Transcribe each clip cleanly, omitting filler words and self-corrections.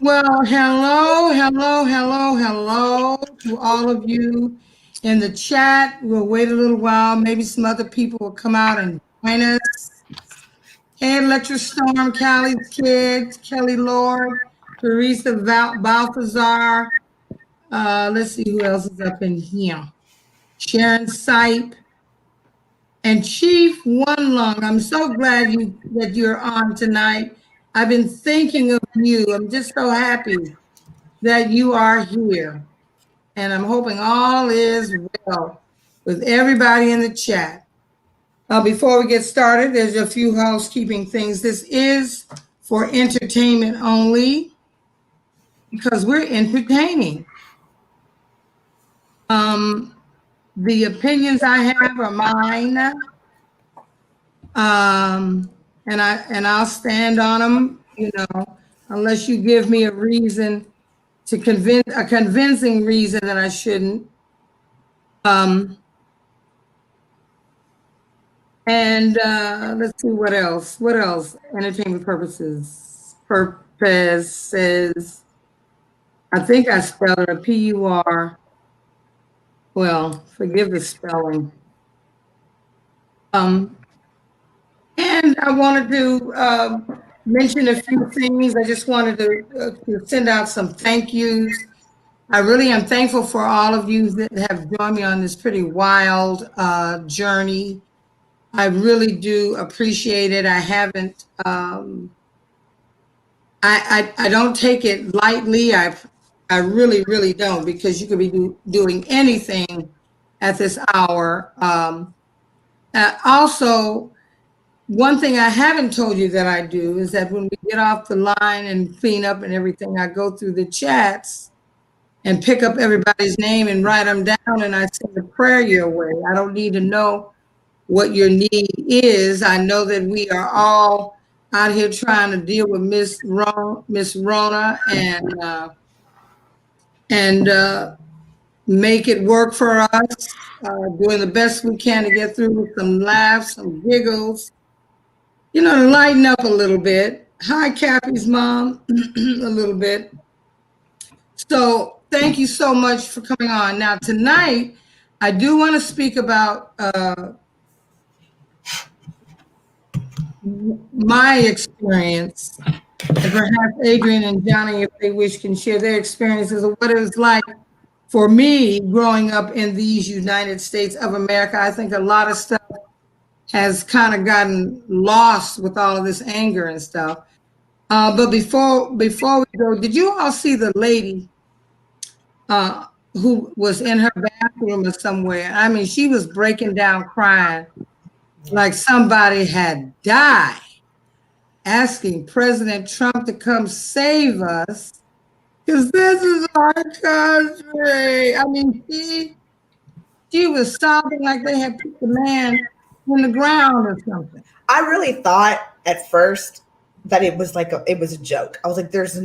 Well, hello to all of you in the chat. We'll wait a little while. Maybe some other people will come out and join us. Hey, Electric Storm, Callie's Kids, Kelly Lord, Teresa Balthazar. Let's see who else is up in here. Sharon Sipe and Chief One Lung. I'm so glad that you're on tonight. I've been thinking of you. I'm just so happy that you are here. And I'm hoping all is well with everybody in the chat. Before we get started, there's a few housekeeping things. This is for entertainment only because we're entertaining. The opinions I have are mine, and I'll stand on them. Unless you give me a reason to a convincing reason that I shouldn't. And let's see what else. What else? Entertainment purposes. Purposes. I think I spelled it a P-U-R. Well, forgive the spelling. And I wanted to mention a few things. I just wanted to send out some thank yous. I really am thankful for all of you that have joined me on this pretty wild journey. I really do appreciate it. I haven't, I don't take it lightly. I really, really don't, because you could be doing anything at this hour. Also, one thing I haven't told you that I do is that when we get off the line and clean up and everything, I go through the chats and pick up everybody's name and write them down, and I send a prayer your way. I don't need to know what your need is. I know that we are all out here trying to deal with Miss Rona and make it work for us, doing the best we can to get through with some laughs, some giggles, to lighten up a little bit. Hi, Cappy's mom, a little bit. So thank you so much for coming on. Now, tonight, I do want to speak about my experience, and perhaps Adrian and Johnny, if they wish, can share their experiences of what it was like for me growing up in these United States of America. I think a lot of stuff has kind of gotten lost with all of this anger and stuff. But before we go, did you all see the lady who was in her bathroom or somewhere? I mean, she was breaking down crying like somebody had died, asking President Trump to come save us, because this is our country. I mean, she was sobbing like they had put the man in the ground or something. I really thought at first that it was it was a joke. I was like, there's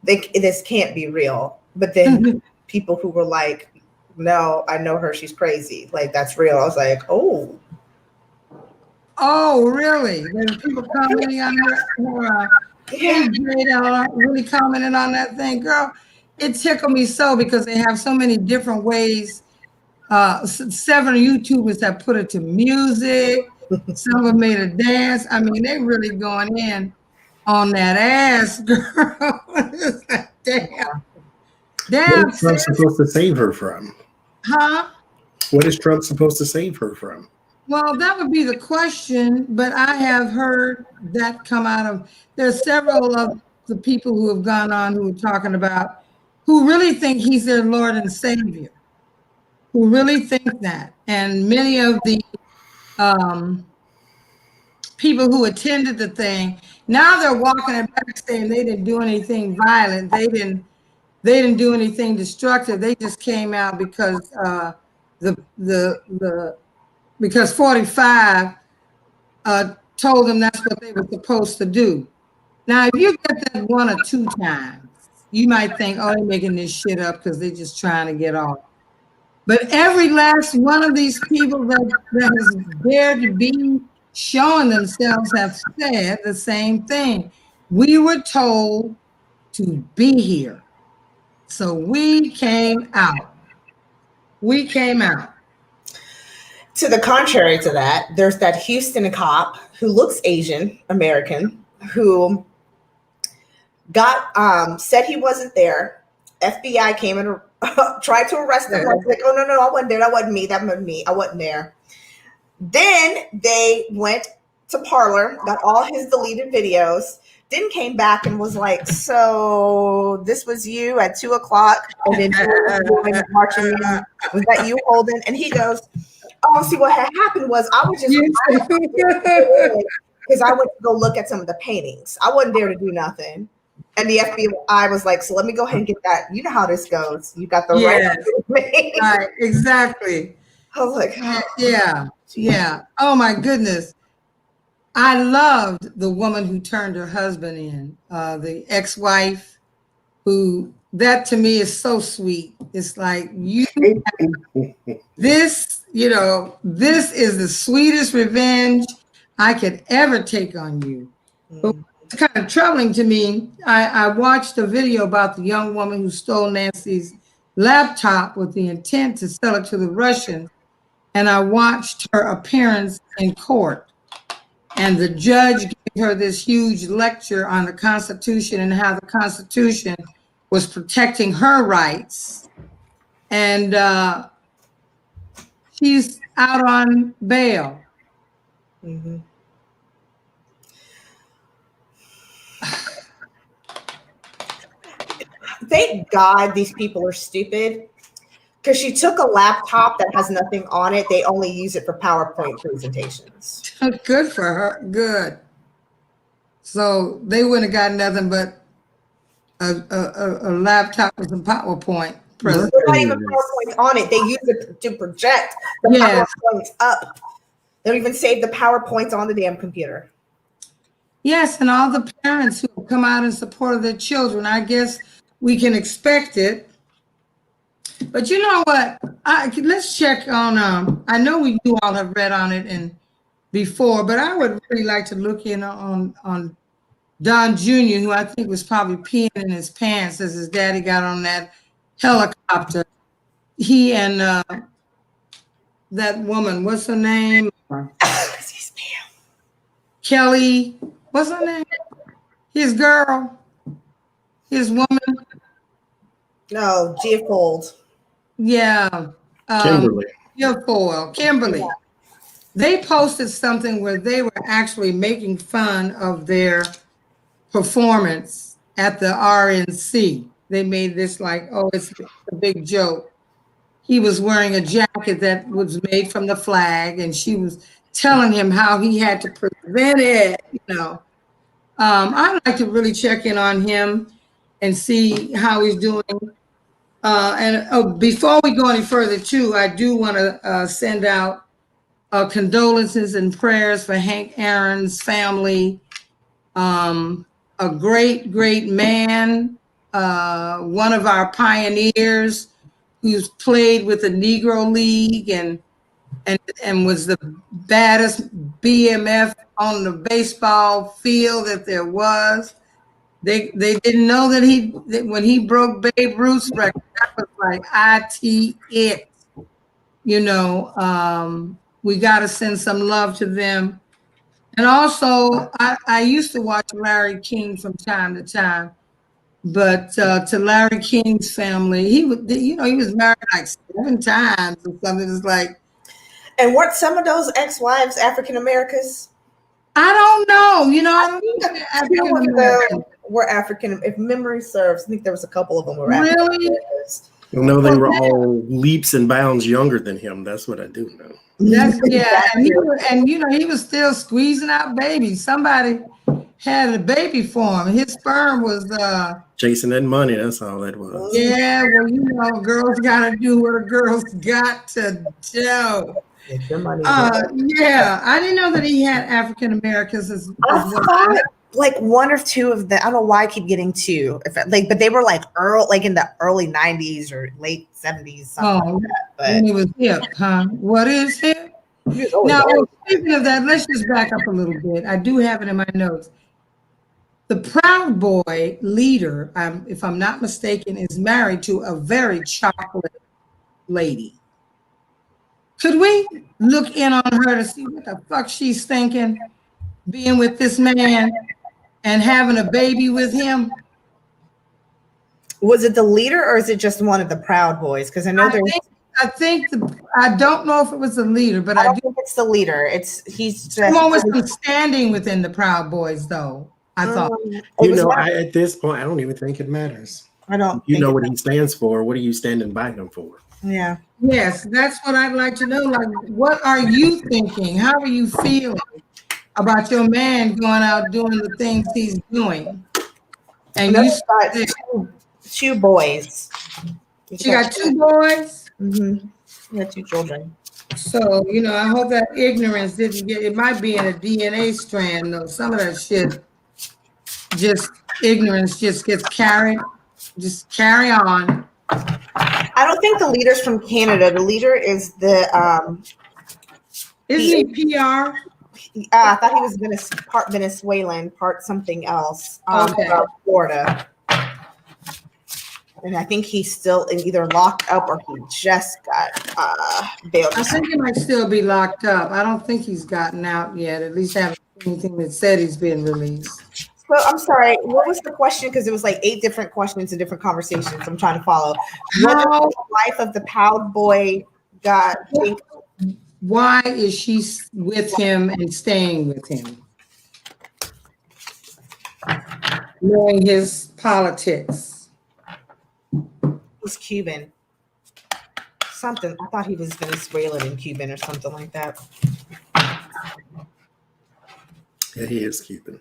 this can't be real. But then people who were like, no, I know her, she's crazy. Like, that's real. I was like, oh. Oh, really? There's people commenting on her. Yeah, really commenting on that thing, girl. It tickled me so, because they have so many different ways. Several YouTubers have put it to music. Some have made a dance. I mean, they really going in on that ass, girl. Damn. What is Trump supposed to save her from? Huh? What is Trump supposed to save her from? Well, that would be the question, but I have heard that come out of, there's several of the people who have gone on who are talking about, who really think he's their Lord and Savior, who really think that. And many of the people who attended the thing, now they're walking it back saying they didn't do anything violent. They didn't do anything destructive. They just came out because because 45 told them that's what they were supposed to do. Now, if you get that one or two times, you might think, oh, they're making this shit up because they're just trying to get off. But every last one of these people that has dared to be showing themselves have said the same thing. We were told to be here. So we came out. We came out. To the contrary to that, there's that Houston cop who looks Asian American who got said he wasn't there. FBI came and tried to arrest him. Like, oh no, I wasn't there. That wasn't me. That wasn't me. I wasn't there. Then they went to Parlor, got all his deleted videos, then came back and was like, so this was you at 2:00, and then you were marching in. Was that you, Holden? And he goes, oh, see, what had happened was I was just because I went to go look at some of the paintings. I wasn't there to do nothing. And the FBI was like, so let me go ahead and get that. You know how this goes. You got the right, exactly. I was like, yeah. Oh my goodness. I loved the woman who turned her husband in, the ex-wife, who, that to me is so sweet. It's like, this is the sweetest revenge I could ever take on you. But it's kind of troubling to me. I watched a video about the young woman who stole Nancy's laptop with the intent to sell it to the Russians. And I watched her appearance in court. And the judge gave her this huge lecture on the Constitution and how the Constitution was protecting her rights. And she's out on bail. Mm-hmm. Thank God these people are stupid, because she took a laptop that has nothing on it. They only use it for PowerPoint presentations. Good for her. Good. So they wouldn't have got nothing but a laptop with some PowerPoint. There's not even PowerPoint on it. They use it to project the PowerPoints up. They don't even save the PowerPoints on the damn computer. Yes, and all the parents who come out in support of their children, I guess we can expect it. But you know what? Let's check on. I know you all have read on it and before, but I would really like to look in on Don Jr., who I think was probably peeing in his pants as his daddy got on that helicopter. He and that woman, what's her name? Kelly. What's her name? His girl. His woman. No, Geofold. Yeah. Kimberly. Kimberly. They posted something where they were actually making fun of their performance at the RNC. They made this like, oh, it's a big joke. He was wearing a jacket that was made from the flag, and she was telling him how he had to prevent it, I'd like to really check in on him and see how he's doing. And before we go any further, too, I do want to send out condolences and prayers for Hank Aaron's family. A great, great man, one of our pioneers who's played with the Negro League and was the baddest BMF on the baseball field that there was. They didn't know that when he broke Babe Ruth's record, that was like it. We got to send some love to them. And also, I used to watch Larry King from time to time, but to Larry King's family, he was married like 7 times or something. It's like. And weren't some of those ex-wives African Americans? I don't know. I think African Americans were African. If memory serves, I think there was a couple of them were really. No, they were all leaps and bounds younger than him. That's what I do know. And he was still squeezing out babies. Somebody had a baby for him. His sperm was chasing that money. That's all that was. Yeah, well, girls got to do what a girl's got to do. I didn't know that he had African Americans as well. Like 1 or 2 of them. I don't know why I keep getting 2. But they were like in the early 90s or late 70s, something like that. But when he was hip, huh? What is hip? Now, speaking of that, let's just back up a little bit. I do have it in my notes. The Proud Boy leader, if I'm not mistaken, is married to a very chocolate lady. Could we look in on her to see what the fuck she's thinking, being with this man and having a baby with him? Was it the leader or is it just one of the Proud Boys? Because I know there's. I don't know if it was the leader, but I don't think it's the leader. He's someone with some standing within the Proud Boys, though. I thought. At this point, I don't even think it matters. I don't. You know what he stands for. What are you standing by him for? Yeah. Yes, that's what I'd like to know. Like, what are you thinking? How are you feeling about your man going out doing the things he's doing? And you got two boys. She got two boys? Mm-hmm. She got two children. So, I hope that ignorance didn't get, it might be in a DNA strand, though. Some of that shit, ignorance just gets carried. Just carry on. I don't think the leader's from Canada. The leader is the Isn't he PR? I thought he was part Venezuelan, part something else. Florida. And I think he's still either locked up or he just got bailed. I think he might still be locked up. I don't think he's gotten out yet. At least I haven't seen anything that said he's been released. So I'm sorry, what was the question? Because it was like 8 different questions and different conversations. I'm trying to follow. How the life of the Proud Boy got. Why is she with him and staying with him? Knowing his politics. He's Cuban. Something. I thought he was Venezuelan and Cuban or something like that. Yeah, he is Cuban.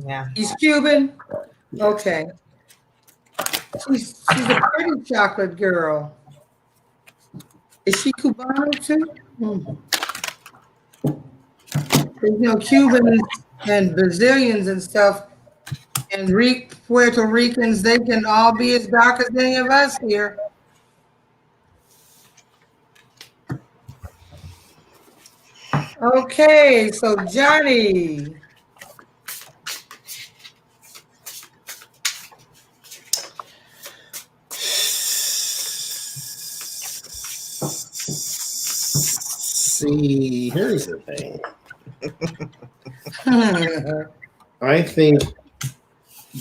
Yeah. He's Cuban? Okay. She's a pretty chocolate girl. Is she Cubano too? Cubans and Brazilians and stuff and Puerto Ricans, they can all be as dark as any of us here. Okay, so Johnny. See, here's the thing. I think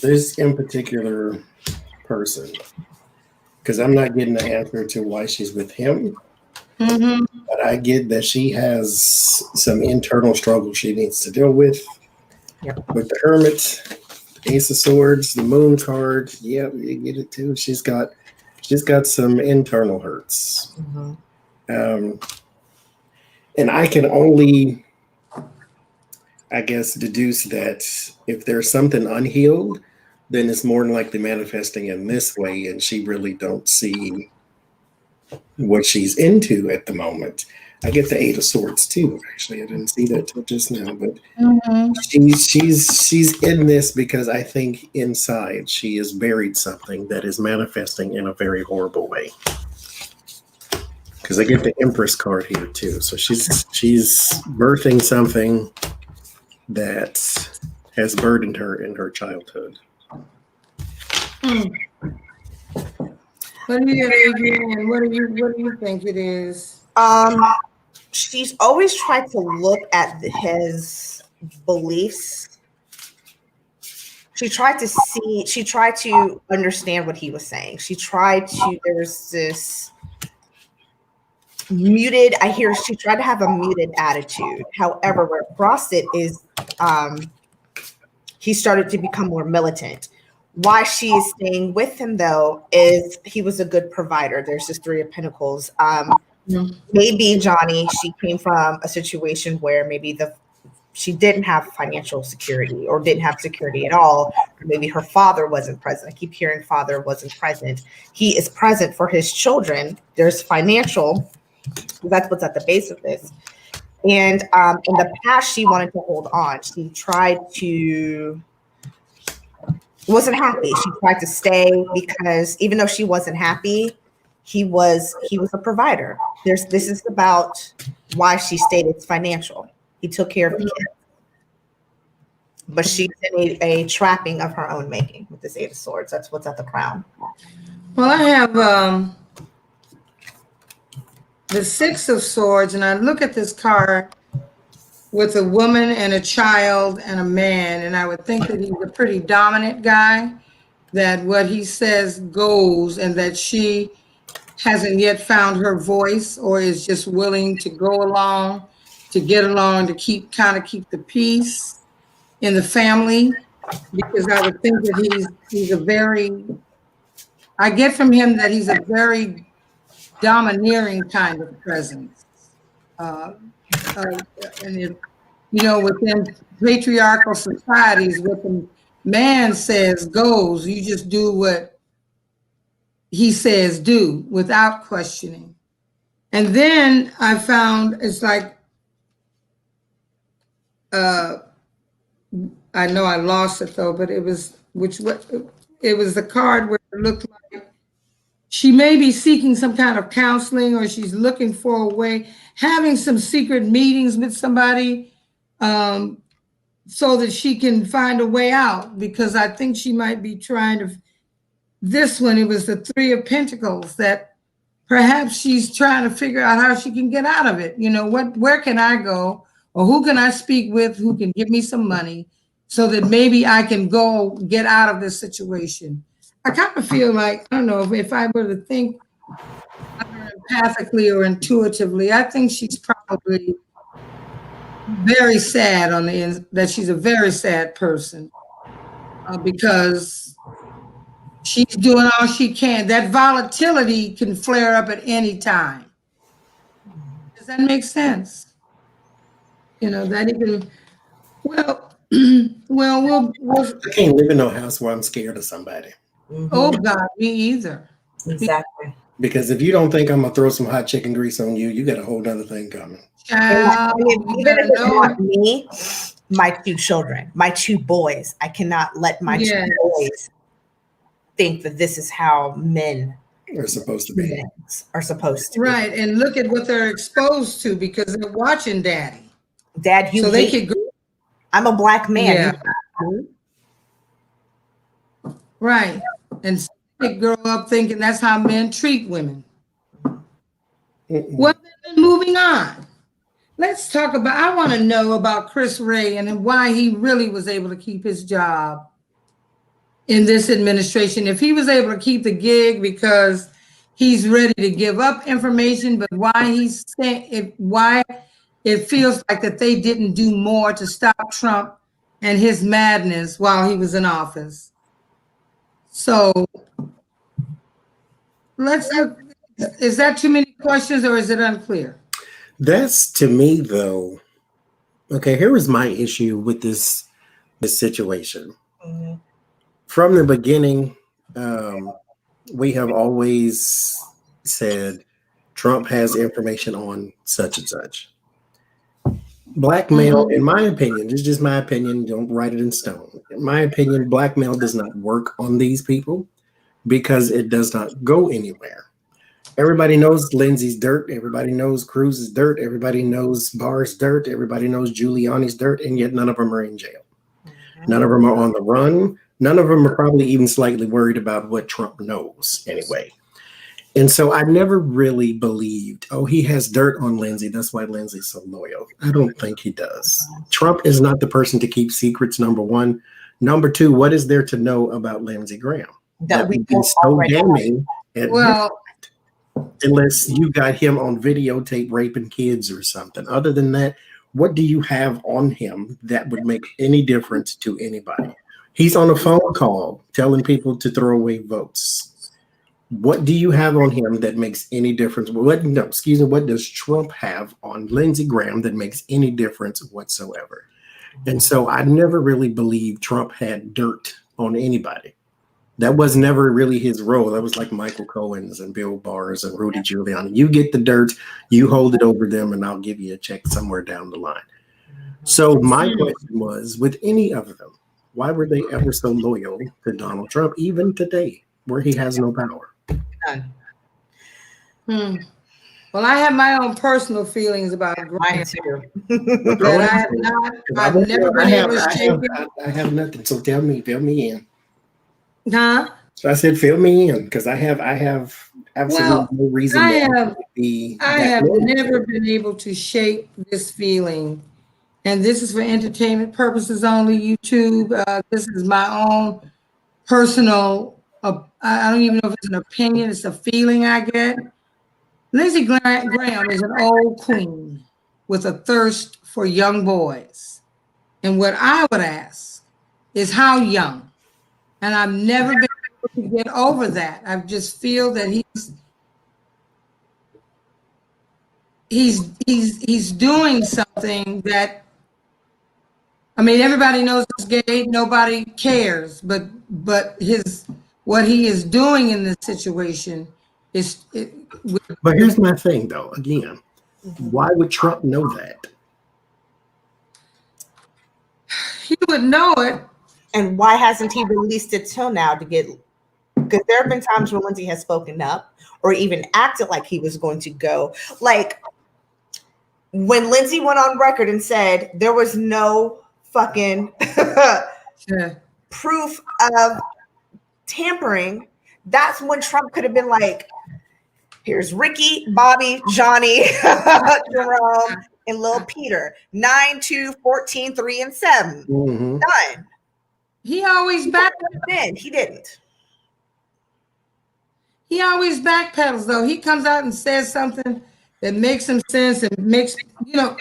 this in particular person, because I'm not getting the answer to why she's with him, but I get that she has some internal struggle she needs to deal with. Yep. With the Hermit, Ace of Swords, the Moon card. Yeah, you get it too. She's got some internal hurts. And I can only, I guess, deduce that if there's something unhealed, then it's more than likely manifesting in this way, and she really don't see what she's into at the moment. I get the 8 of Swords too. Actually, I didn't see that till just now, but she's in this because I think inside she has buried something that is manifesting in a very horrible way. Because I get the Empress card here too, so she's birthing something that has burdened her in her childhood. What do you get, Adrian? What do you think it is? She's always tried to look at his beliefs. She tried to understand what he was saying. There's this muted, she tried to have a muted attitude. However, where it crossed it is he started to become more militant. Why she is staying with him, though, is he was a good provider. There's this 3 of Pentacles. Maybe Johnny, she came from a situation where maybe she didn't have financial security or didn't have security at all. Or maybe her father wasn't present. I keep hearing father wasn't present. He is present for his children. There's financial. That's what's at the base of this. And in the past, she wanted to hold on. She wasn't happy. She tried to stay because even though she wasn't happy, he was a provider. This is about why she stayed. It's financial. He took care of the kids. but she's in a trapping of her own making with this Eight of Swords. That's what's at the crown. Well, I have the Six of Swords, and I look at this card with a woman and a child and a man, and I would think that he's a pretty dominant guy, that what he says goes, and that she hasn't yet found her voice or is just willing to go along, to get along, to keep the peace in the family, because I would think that he's a very, I get from him that he's a very domineering kind of presence. And it, within patriarchal societies, what the man says goes. You just do what he says do without questioning. And then I found it's like, I know I lost it though, but it was the card where it looked like she may be seeking some kind of counseling, or she's looking for a way, having some secret meetings with somebody, so that she can find a way out, because I think she might be trying to, this one, it was the Three of Pentacles, that perhaps she's trying to figure out how she can get out of it. Where can I go, or who can I speak with who can give me some money so that maybe I can go get out of this situation. I kind of feel like, I don't know, if I were to think either empathically or intuitively, I think she's probably very sad on the end, that she's a very sad person, because she's doing all she can. That volatility can flare up at any time. Does that make sense? That even, well, we'll I can't live in no house where I'm scared of somebody. Oh God, me either. Exactly. Because if you don't think I'm gonna throw some hot chicken grease on you, you got a whole other thing coming. Even if it's not me, my two children, my two boys, I cannot let my two boys think that this is how men are supposed to be. Right, and look at what they're exposed to, because they're watching Daddy. Dad, you. So they could go. I'm a black man. Yeah. Right, and so they grow up thinking that's how men treat women. Well, then moving on. Let's talk about, I want to know about Chris Wray and why he really was able to keep his job in this administration. If he was able to keep the gig because he's ready to give up information, but why it feels like that they didn't do more to stop Trump and his madness while he was in office. So let's look. Is that too many questions, or is it unclear? That's, to me, though. Okay, here is my issue with this situation. Mm-hmm. From the beginning, we have always said Trump has information on such and such. Blackmail, in my opinion, this is just my opinion, don't write it in stone. In my opinion, blackmail does not work on these people because it does not go anywhere. Everybody knows Lindsay's dirt. Everybody knows Cruz's dirt. Everybody knows Barr's dirt. Everybody knows Giuliani's dirt, and yet none of them are in jail. None of them are on the run. None of them are probably even slightly worried about what Trump knows anyway. And so I never really believed, oh, he has dirt on Lindsay. That's why Lindsay's so loyal. I don't think he does. Trump is not the person to keep secrets, number one. Number two, what is there to know about Lindsey Graham? That would be so damning. Unless you got him on videotape raping kids or something. Other than that, what do you have on him that would make any difference to anybody? He's on a phone call telling people to throw away votes. What do you have on him that makes any difference? What does Trump have on Lindsey Graham that makes any difference whatsoever? And so I never really believed Trump had dirt on anybody. That was never really his role. That was like Michael Cohen's and Bill Barr's and Rudy Giuliani. You get the dirt, you hold it over them, and I'll give you a check somewhere down the line. So my question was, with any of them, why were they ever so loyal to Donald Trump, even today, where he has no power? Well, I have my own personal feelings about Mine Graham too. that I have not. I've never been able to shake it. I have nothing. So fill me in. Huh? So I said, fill me in because I have absolutely Well, no reason I that I have. would be I that have loyal to never him. been able to shake this feeling, and this is for entertainment purposes only. YouTube. This is my own personal. I don't even know if it's an opinion. It's a feeling I get. Lindsey Graham is an old queen with a thirst for young boys. And what I would ask is how young? And I've never been able to get over that. I just feel that he's doing something that, I mean, everybody knows he's gay, nobody cares, but his what he is doing in this situation is But here's my thing, though. Again, why would Trump know that? he would know it. And why hasn't he released it till now to get? Because there have been times when Lindsey has spoken up or even acted like he was going to go. Like when Lindsey went on record and said there was no fucking Yeah. proof of tampering, that's when Trump could have been like, here's Ricky, Bobby, Johnny, Jerome, and Lil Peter. 9, 2, 14, 3, and 7. Mm-hmm. Done. He always back. Then he didn't. He always backpedals though. He comes out and says something that makes some sense and makes,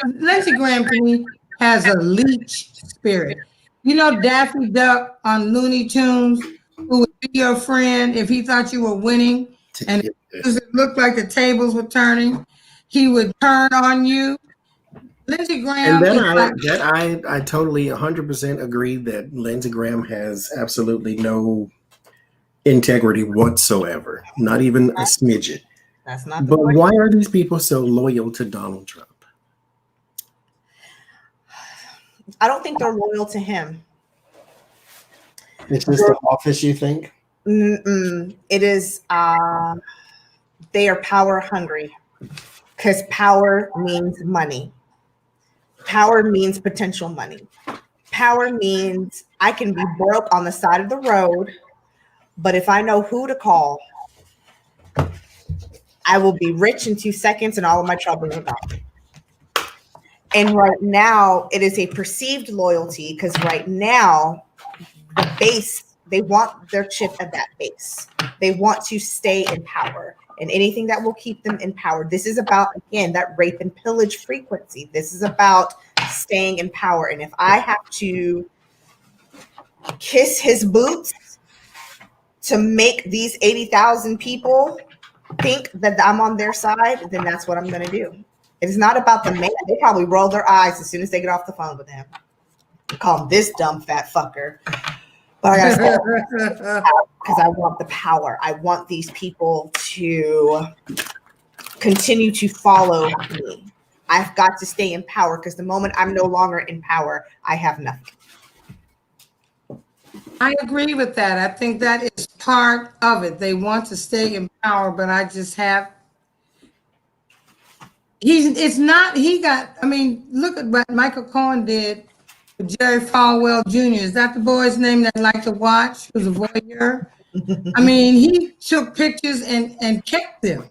Lindsey Graham to me has a leech spirit. You know Daffy Duck on Looney Tunes, who would be your friend if he thought you were winning and it looked like the tables were turning, he would turn on you. Lindsey Graham And is I totally 100% agree that Lindsey Graham has absolutely no integrity whatsoever, not even a smidget. That's not the But point. why are these people so loyal to Donald Trump? I don't think they're loyal to him. It's just the office, you think? It is, they are power hungry because power means money. Power means potential money. Power means I can be broke on the side of the road, but if I know who to call, I will be rich in 2 seconds and all of my troubles are gone. And right now, it is a perceived loyalty because right now, the base, they want their chip at that base. They want to stay in power and anything that will keep them in power. This is about, again, that rape and pillage frequency. This is about staying in power. And if I have to kiss his boots to make these 80,000 people think that I'm on their side, then that's what I'm going to do. It's not about the man. They probably roll their eyes as soon as they get off the phone with him. Call him this dumb fat fucker. But I gotta say, because I want the power. I want these people to continue to follow me. I've got to stay in power because the moment I'm no longer in power, I have nothing. I agree with that. I think that is part of it. They want to stay in power, but I just have. I mean, look at what Michael Cohen did with Jerry Falwell Jr. Is that the boy's name that I like to watch, who's a voyeur? I mean, he took pictures and kept them.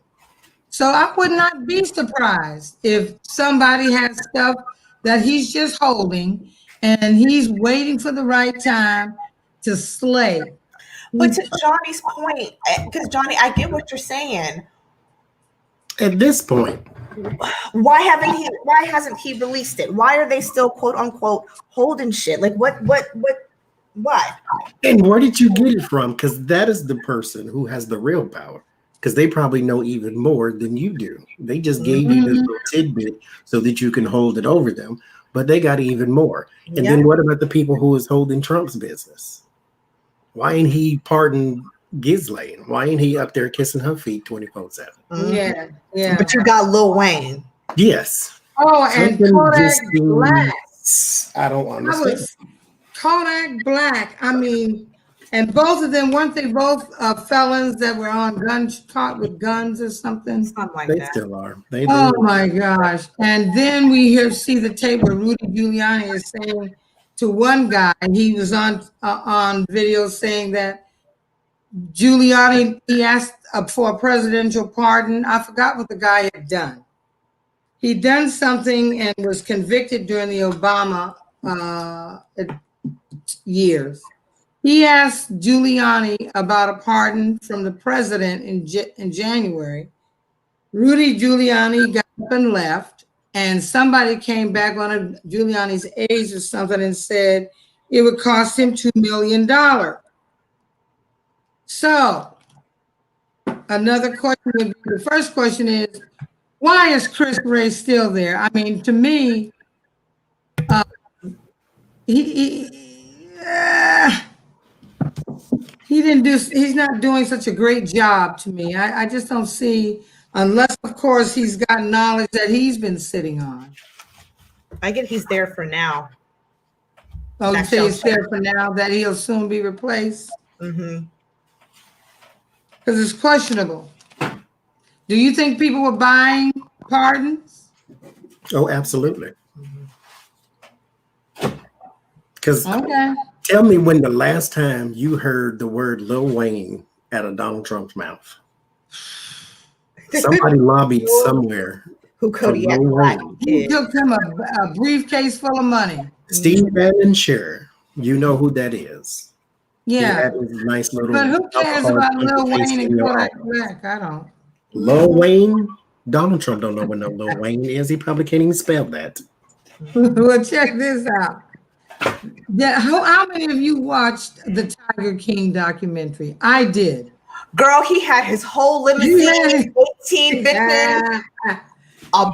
So I would not be surprised if somebody has stuff that he's just holding and he's waiting for the right time to slay. But to Johnny's point, because Johnny, I get what you're saying. At this point, why hasn't he released it? Why are they still quote unquote holding shit? Like what why? And where did you get it from? Because that is the person who has the real power. Because they probably know even more than you do. They just gave you this little tidbit so that you can hold it over them, but they got even more. And then what about the people who is holding Trump's business? Why ain't he pardoned Ghislaine? Why ain't he up there kissing her feet 24/7? Yeah. But you got Lil Wayne. Yes. Oh, and Kodak Black. I don't understand. Kodak Black. I mean, And both of them, weren't they both felons that were on guns, caught with guns or something? Something like They that. still are. They Oh do. my gosh. And then we see the tape where Rudy Giuliani is saying to one guy, he was on video saying that Giuliani, he asked for a presidential pardon. I forgot what the guy had done. He'd done something and was convicted during the Obama years. He asked Giuliani about a pardon from the president in January. Rudy Giuliani got up and left, and somebody came back, one of Giuliani's aides or something, and said it would cost him $2 million. So, another question would be, the first question is, why is Chris Wray still there? I mean, to me, he's not doing such a great job to me. I just don't see, unless of course he's got knowledge that he's been sitting on. I get he's there for now. Oh, you say he's there for now, that he'll soon be replaced? Mm-hmm. Because it's questionable. Do you think people were buying pardons? Oh, absolutely. Because Okay. tell me when the last time you heard the word Lil Wayne out of Donald Trump's mouth. Somebody lobbied somewhere. Who Kodiak Lil Black Wayne. He took him a briefcase full of money. Steve Bannon, sure. You know who that is. He Yeah. had his nice little. But who cares alcohol about Lil briefcase Wayne in and your Kodak office. Black? I don't. Lil Wayne? Donald Trump don't know what no Lil Wayne is. He probably can't even spell that. Well, check this out. Yeah, how many of you watched the Tiger King documentary? I did. Girl, he had his whole limousine, 18 bitches. Had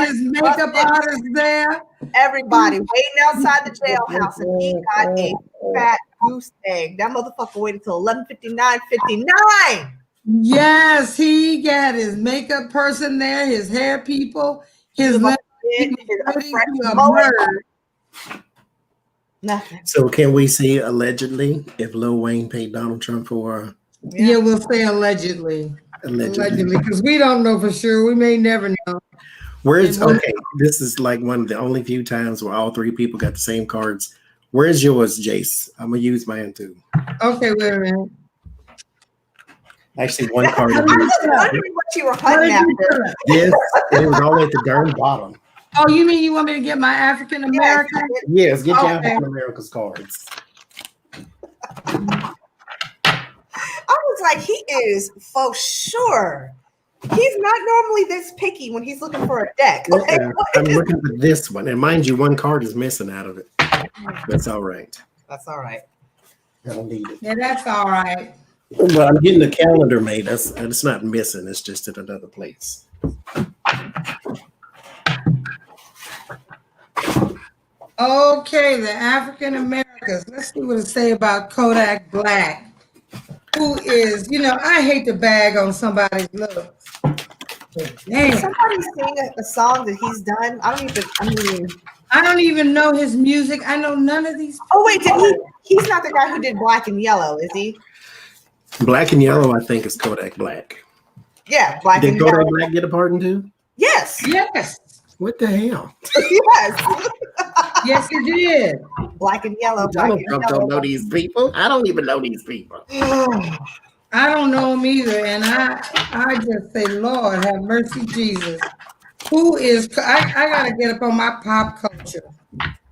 his makeup artist there. Everybody waiting outside the jailhouse, and he got a fat goose egg. That motherfucker waited till 11:59. Yes, he got his makeup person there, his hair people, his Nothing. So can we see allegedly if Lil Wayne paid Donald Trump for? Yeah, we'll say allegedly. Allegedly, because we don't know for sure. We may never know. Where's okay? This is like one of the only few times where all three people got the same cards. Where's yours, Jace? I'm gonna use mine too. Okay, wait a minute. Actually, one card. I was wondering what you were hunting after. Yes, it was all at the darn bottom. Oh, you mean you want me to get my African American? Yes, get your African American's cards. I was like, he is for sure. He's not normally this picky when he's looking for a deck. Like, I'm looking for this one, and mind you, one card is missing out of it. That's all right. That's all right. I don't need it. Yeah, that's all right. But I'm getting a calendar made. It's not missing. It's just at another place. Okay, the African Americans. Let's see what it say about Kodak Black, who is, I hate to bag on somebody's looks. Damn. Somebody sing a song that he's done. I don't even know his music. I know none of these. Oh wait, he's not the guy who did Black and Yellow, is he? Black and Yellow, I think, is Kodak Black. Yeah, Black and Yellow. Did Kodak Black get a pardon too? Yes. Yes. What the hell? Yes. Yes, he did. Black and Yellow. Donald Trump don't know these people. I don't even know these people. I don't know him either, and I just say, Lord, have mercy, Jesus. Who is? I gotta get up on my pop culture.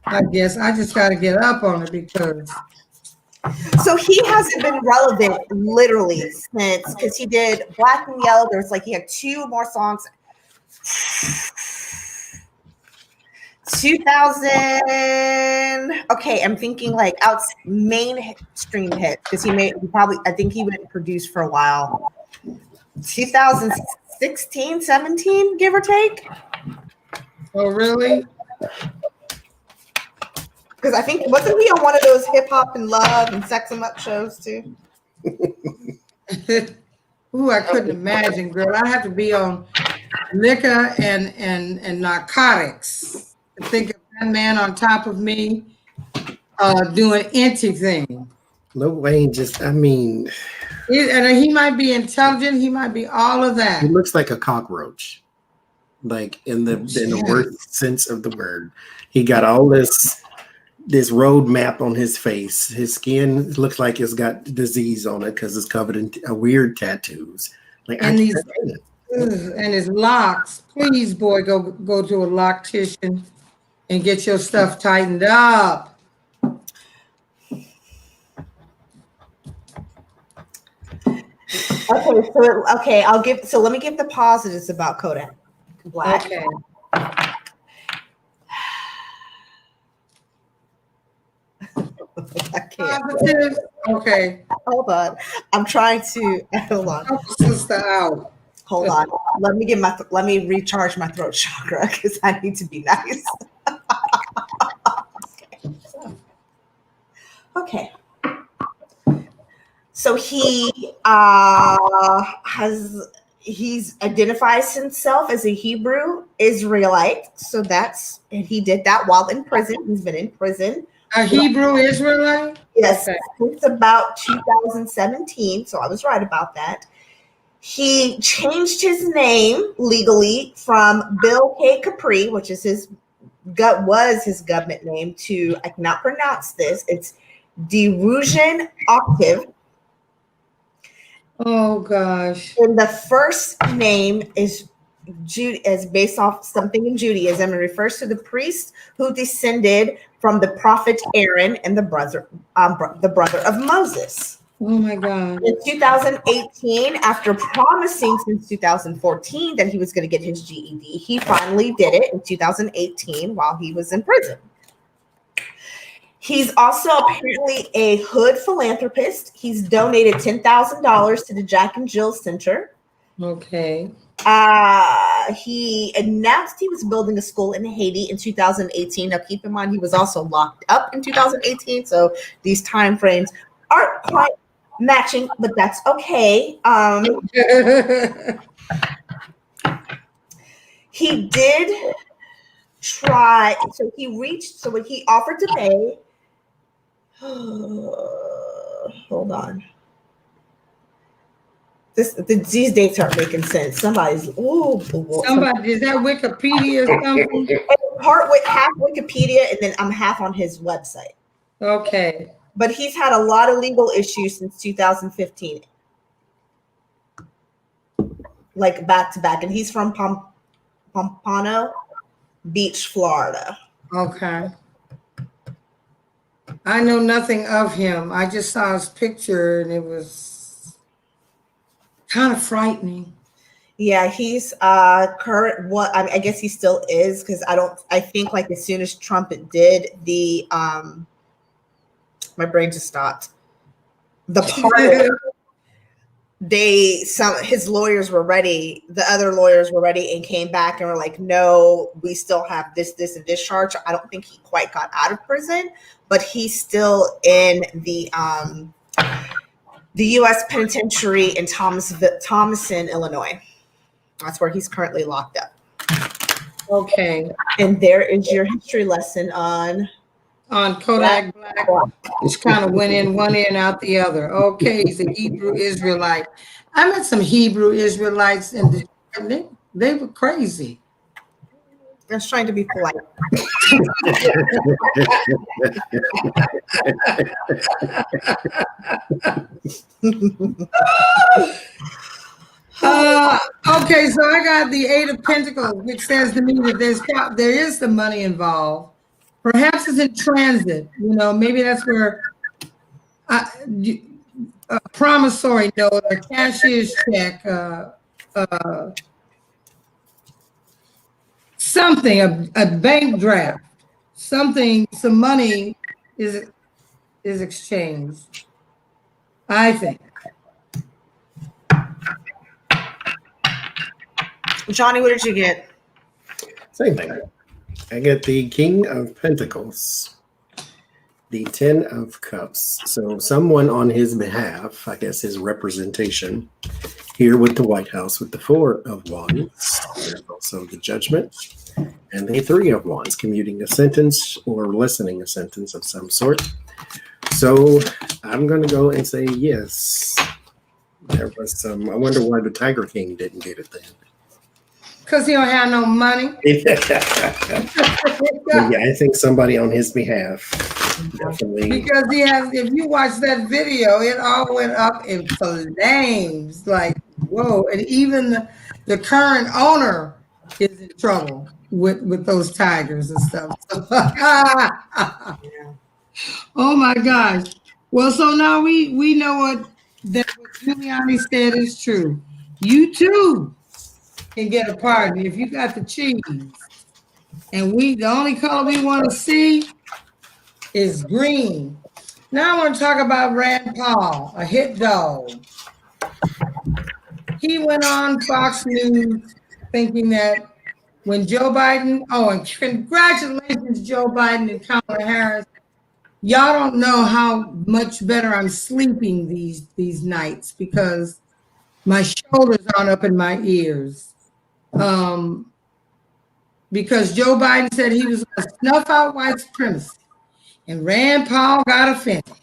I guess I just gotta get up on it because. So he hasn't been relevant literally since, because he did Black and Yellow. There's he had two more songs. 2000. Okay, I'm thinking out mainstream hit because I think he would produce for a while. 2016, 17, give or take. Oh, really? Because I think, wasn't he on one of those hip hop and love and sex 'em up shows too? Ooh, I couldn't imagine, girl. I'd have to be on liquor and narcotics to think of that man on top of me doing anything. Lil Wayne just, I mean, And he might be intelligent. He might be all of that. he looks like a cockroach, like in the worst sense of the word. He got all this road map on his face. His skin looks like it's got disease on it because it's covered in weird tattoos. Like, And I these can't stand it. and his locks. Please, boy, go to a loctician and get your stuff tightened up. Okay, let me give the positives about Kodak Black. Okay. I can't. Positive. Okay. Hold on. I'm trying to hold on. Help a sister out. Hold on. Let me recharge my throat chakra because I need to be nice. Okay. So he identifies himself as a Hebrew Israelite. So and he did that while in prison. He's been in prison. A Hebrew Israelite? Yes, Okay. since about 2017. So I was right about that. He changed his name legally from Bill K. Capri, which is his government name, to, I cannot pronounce this. It's Derusion Octave. Oh gosh. And the first name is based off something in Judaism and refers to the priest who descended from the prophet Aaron and the brother of Moses. Oh my God. In 2018, after promising since 2014 that he was going to get his GED, he finally did it in 2018 while he was in prison. He's also apparently a hood philanthropist. He's donated $10,000 to the Jack and Jill Center. Okay. He announced he was building a school in Haiti in 2018. Now, keep in mind, he was also locked up in 2018. So these time frames aren't quite matching, but that's okay. He did try. So when he offered to pay, hold on. These dates aren't making sense. Somebody, is that Wikipedia or something? Half Wikipedia, and then I'm half on his website. Okay. But he's had a lot of legal issues since 2015. Like back to back. And he's from Pompano Beach, Florida. Okay. I know nothing of him. I just saw his picture and it was kind of frightening. Yeah, he's current one. I guess he still is, because I think like as soon as Trump did the my brain just stopped. The part his lawyers were ready, the other lawyers were ready and came back and were like, no, we still have this and this charge. I don't think he quite got out of prison, but he's still in the U.S. penitentiary in Thomason, Illinois. That's where he's currently locked up. Okay. And there is your history lesson on Kodak Black, which kind of went in one ear and out the other. Okay, he's a Hebrew Israelite. I met some Hebrew Israelites in Detroit. They were crazy. I was trying to be polite. Okay, so I got the Eight of Pentacles, which says to me that there is some money involved. Perhaps it's in transit. Maybe that's where a promissory note, a cashier's check, something, a bank draft, some money is exchanged, I think. Johnny, what did you get? Same thing. I get the King of Pentacles, the Ten of Cups. So someone on his behalf, I guess his representation, here with the White House with the Four of Wands. There's also the Judgment and the Three of Wands, commuting a sentence or lessening a sentence of some sort. So I'm going to go and say yes. There was some. I wonder why the Tiger King didn't get it then. Because he don't have no money. Yeah, I think somebody on his behalf definitely. Because he has, if you watch that video, it all went up in flames. Like, whoa. And even the current owner is in trouble with those tigers and stuff. Oh my gosh. Well, so now we know what Giuliani said is true. You too can get a pardon if you got the cheese. And the only color we want to see is green. Now I want to talk about Rand Paul, a hit dog. He went on Fox News thinking that when Joe Biden, and congratulations, Joe Biden and Kamala Harris. Y'all don't know how much better I'm sleeping these nights because my shoulders aren't up in my ears. Because Joe Biden said he was going to snuff out white supremacy. And Rand Paul got offended.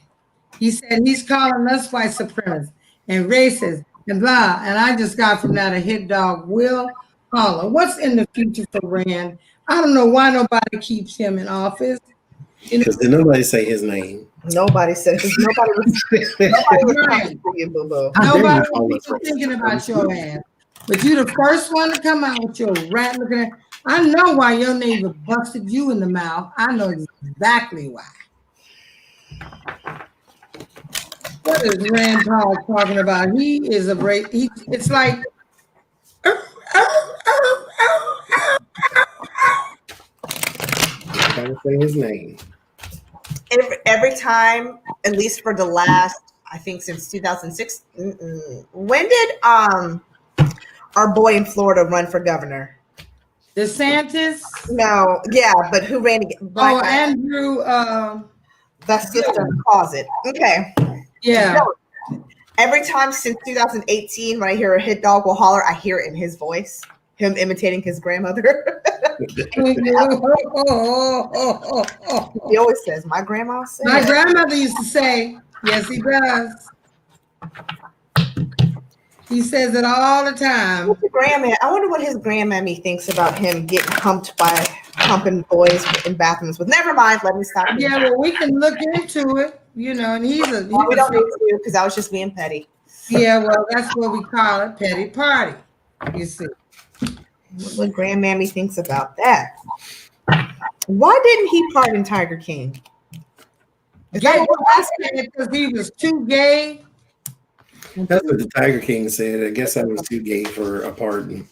He said he's calling us white supremacists and racist and blah. And I just got from that a hit dog, Will Holler. What's in the future for Rand? I don't know why nobody keeps him in office. Because did nobody say his name? Nobody said nobody was talking to you, boo-boo. Nobody was even thinking about your ass. But you the first one to come out with your rat looking at. I know why your neighbor busted you in the mouth. I know exactly why. What is Rand Paul talking about? He is a break. It's like. Trying to say his name. Every time, at least for the last, I think since 2006. When did our boy in Florida run for governor? DeSantis? No, yeah, but who ran again? Andrew. That's just a closet. Okay. Yeah. No, every time since 2018, when I hear a hit dog will holler, I hear it in his voice, him imitating his grandmother. He always says, "My grandma said." My grandmother used to say, "Yes, he does." He says it all the time. What's the grandma? I wonder what his grandmammy thinks about him getting humped by humping boys in bathrooms. But never mind. Let me stop. Yeah, well, we can look into it, and he's a. Well, we don't need to because I was just being petty. Yeah, well, that's what we call it, petty party. You see. What grandmammy thinks about that? Why didn't he pardon Tiger King? Because he was too gay. That's what the Tiger King said. I guess I was too gay for a pardon.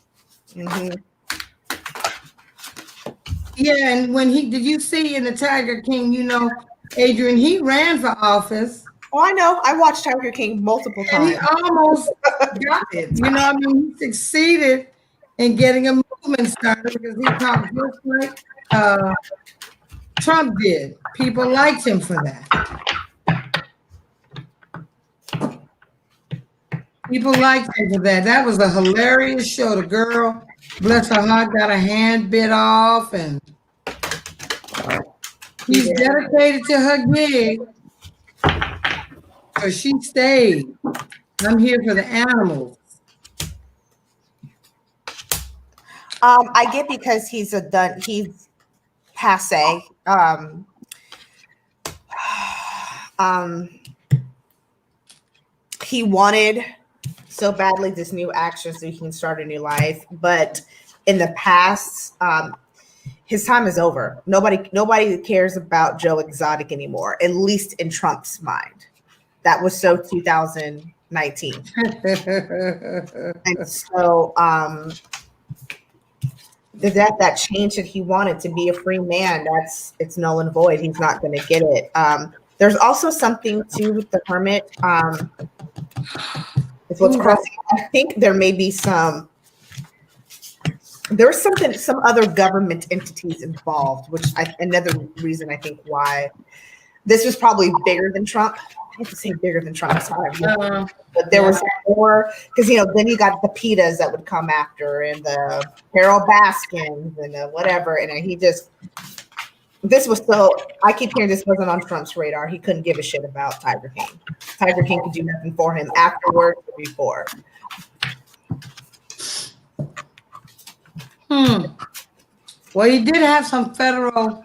Mm-hmm. Yeah, and did you see in the Tiger King, Adrian, he ran for office. Oh, I know. I watched Tiger King multiple times. He almost got it. He succeeded in getting a movement started because he talked just like Trump did. People liked him for that. People liked him for that. That was a hilarious show. The girl, bless her heart, got a hand bit off, and he's dedicated to her gig. So she stayed. I'm here for the animals. I get because he's passe. He wanted so badly this new action so he can start a new life, but in the past, his time is over. Nobody cares about Joe Exotic anymore, at least in Trump's mind. That was so 2019. And so that change that he wanted to be a free man, it's null and void. He's not going to get it. There's also something too with the hermit. It's what's crossing. I think there may be some other government entities involved, which another reason I think why this was probably bigger than Trump. I hate to say bigger than Trump, sorry. But there was more, because then you got the PETAs that would come after, and the Carol Baskins and the whatever, and he just this was so. I keep hearing this wasn't on Trump's radar. He couldn't give a shit about Tiger King. Tiger King could do nothing for him afterwards or before. Well, he did have some federal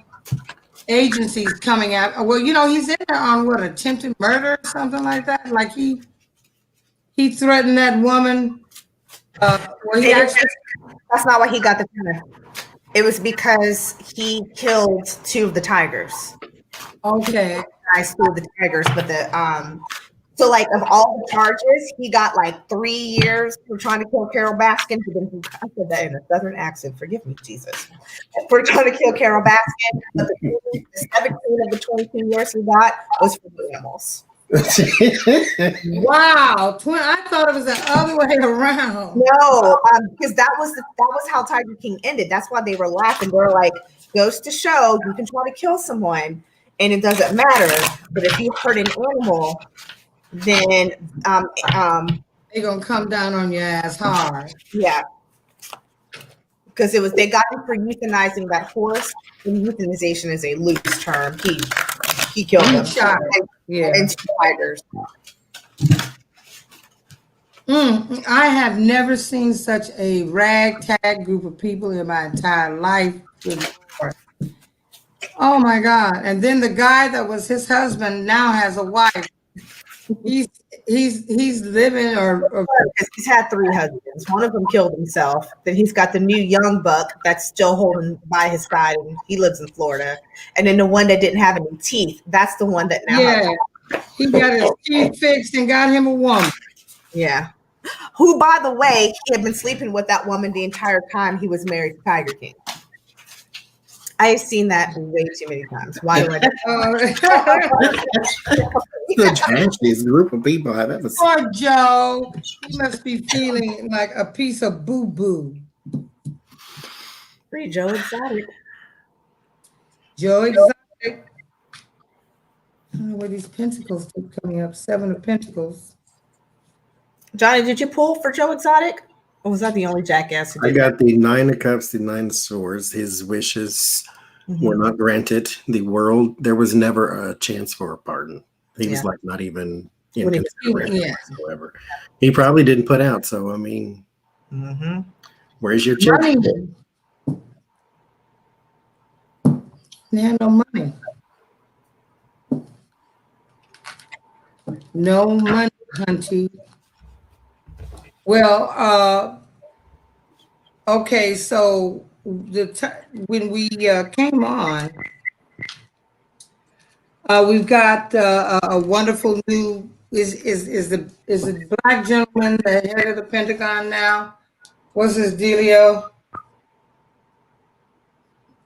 agencies coming out. Well, he's in there on what, attempted murder or something like that. Like he threatened that woman. That's not why he got the tiger. It was because he killed 2 of the tigers. Okay. I slew the tigers, but so like of all the charges, he got like 3 years for trying to kill Carol Baskin. I said that in a southern accent. Forgive me, Jesus. For trying to kill Carol Baskin, but the 17 of the 22 years he got was for the animals. Wow, I thought it was the other way around. No, because that was how Tiger King ended. That's why they were laughing. They're like, goes to show you can try to kill someone and it doesn't matter, but if you hurt an animal, then they're gonna come down on your ass hard. Yeah, because they got him for euthanizing that horse, and euthanization is a loose term. He killed him. Shot him. Yeah. And 2 tigers. I have never seen such a ragtag group of people in my entire life. Oh my God. And then the guy that was his husband now has a wife. He's living or he's had 3 husbands. One of them killed himself. Then he's got the new young buck that's still holding by his side, and he lives in Florida. And then the one that didn't have any teeth, that's the one that now he got his teeth fixed and got him a woman. Yeah. Who, by the way, he had been sleeping with that woman the entire time he was married to Tiger King. I have seen that way too many times. Why do I do the trashiest group of people I've ever seen. Poor Joe. He must be feeling like a piece of boo-boo. Free Joe Exotic. Joe Exotic. I don't know where these pentacles keep coming up. 7 of Pentacles. Johnny, did you pull for Joe Exotic? Or was that the only jackass who did I got the 9 of Cups, the 9 of Swords. His wishes were not granted. There was never a chance for a pardon. He was like not even in consideration whatsoever. He probably didn't put out. So, I mean, where's your check? Money. They had no money. No money, hunty. Well, okay, so when we came on, we've got a wonderful new is the black gentleman the head of the Pentagon now? What's his dealio?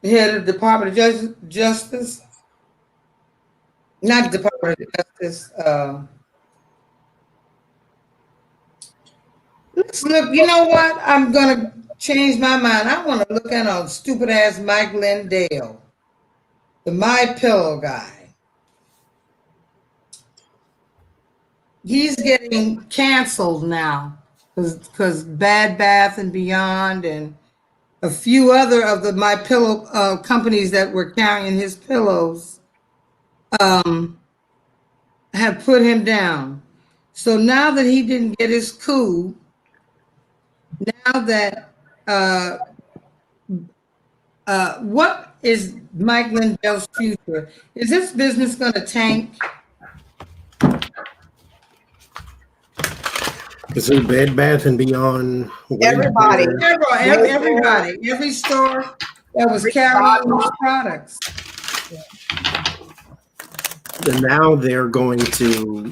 The head of the Department of Justice? Not Department of Justice. Let's look. You know what? I'm gonna change my mind. I want to look at a stupid ass Mike Lindell, the My Pillow guy. He's getting canceled now because Bad Bath and Beyond and a few other of the My Pillow companies that were carrying his pillows have put him down. So now that he didn't get his coup, now that what is Mike Lindell's future? Is this business going to tank? Is it Bed Bath and Beyond? Everybody, every store that was carrying those products. And now they're going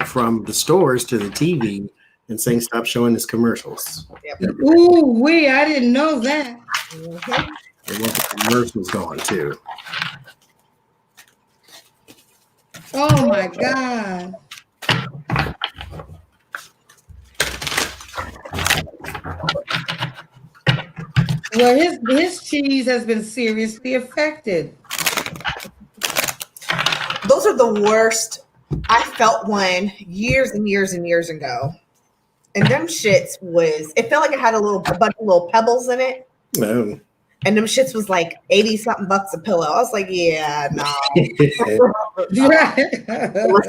from the stores to the TV and saying stop showing his commercials. Ooh, I didn't know that. They want the commercials gone too. Oh my God. Well, his cheese has been seriously affected. Those are the worst. I felt one years and years and years ago. And them shits it felt like it had a bunch of little pebbles in it. No. And them shits was like 80 something bucks a pillow. I was like, yeah, no. Unless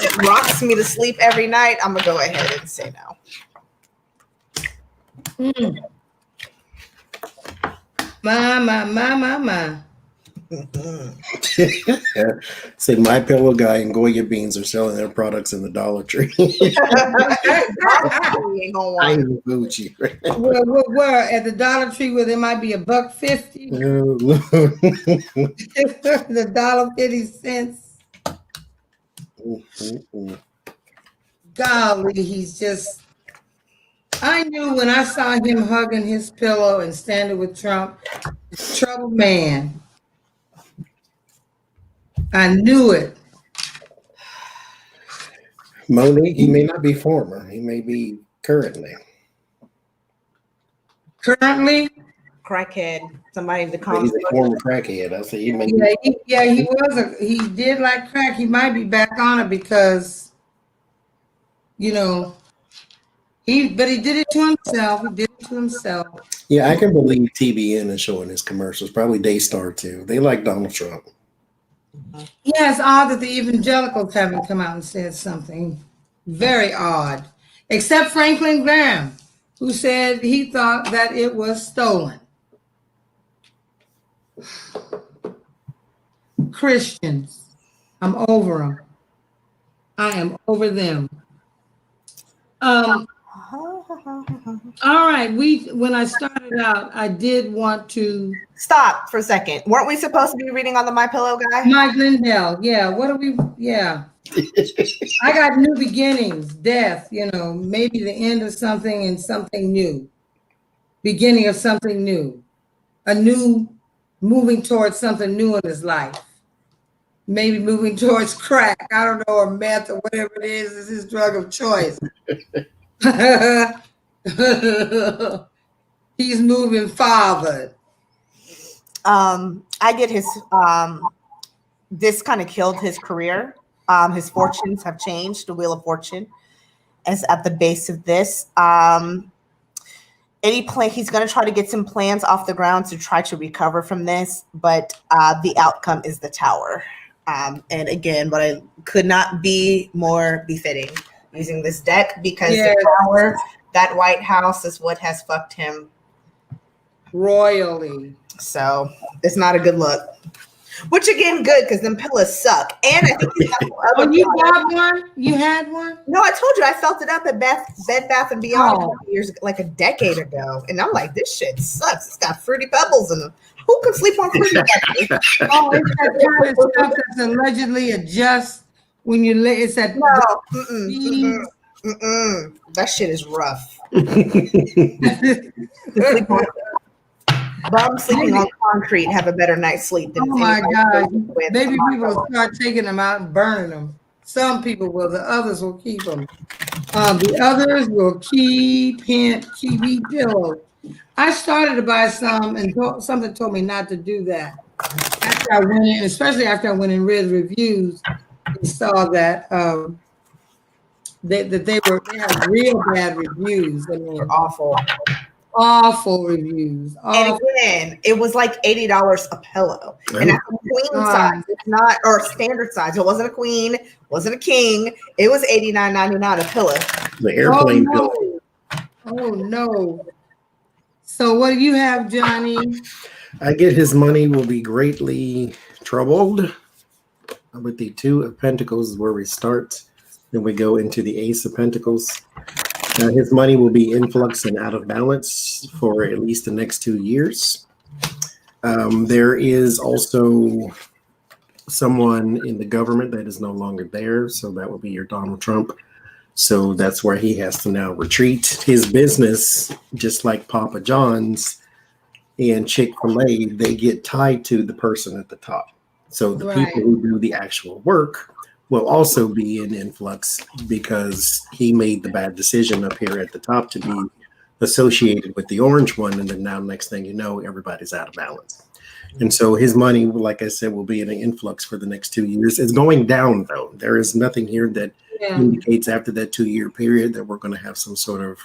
it rocks me to sleep every night, I'm gonna go ahead and say no. My. Say My Pillow Guy and Goya Beans are selling their products in the Dollar Tree. I ain't Gucci. Where at the Dollar Tree where there might be $1.50. The $1.50. Golly, he's just. I knew when I saw him hugging his pillow and standing with Trump, troubled man. I knew it. Monique, he may not be former. He may be currently. Currently? Crackhead. Somebody in the He's comments. a former crackhead. I say he may he did like crack. He might be back on it because, but he did it to himself. Yeah, I can believe TBN is showing his commercials. Probably Daystar too. They like Donald Trump. Yeah, it's odd that the evangelicals haven't come out and said something. Very odd. Except Franklin Graham, who said he thought that it was stolen. Christians, I'm over them. I am over them. All right. When I started out, I did want to stop for a second. Weren't we supposed to be reading on the My Pillow guy? Mike Lindell. Yeah. What are we? Yeah. I got new beginnings, death. Maybe the end of something and something new. Beginning of something new. A new moving towards something new in his life. Maybe moving towards crack. I don't know, or meth or whatever it is his drug of choice. He's moving forward. I get his this kind of killed his career. His fortunes have changed. The Wheel of Fortune is at the base of this. He's going to try to get some plans off the ground to try to recover from this, but the outcome is the Tower. And again, but I could not be more befitting using this deck because the Tower, that White House, is what has fucked him royally. So it's not a good look. Which again, good because them pillows suck. And I think you got one? You had one? No, I told you I felt it up at Bed Bath and Beyond years, like a decade ago, and I'm like, this shit sucks. It's got fruity pebbles in it. Who can sleep on fruity pebbles? It's that kind of stuff that's allegedly adjust when you lay. It's that that shit is rough. Bum sleeping on concrete have a better night's sleep than. Oh my God! Maybe people will start taking them out and burning them. Some people will. The others will keep them. The others will keep pillows. I started to buy some, and something told me not to do that. After I went in, especially after I went and read the reviews, and saw that they had real bad reviews. I mean, awful reviews. And again, it was like $80 a pillow. And that's a queen size. It's not, or standard size. It wasn't a queen, wasn't a king. It was $89.99 a pillow. The airplane pillow. Oh no. So what do you have, Johnny? I get his money will be greatly troubled. With the Two of Pentacles is where we start. Then we go into the Ace of Pentacles. His money will be influx and out of balance for at least the next 2 years. There is also someone in the government that is no longer there. So that will be your Donald Trump. So that's where he has to now retreat. His business, just like Papa John's and Chick-fil-A, they get tied to the person at the top. So the people who do the actual work will also be in influx because he made the bad decision up here at the top to be associated with the orange one. And then now next thing you know, everybody's out of balance. And so his money, like I said, will be in an influx for the next 2 years. It's going down, though. There is nothing here that indicates after that 2 year period that we're going to have some sort of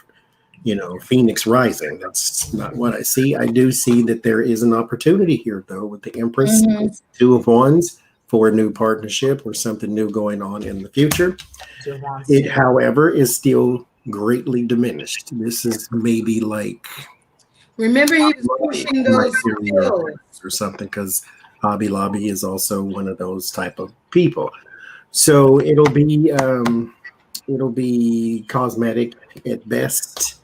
Phoenix rising. That's not what I see. I do see that there is an opportunity here, though, with the Empress, Two of Wands, for a new partnership or something new going on in the future. It, however, is still greatly diminished. This is maybe like, remember, he was pushing those skills. or something, because Hobby Lobby is also one of those type of people. So it'll be cosmetic at best,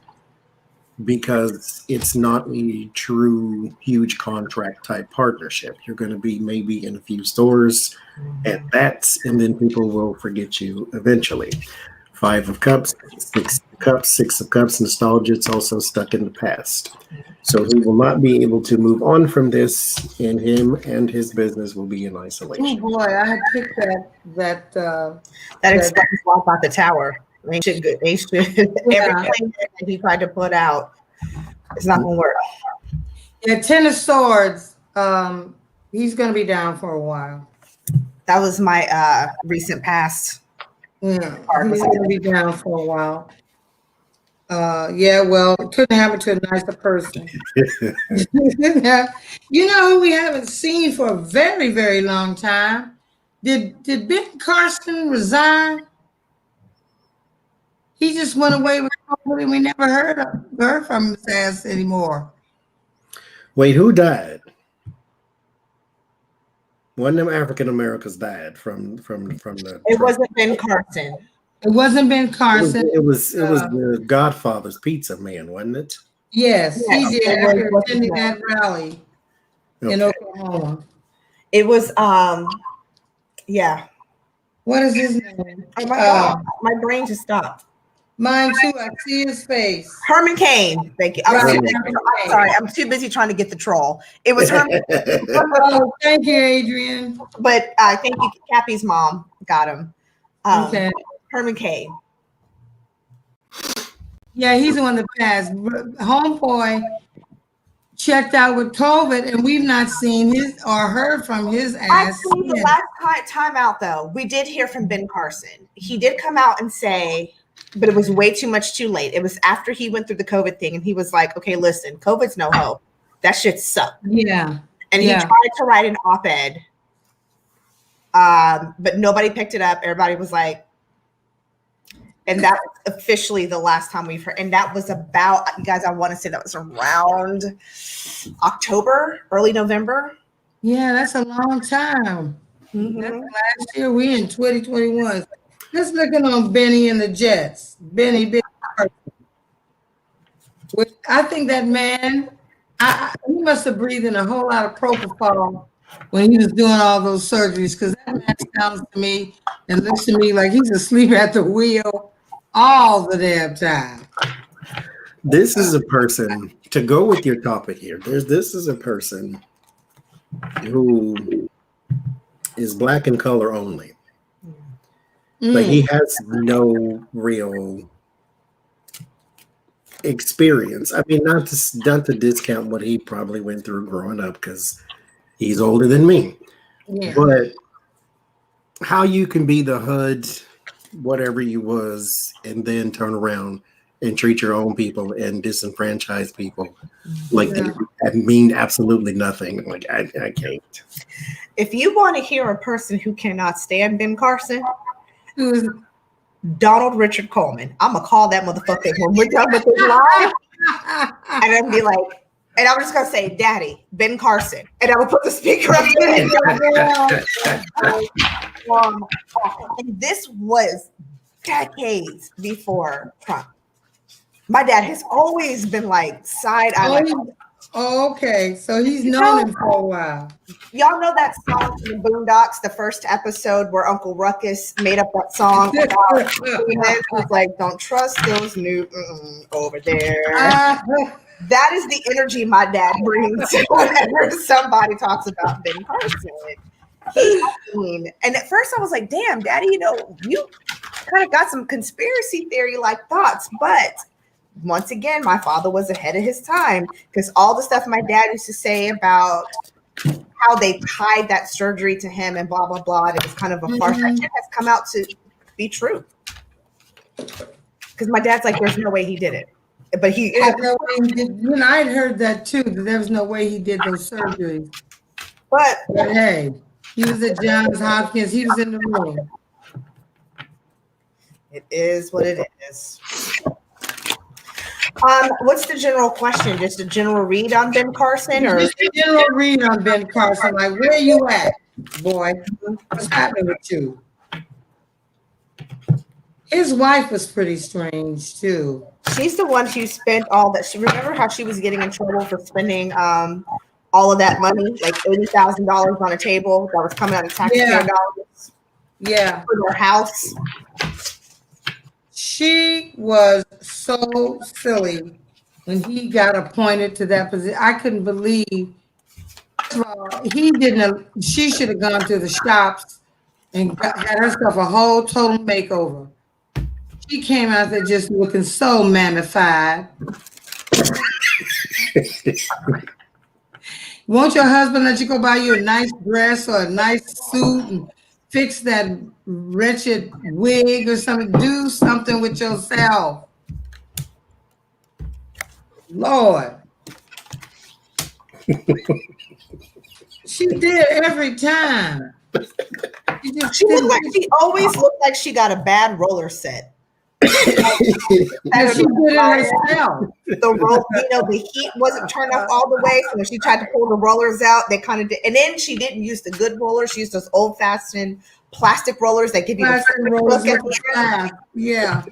because it's not a true huge contract type partnership. You're going to be maybe in a few stores at that, and then people will forget you eventually. Five of Cups, Six of Cups, nostalgia. It's also stuck in the past. So he will not be able to move on from this, and him and his business will be in isolation. Oh boy, I had picked that explains why about the tower. They should. Everything that he tried to put out, it's not gonna work. Yeah, Ten of Swords. He's gonna be down for a while. That was my recent past. Yeah, he's gonna be down for a while. Yeah, well, it couldn't happen to a nicer person. You know who we haven't seen for a very, very long time? Did Ben Carson resign? He just went away with COVID, and we never heard from his ass anymore. Wait, who died? One of them African Americans died from the. It wasn't Ben Carson. It wasn't Ben Carson. It was the Godfather's Pizza Man, wasn't it? Yes, Yeah, he did after attending that rally in Oklahoma. It was yeah. What is his name? Oh my God, my brain just stopped. Mine too. I see his face. Herman Cain. Thank you. I'm sorry. I'm too busy trying to get the troll. It was Herman. Oh, thank you, Adrian. But thank you, Cappy's mom got him. Okay. Herman Cain. Yeah, he's the one that passed. Homeboy checked out with COVID, and we've not seen his or heard from his ass. Actually, the last time out, though, we did hear from Ben Carson. He did come out and say, but it was way too much too late. It was after he went through the COVID thing, and he was like, okay, listen, COVID's no hope. That shit sucked. Yeah. And he tried to write an op-ed, but nobody picked it up. Everybody was like, and that was officially the last time we've heard. And that was about, you guys, I want to say that was around October, early November. Yeah, that's a long time. Mm-hmm. That's last year. We in 2021. Let's looking on Benny and the Jets. Benny. I think that man, he must have breathed in a whole lot of propofol when he was doing all those surgeries, because that man sounds to me and looks to me like he's asleep at the wheel all the damn time. This is a person, to go with your topic here, this is a person who is black in color only. But he has no real experience. I mean, not to discount what he probably went through growing up, because he's older than me. Yeah. But how you can be the HUD, whatever you was, and then turn around and treat your own people and disenfranchise people like that mean absolutely nothing. Like I can't. If you want to hear a person who cannot stand Ben Carson, who's Donald Richard Coleman, I'm gonna call that motherfucker when we're done with this live, and I'm be like, and I'm just gonna say, "Daddy, Ben Carson," and I will put the speaker up there. And this was decades before Trump. My dad has always been like side eye. Like, okay, so he's known him for a while. Y'all know that song from the Boondocks, the first episode where Uncle Ruckus made up that song about it was like, "Don't trust those new over there." That is the energy my dad brings whenever somebody talks about Ben Carson. And at first I was like, "Damn, Daddy, you kind of got some conspiracy theory like thoughts," but once again, my father was ahead of his time, because all the stuff my dad used to say about how they tied that surgery to him and blah, blah, blah, and it was kind of a farce, that shit has come out to be true. Because my dad's like, there's no way he did it. but he Yeah, had, no way he did. You know, I'd heard that too, that there was no way he did those surgeries. but But hey, he was at Johns Hopkins. He was in the room. it is what it is. What's the general question? Just a general read on Ben Carson, or Just a general read on Ben Carson. Like, where you at, boy? What's happening with you? His wife was pretty strange too. she's the one who spent all that. She remember how she was getting in trouble for spending all of that money, like $80,000 on a table that was coming out of taxpayer dollars Yeah. for their house. She was so silly when he got appointed to that position. I couldn't believe. First of all, he didn't. She should have gone to the shops and had herself a whole total makeover. She came out there just looking so magnified. Won't your husband let you go buy you a nice dress or a nice suit and fix that wretched wig or something? Do something with yourself. Lord. She did every time. She looked like she always looked like she got a bad roller set. And she did it herself. The roll, the heat wasn't turned up all the way. So when she tried to pull the rollers out, they kind of did. And then she didn't use the good rollers. She used those old-fashioned plastic rollers that give you the rollers look with the yeah.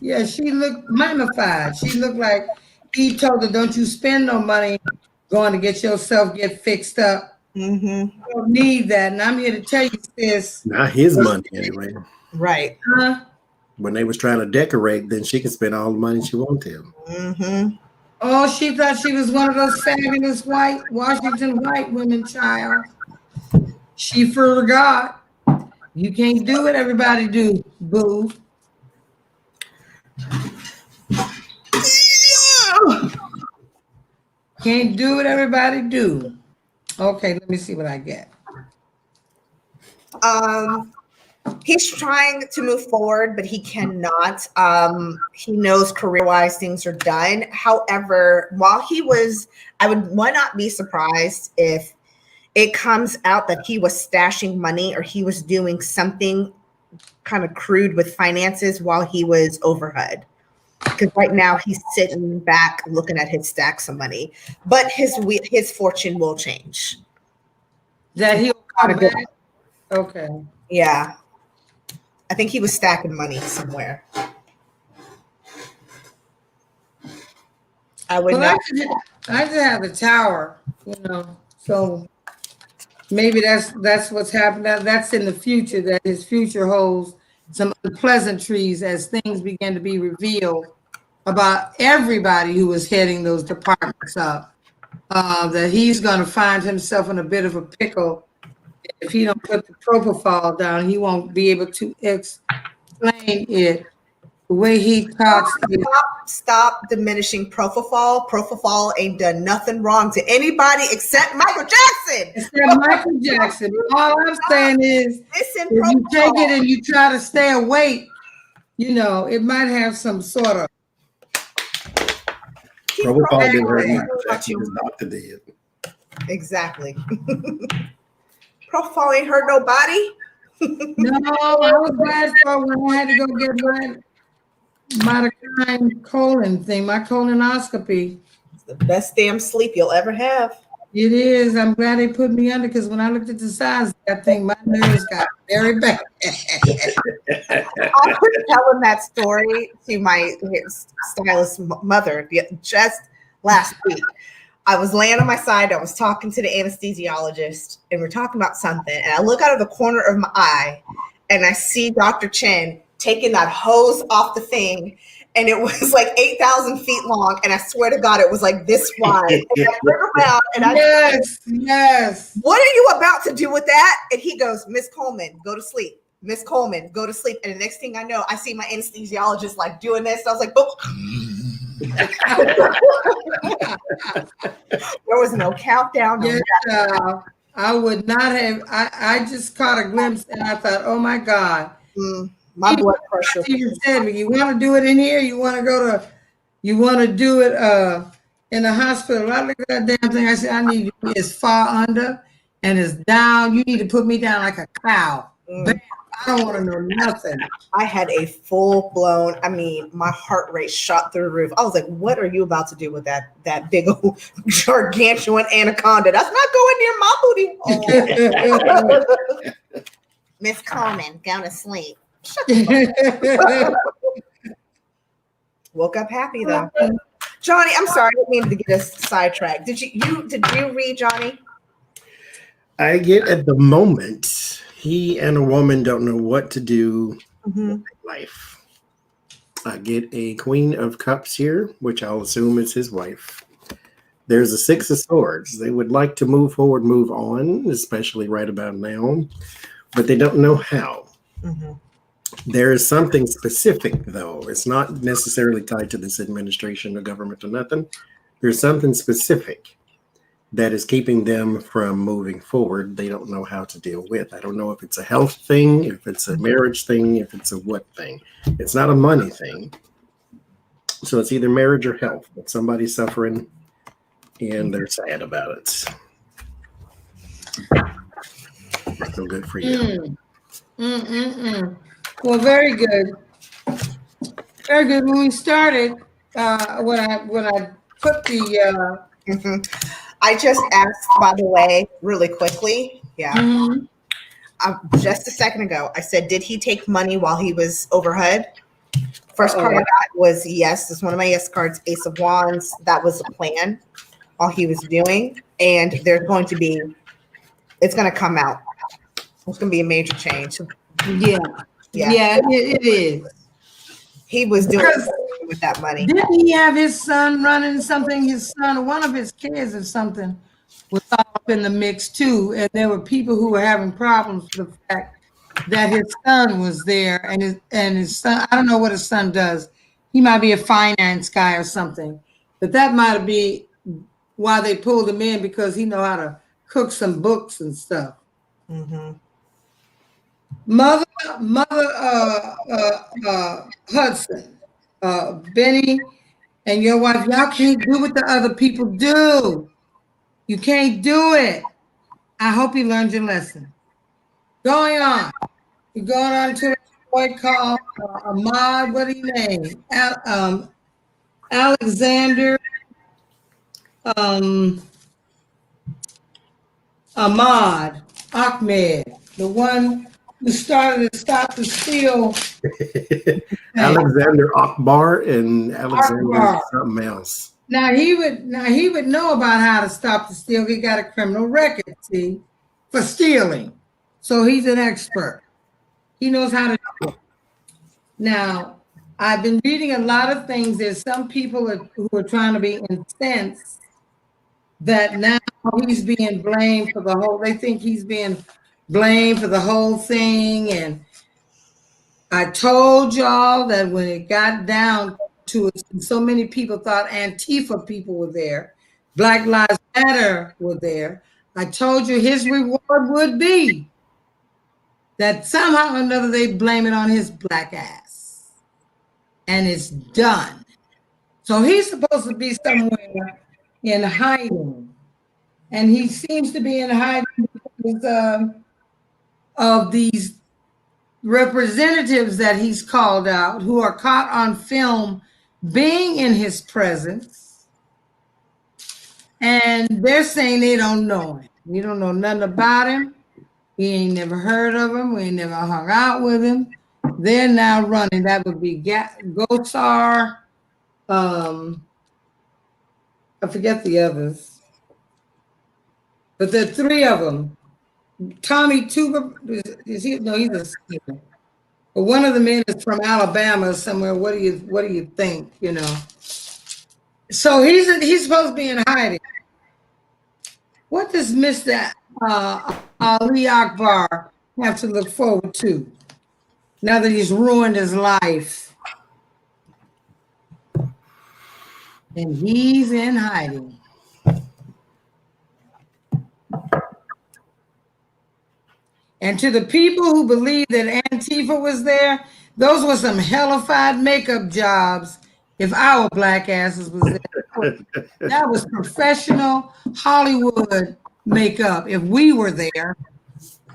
Yeah, she looked magnified. She looked like he told her, don't you spend no money going to get yourself get fixed up. Mm-hmm. You don't need that. And I'm here to tell you this. Not his money anyway. Right. When they was trying to decorate, then she could spend all the money she wanted. Mm-hmm. Oh, she thought she was one of those fabulous white Washington white women, child. She forgot. You can't do what everybody do, boo. Can't do what everybody do. Okay, let me see what I get. He's trying to move forward, but he cannot. He knows career-wise things are done. However, while he was, I would not be surprised if it comes out that he was stashing money or he was doing something kind of crude with finances while he was overhead. Because right now he's sitting back looking at his stacks of money, but his fortune will change. That he'll come back. Okay. Yeah. I think he was stacking money somewhere. I just have the tower, so maybe that's what's happened. That's in the future, that his future holds some unpleasantries as things begin to be revealed about everybody who is heading those departments up. That he's going to find himself in a bit of a pickle. If he don't put the propofol down, he won't be able to explain it the way he talks. Stop diminishing propofol. Propofol ain't done nothing wrong to anybody except Michael Jackson. Except Michael Jackson. All I'm saying is, if you take it and you try to stay awake, it might have some sort of. Propofol didn't hurt Michael Jackson. His doctor did. Exactly. Propofol ain't hurt nobody. No, I was bad for when I had to go get my colon thing, my colonoscopy. It's the best damn sleep you'll ever have. It is. I'm glad they put me under, because when I looked at the size of that thing, my nerves got very bad. I was telling that story to my stylist mother just last week. I was laying on my side. I was talking to the anesthesiologist, and we're talking about something. And I look out of the corner of my eye, and I see Dr. Chen taking that hose off the thing, and it was like 8,000 feet long. And I swear to God, it was like this wide. And I turned around, and yes. What are you about to do with that? And he goes, Miss Coleman, go to sleep. Miss Coleman, go to sleep. And the next thing I know, I see my anesthesiologist like doing this. I was like, oh. There was no countdown. Yes, I would not have. I just caught a glimpse, and I thought, oh my God. My blood pressure. He said, you want to do it in here? You want to go to You want to do it in the hospital. I look at that damn thing. I said, I need you to be as far under and as down. You need to put me down like a cow. Bam. I don't want to know nothing. I had a full blown, I mean, my heart rate shot through the roof. I was like, what are you about to do with that big old gargantuan anaconda? That's not going near my booty hole. Miss Coleman, go to sleep. Woke up happy though. Johnny, I'm sorry, I didn't mean to get us sidetracked. Did you read, Johnny? I get at the moment, he and a woman don't know what to do with life. I get a Queen of Cups here, which I'll assume is his wife. There's a Six of Swords. They would like to move forward, move on, especially right about now, but they don't know how. There is something specific, though. It's not necessarily tied to this administration or government or nothing. There's something specific that is keeping them from moving forward. They don't know how to deal with. I don't know if it's a health thing, if it's a marriage thing, if it's a what thing. It's not a money thing. So it's either marriage or health, but somebody's suffering and they're sad about it. So good for you. Well, very good. Very good. When we started, when I put the I just asked, by the way, really quickly. Yeah. Just a second ago, I said, did he take money while he was overhead? First card I got was yes. It's one of my yes cards, Ace of Wands. That was the plan while he was doing. And there's going to be, it's going to come out. It's going to be a major change. Yeah, it is. He was doing something with that money. Didn't he have his son running something? His son, or one of his kids or something, was all up in the mix too. And there were people who were having problems with the fact that his son was there, and his son. I don't know what his son does. He might be a finance guy or something, but that might be why they pulled him in, because he know how to cook some books and stuff. Mother Hudson, Benny, and your wife, y'all can't do what the other people do. You can't do it. I hope you learned your lesson. Going on. You're going on to a boy called Ahmad, what do you name? Alexander Ahmad, the one who started to stop the steal. Alexander Akbar and Alexander something else. Now he would know about how to stop the steal. He got a criminal record, see, for stealing. So he's an expert. He knows how to do it. Now, I've been reading a lot of things. There's some people who are trying to be incensed that now he's being blamed for the whole, they think he's being blamed for the whole thing. And I told y'all that when it got down to it, so many people thought Antifa people were there, Black Lives Matter were there. I told you his reward would be that somehow or another they blame it on his black ass. And it's done. So he's supposed to be somewhere in hiding. And he seems to be in hiding because of these representatives that he's called out who are caught on film being in his presence. And they're saying they don't know him. We don't know nothing about him. We ain't never heard of him. We ain't never hung out with him. They're now running. That would be Gosar. I forget the others. But there are three of them. Tommy Tuber, is he? No, he's a singer. But one of the men is from Alabama somewhere. What do you think? You know. So he's supposed to be in hiding. What does Mr. Ali Akbar have to look forward to now that he's ruined his life? And he's in hiding. And to the people who believe that Antifa was there, those were some hellified makeup jobs if our black asses was there. That was professional Hollywood makeup. If we were there,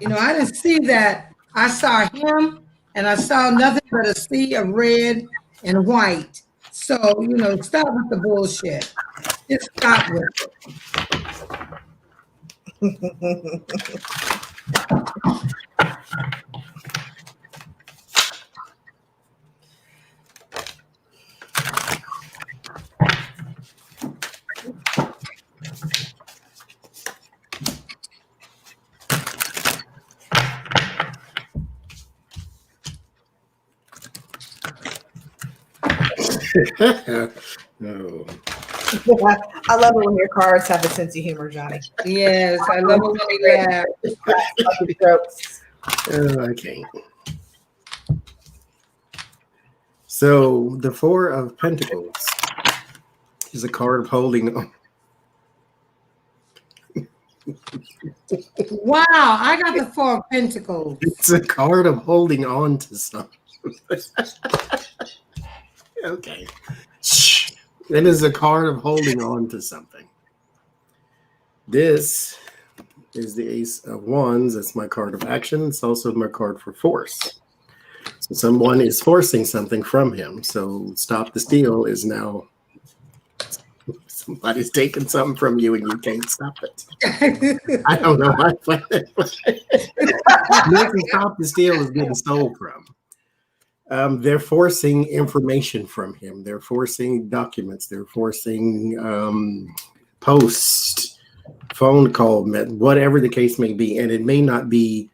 I didn't see that. I saw him and I saw nothing but a sea of red and white. So, stop with the bullshit. Just stop with it. No. I love it when your cards have a sense of humor, Johnny. Yes, I love it when they laugh. Fucking jokes. I can't. So the Four of Pentacles is a card of holding on. Wow, I got the Four of Pentacles. It's a card of holding on to something. Okay. It is a card of holding on to something. This is the Ace of Wands. It's my card of action. It's also my card for force. So someone is forcing something from him. So stop the steal is now somebody's taking something from you and you can't stop it. I don't know why. Stop the steal is getting stole from. They're forcing information from him. They're forcing documents. They're forcing posts, phone call, whatever the case may be. And it may not be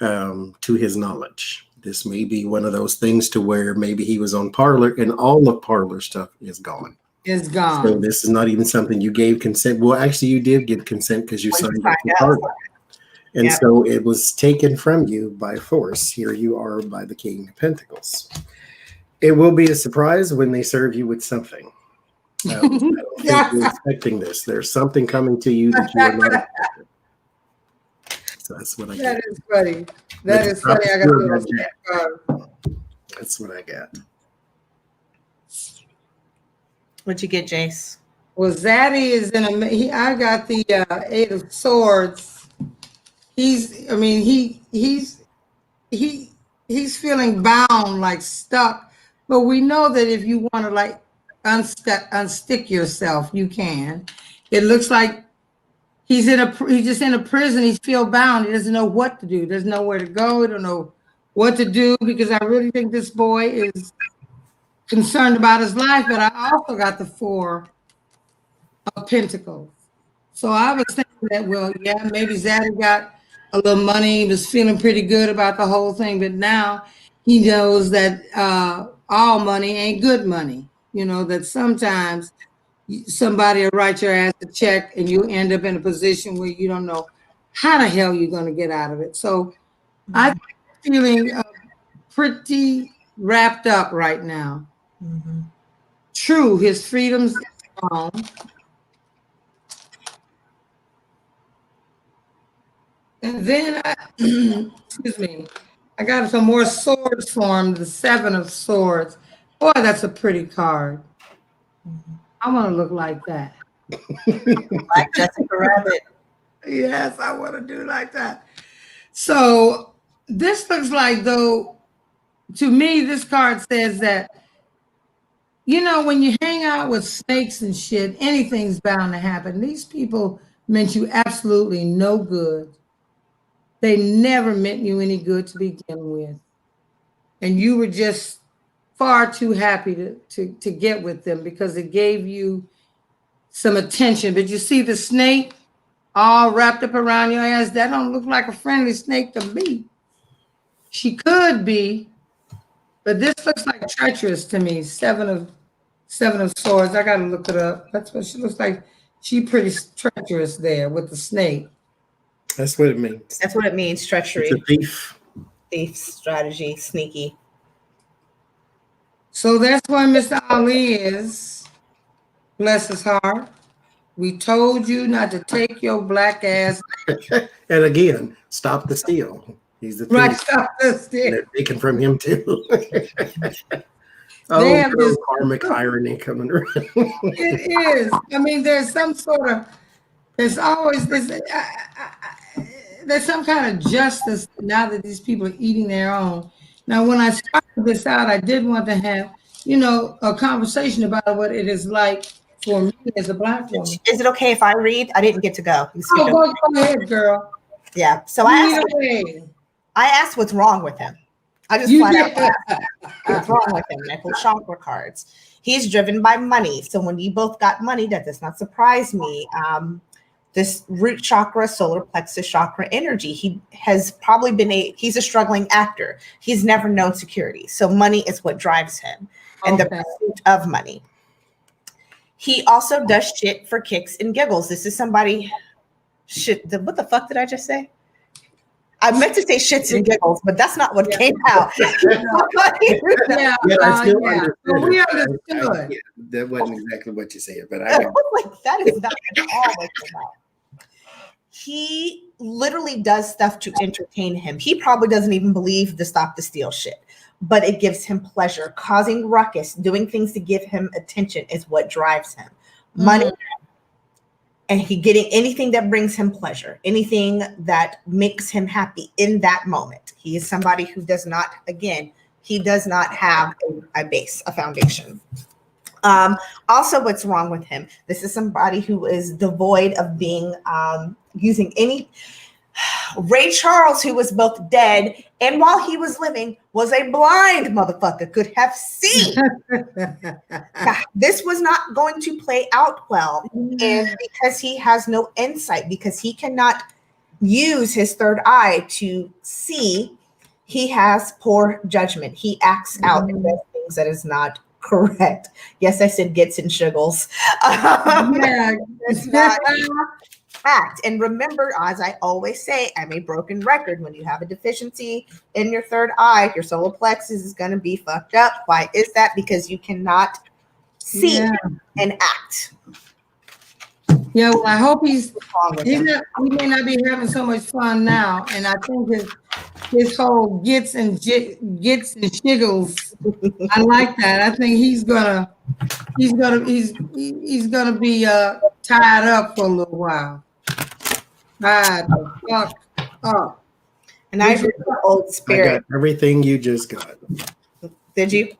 to his knowledge. This may be one of those things to where maybe he was on Parler and all the Parler stuff is gone. It's gone. So this is not even something you gave consent. Well, actually, you did give consent because you signed up for Parler. And so it was taken from you by force. Here you are by the King of Pentacles. It will be a surprise when they serve you with something. I don't think you're expecting this. There's something coming to you that you are not expecting. So that's what I got. That is funny. That is funny. I got the That's what I got. What'd you get, Jace? Well, Zaddy is I got the Eight of Swords. He's feeling bound, like stuck. But we know that if you want to like unstick yourself, you can. It looks like he's just in a prison. He feels bound. He doesn't know what to do. There's nowhere to go. He don't know what to do because I really think this boy is concerned about his life. But I also got the Four of Pentacles. So I was thinking that, well, yeah, maybe Zaddy got a little money. He was feeling pretty good about the whole thing, but now he knows that all money ain't good money. That sometimes somebody will write your ass a check and you end up in a position where you don't know how the hell you're going to get out of it. So I'm feeling pretty wrapped up right now. Mm-hmm. True, his freedom's gone. And then, excuse me, I got some more swords for him, the Seven of Swords. Boy, that's a pretty card. I want to look like that. Like Jessica Rabbit. Yes, I want to do like that. So this looks like, though, to me, this card says that, when you hang out with snakes and shit, anything's bound to happen. These people meant you absolutely no good. They never meant you any good to begin with. And you were just far too happy to get with them because it gave you some attention. But you see the snake all wrapped up around your ass? That don't look like a friendly snake to me. She could be, but this looks like treacherous to me. Seven of Swords. I got to look it up. That's what she looks like. She pretty treacherous there with the snake. That's what it means. That's what it means, treachery. It's a thief. Thief strategy, sneaky. So that's why Mr. Ali is, bless his heart. We told you not to take your black ass. And again, stop the steal. He's the thief. Right, stop the steal. They're taking from him too. They Oh, have no, this. karmic irony coming around. It is. I mean, there's some sort of. There's always this. There's some kind of justice now that these people are eating their own. Now, when I started this out, I did want to have, a conversation about what it is like for me as a Black woman. Is it okay if I read? I didn't get to go. You skipped over. Go ahead, girl. Yeah. So Read away. I asked what's wrong with him. I just You flat out did. asked what's wrong with him. And I pulled chakra cards. He's driven by money. So when you both got money, that does not surprise me. This root chakra, solar plexus chakra energy. He has probably he's a struggling actor. He's never known security. So money is what drives him and the pursuit of money. He also does shit for kicks and giggles. This is somebody, what the fuck did I just say? I meant to say shits and giggles, but that's not what came out. Yeah, I still understood. We understood. That wasn't exactly what you said, but I was like, that is not at all what came out. He literally does stuff to entertain him. He probably doesn't even believe the stop the steal shit, but it gives him pleasure. Causing ruckus, doing things to give him attention is what drives him. Money, and he getting anything that brings him pleasure, anything that makes him happy in that moment. He is somebody who does not, again, he does not have a base, a foundation. Also, what's wrong with him? This is somebody who is devoid of being using any. Ray Charles, who was both dead and while he was living, was a blind motherfucker, could have seen. This was not going to play out well. And because he has no insight, because he cannot use his third eye to see, he has poor judgment. He acts out and does things that is not correct. Yes, I said gets and shiggles. It's not fact. And remember, as I always say, I'm a broken record. When you have a deficiency in your third eye, your solar plexus is going to be fucked up. Why is that? Because you cannot see and act. Yeah, well, I hope he may not be having so much fun now, and I think his whole gets and shiggles. I like that. I think he's gonna be tied up for a little while. Tied the fuck up. And I heard the old spirit. I got everything you just got. Did you?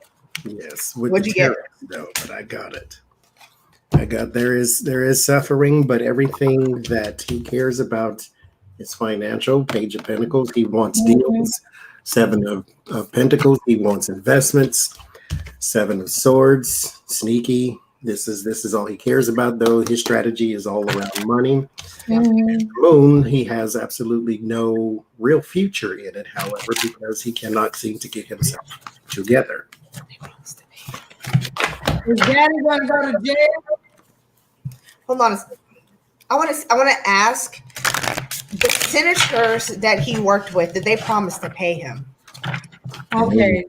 Yes. What'd you get? No, but I got it. There is suffering, but everything that he cares about is financial. Page of Pentacles, he wants deals. Seven of Pentacles, he wants investments. Seven of Swords, sneaky. This is all he cares about, though. His strategy is all around money. Moon, he has absolutely no real future in it, however, because he cannot seem to get himself together. Is Daddy gonna go to jail? Hold on. I want to ask the senators that he worked with. Did they promise to pay him? Okay.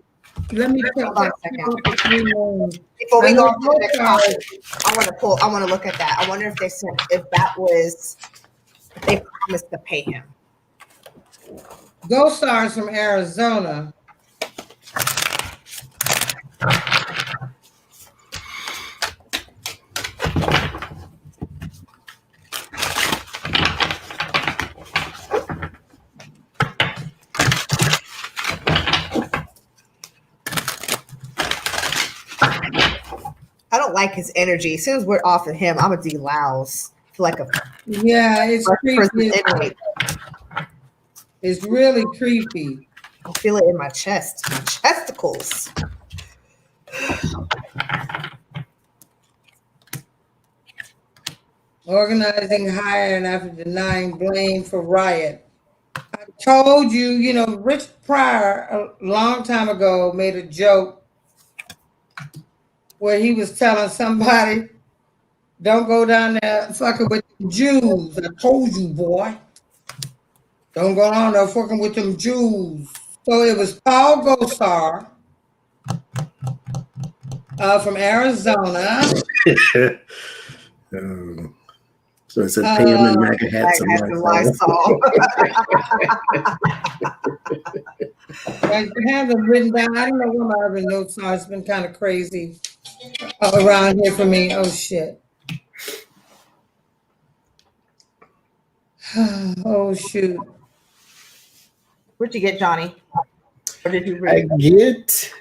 Let me check. Hold on a second. Before we go to the next topic, I want to look at that. I wonder if they promised to pay him. Ghost Stars from Arizona. I don't like his energy. As soon as we're off of him, I'm a de-louse. I feel like it's creepy. It's really creepy. I feel it in my chest, my chesticles. Organizing hiring after denying blame for riot. I told you, Rich Pryor a long time ago made a joke where he was telling somebody, don't go down there fucking with the Jews. I told you, boy. Don't go down there fucking with them Jews. So it was Paul Gosar from Arizona. So it said pay him in MAGA hats and Lysol. I have them written down. I don't know where my other notes are. It's been kind of crazy around here for me. Oh shit. Oh shoot. What'd you get, Johnny? Or did you I read? get.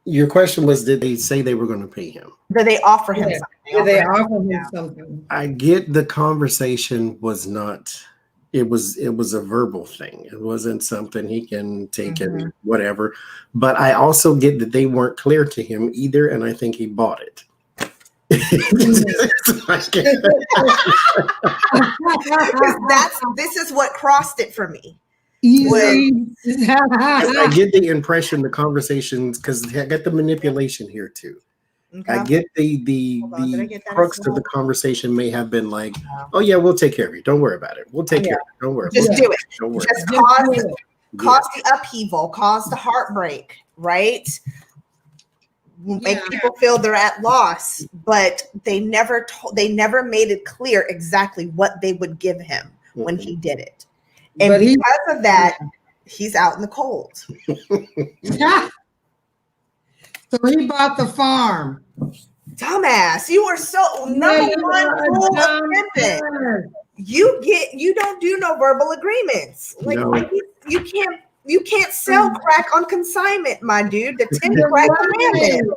Your question was, did they say they were going to pay him? Did they offer him Yeah. something? Did they offer him something? I get the conversation was not. It was a verbal thing. It wasn't something he can take and whatever. But I also get that they weren't clear to him either, and I think he bought it. This is what crossed it for me. Easy. I get the impression the conversations, because I get the manipulation here too. Okay. I get the Did I get that crux as of the well? conversation may have been like, oh yeah, we'll take care of you. Don't worry about it. We'll take care of it. Don't worry. Just do it. Don't worry. Just about it. cause the upheaval, cause the heartbreak, right? Make people feel they're at loss, but they never made it clear exactly what they would give him when he did it. And But because of that, he's out in the cold. So he bought the farm. Dumbass, you are so number one rule of pimping. You don't do no verbal agreements. Like No. you can't sell crack on consignment, my dude. The 10 crack commandment.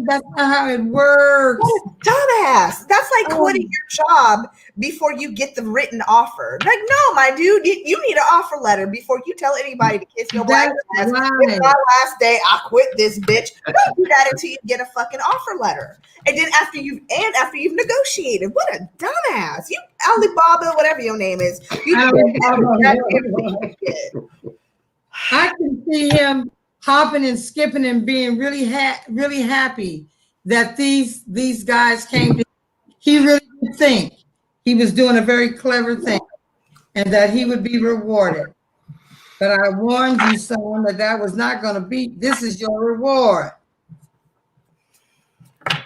That's not how it works. Dumbass. That's like quitting your job before you get the written offer. Like, no, my dude, you need an offer letter before you tell anybody to kiss your black ass. Right. It's my last day. I quit this bitch. Don't do that until you get a fucking offer letter. And then after you've negotiated. What a dumbass. You Alibaba, whatever your name is. I can see him hopping and skipping and being really happy that these guys came to. He really did think he was doing a very clever thing and that he would be rewarded. But I warned you, son, that was not going to be. This is your reward.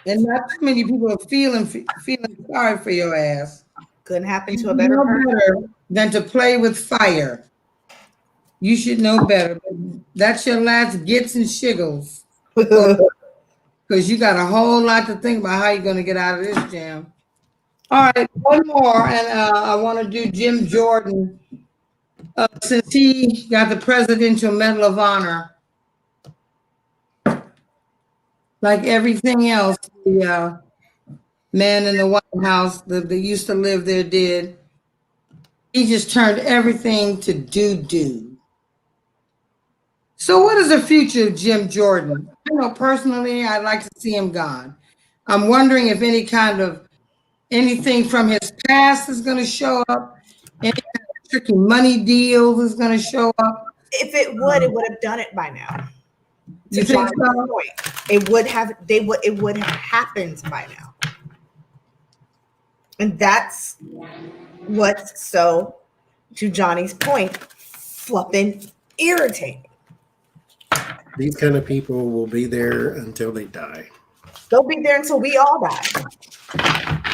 And not too many people are feeling sorry for your ass. Couldn't happen to a better person than to play with fire. You should know better. That's your last gets and shiggles. Because you got a whole lot to think about how you're going to get out of this jam. All right, one more, and I want to do Jim Jordan. Since he got the Presidential Medal of Honor, like everything else, the man in the White House that used to live there did, he just turned everything to doo-doo. So what is the future of Jim Jordan? I know personally I'd like to see him gone. I'm wondering if anything from his past is going to show up, any kind of tricky money deals is going to show up. If it would have done it by now. You think so? It would have happened by now. And that's what's so, to Johnny's point, flippin' irritating. These kind of people will be there until they die. They'll be there until we all die.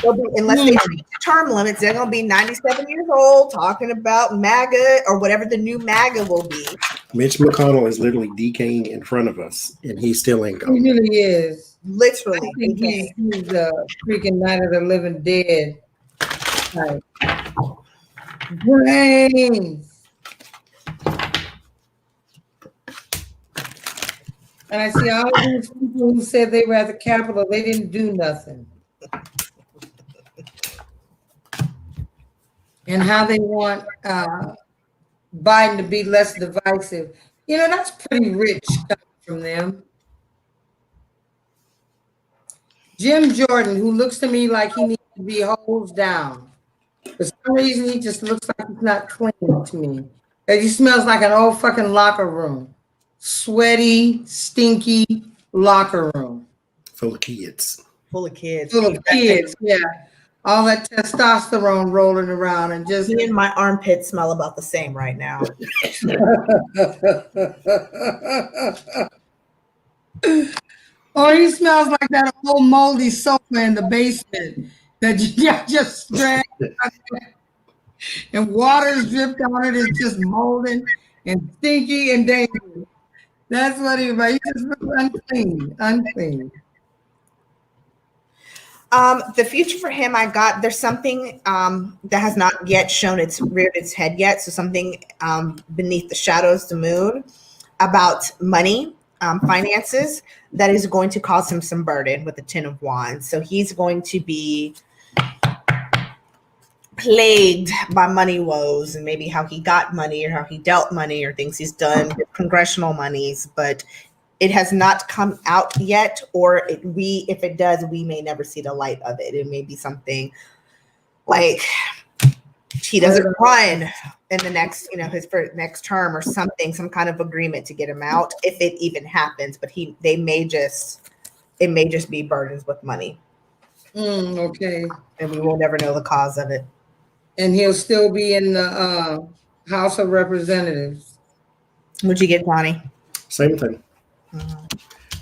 Unless they change the term limits, they're going to be 97 years old talking about MAGA or whatever the new MAGA will be. Mitch McConnell is literally decaying in front of us, and he still ain't going. He really is. Literally. He's the freaking Night of the Living Dead. Like, brains. And I see all of these people who said they were at the Capitol, they didn't do nothing. And how they want Biden to be less divisive. You know, that's pretty rich from them. Jim Jordan, who looks to me like he needs to be hosed down. For some reason, he just looks like he's not clean to me. That he smells like an old fucking locker room. Sweaty, stinky locker room. Full of kids. Full of kids, yeah. All that testosterone rolling around and just. Me and my armpit smell about the same right now. Or he smells like that old moldy sofa in the basement that you just strand and water's dripped on it. It's just molding and stinky and dangerous. That's what he was. He just looked unclean. The future for him, there's something that has not yet reared its head yet. So something beneath the shadows, the moon, about money, finances, that is going to cause him some burden with the Ten of Wands. So he's going to be plagued by money woes, and maybe how he got money or how he dealt money or things he's done with congressional monies, but it has not come out yet, or if it does, we may never see the light of it. It may be something like he doesn't run in the next, his next term or something, some kind of agreement to get him out, if it even happens. But it may just be burdens with money. Okay. And we will never know the cause of it. And he'll still be in the House of Representatives. What'd you get, Bonnie? Same thing.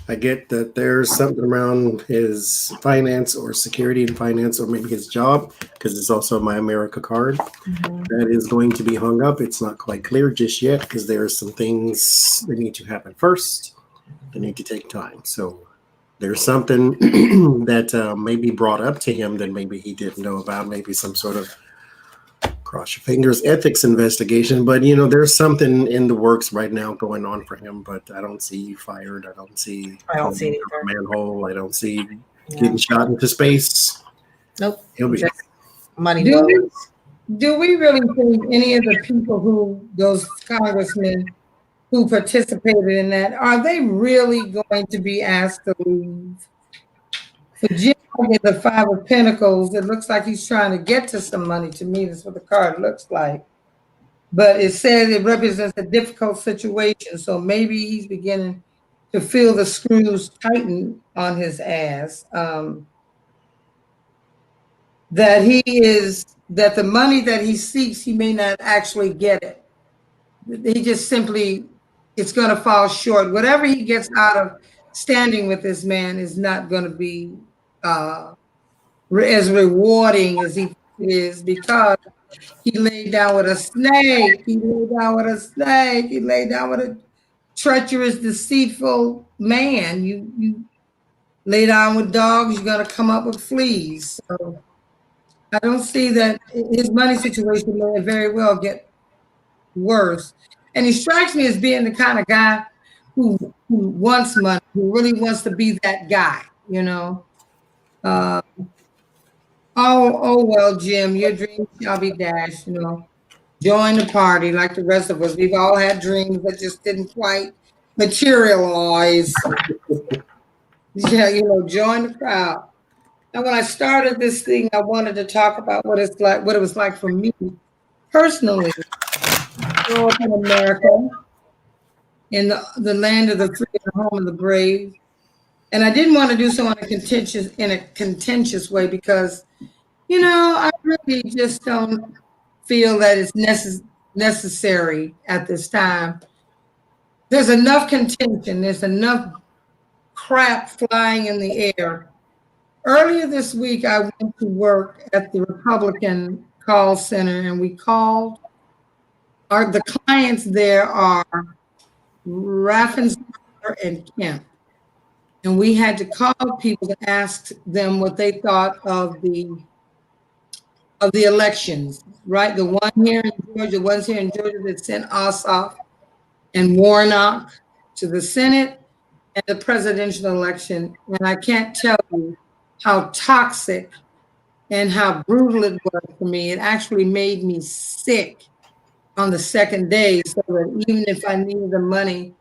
I get that there's something around his finance or security and finance, or maybe his job, because it's also my America card, that is going to be hung up. It's not quite clear just yet, because there are some things that need to happen first. They need to take time. So there's something that may be brought up to him that maybe he didn't know about, maybe some sort of cross your fingers ethics investigation. But there's something in the works right now going on for him, but I don't see fired. I don't see it manhole. I don't see getting shot into space. Nope. He'll be money. Do we really think any of the people those congressmen who participated in that, are they really going to be asked to leave? For Jim, the Five of Pentacles, it looks like he's trying to get to some money. To me, that's what the card looks like. But it says it represents a difficult situation. So maybe he's beginning to feel the screws tighten on his ass. That the money that he seeks, he may not actually get it. He just simply, it's going to fall short. Whatever he gets out of standing with this man is not going to be as rewarding as he is, because he laid down with a snake. He laid down with a treacherous, deceitful man. You lay down with dogs, you're going to come up with fleas. So I don't see that his money situation may very well get worse. And he strikes me as being the kind of guy who wants money, who really wants to be that guy, Oh well, Jim, your dreams shall be dashed, Join the party like the rest of us. We've all had dreams that just didn't quite materialize. Yeah, join the crowd. And when I started this thing, I wanted to talk about what it was like for me personally. Grow up in America, in the land of the free and the home of the brave. And I didn't want to do so in a contentious way, because I really just don't feel that it's necessary at this time. There's enough contention. There's enough crap flying in the air. Earlier this week, I went to work at the Republican call center, and we called. The clients there are Raffensperger and Kemp. And we had to call people to ask them what they thought of the elections, right? The ones here in Georgia that sent Ossoff and Warnock to the Senate, and the presidential election. And I can't tell you how toxic and how brutal it was for me. It actually made me sick on the second day, so that even if I needed the money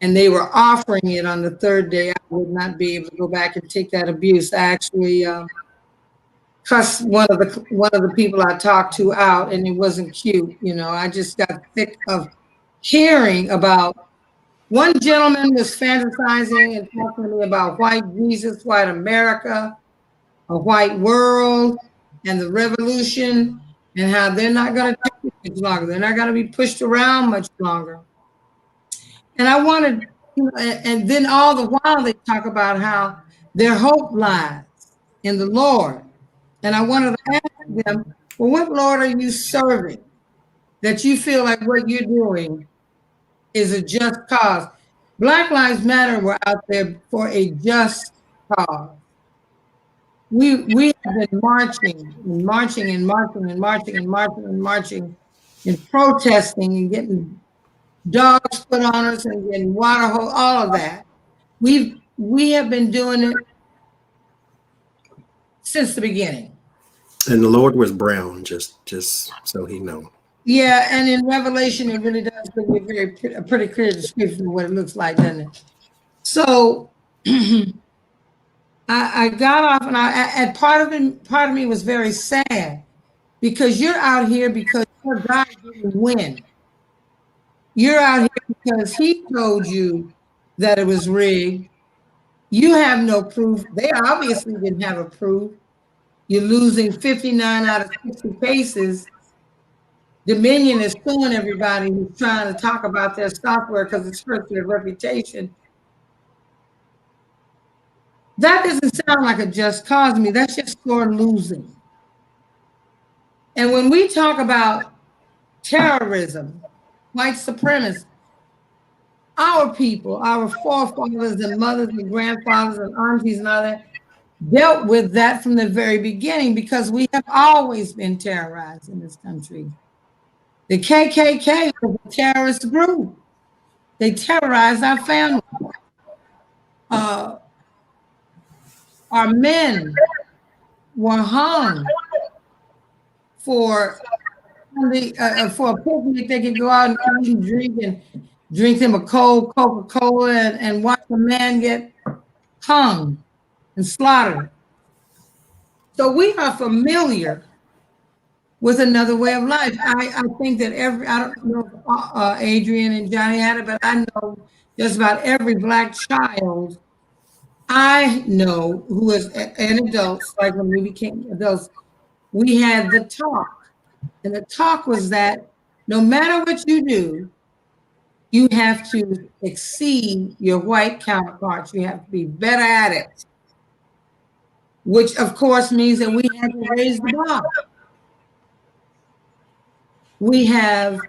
and they were offering it on the third day, I would not be able to go back and take that abuse. I actually cussed one of the people I talked to out, and it wasn't cute. I just got sick of hearing about. One gentleman was fantasizing and talking to me about white Jesus, white America, a white world, and the revolution, and how they're not going to take it much longer. They're not going to be pushed around much longer. And I wanted, and then all the while they talk about how their hope lies in the Lord. And I wanted to ask them, well, what Lord are you serving that you feel like what you're doing is a just cause? Black Lives Matter were out there for a just cause. We have been marching and marching and marching and marching and marching and marching and protesting and getting dogs put on us and getting water hose, all of that. We have been doing it since the beginning. And the Lord was brown, just so he know. Yeah, and in Revelation, it really does give you a pretty clear description of what it looks like, doesn't it? So I got off, and part of me was very sad because you're out here because your God didn't win. You're out here because he told you that it was rigged. You have no proof. They obviously didn't have a proof. You're losing 59 out of 60 cases. Dominion is suing everybody who's trying to talk about their software because it's hurt their reputation. That doesn't sound like a just cause to me. That's just sore losing. And when we talk about terrorism, white supremacy, our people, our forefathers and mothers and grandfathers and aunties and all that dealt with that from the very beginning because we have always been terrorized in this country. The KKK was a terrorist group. They terrorized our families. Our men were hung for a picnic. They could go out and eat and drink them a cold Coca-Cola and watch a man get hung and slaughtered. So we are familiar with another way of life. I think that I don't know if Adrian and Johnny had it, but I know just about every Black child I know who is an adults, like when we became adults, we had the talk. And the talk was that no matter what you do, you have to exceed your white counterparts. You have to be better at it, which of course means that we have to raise the bar. We have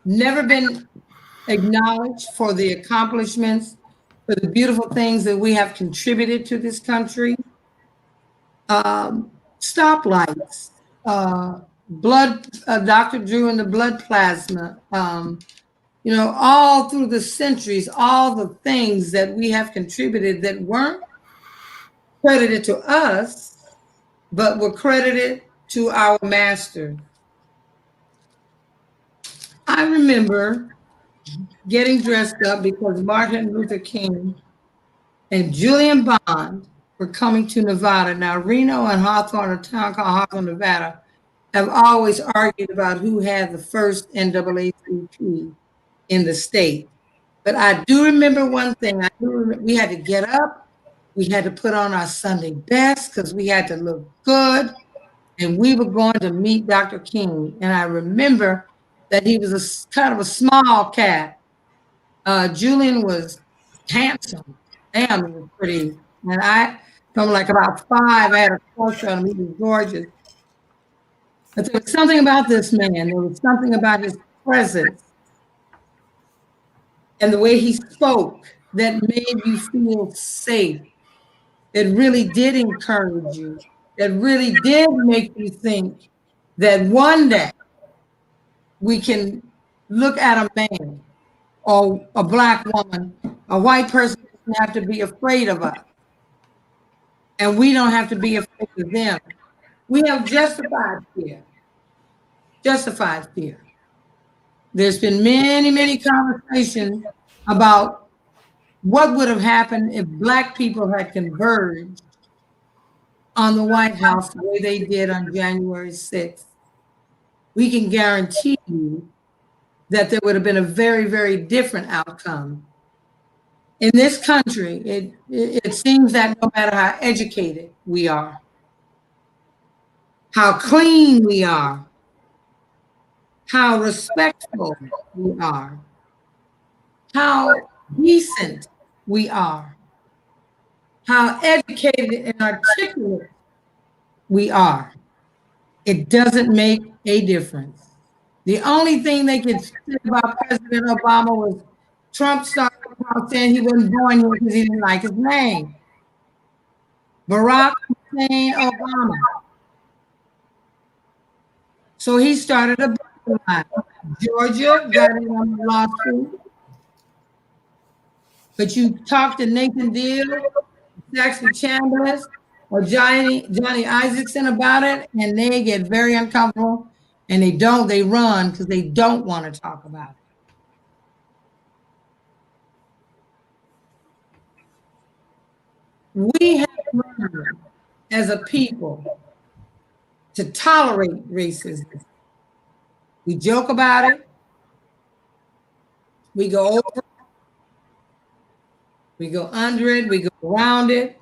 never been acknowledged for the accomplishments, for the beautiful things that we have contributed to this country. Stoplights, blood, Dr. Drew and the blood plasma, all through the centuries, all the things that we have contributed that weren't credited to us, but were credited to our master. I remember getting dressed up because Martin Luther King and Julian Bond were coming to Nevada. Now, Reno and Hawthorne, a town called Hawthorne, Nevada, have always argued about who had the first NAACP in the state. But I do remember one thing. We had to get up. We had to put on our Sunday best because we had to look good. And we were going to meet Dr. King. And I remember that he was kind of a small cat. Julian was handsome. Damn, he was pretty. And I, from like about 5, I had a crush on him. He was gorgeous. But there was something about this man. There was something about his presence and the way he spoke that made you feel safe. That really did encourage you. That really did make you think that one day we can look at a man or a Black woman, a white person doesn't have to be afraid of us. And we don't have to be afraid of them. We have justified fear. Justified fear. There's been many, many conversations about what would have happened if Black people had converged on the White House the way they did on January 6th. We can guarantee you that there would have been a very, very different outcome. In this country, it seems that no matter how educated we are, how clean we are, how respectful we are, how decent we are, how educated and articulate We are. It doesn't make a difference. The only thing they could say about President Obama was Trump started out saying he wasn't born here because he didn't like his name. Barack Hussein Obama. So he started a bloodline. Georgia got it on the lawsuit. But you talk to Nathan Deal, Saxby Chambliss, or Johnny Isaacson about it, and they get very uncomfortable, and they run because they don't want to talk about it. We have learned as a people to tolerate racism. We joke about it. We go over it. We go under it. We go around it.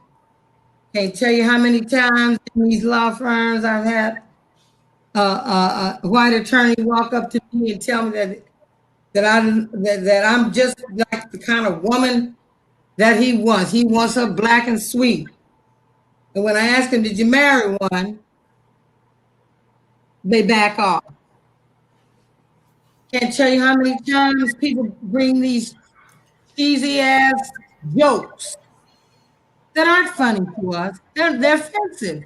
Can't tell you how many times in these law firms I've had a white attorney walk up to me and tell me that I'm just like the kind of woman that he wants. He wants her black and sweet. And when I ask him, "Did you marry one?" they back off. Can't tell you how many times people bring these cheesy ass jokes that aren't funny to us. They're offensive.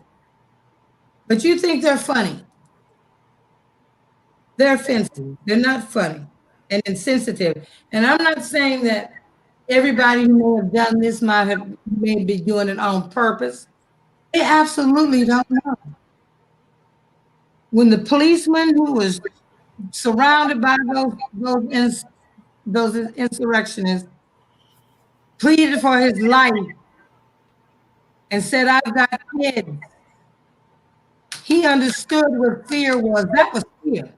But you think they're funny. They're offensive. They're not funny and insensitive. And I'm not saying that everybody who may have done this may be doing it on purpose. They absolutely don't know. When the policeman who was surrounded by those insurrectionists pleaded for his life and said, "I've got kids," he understood what fear was. That was fear.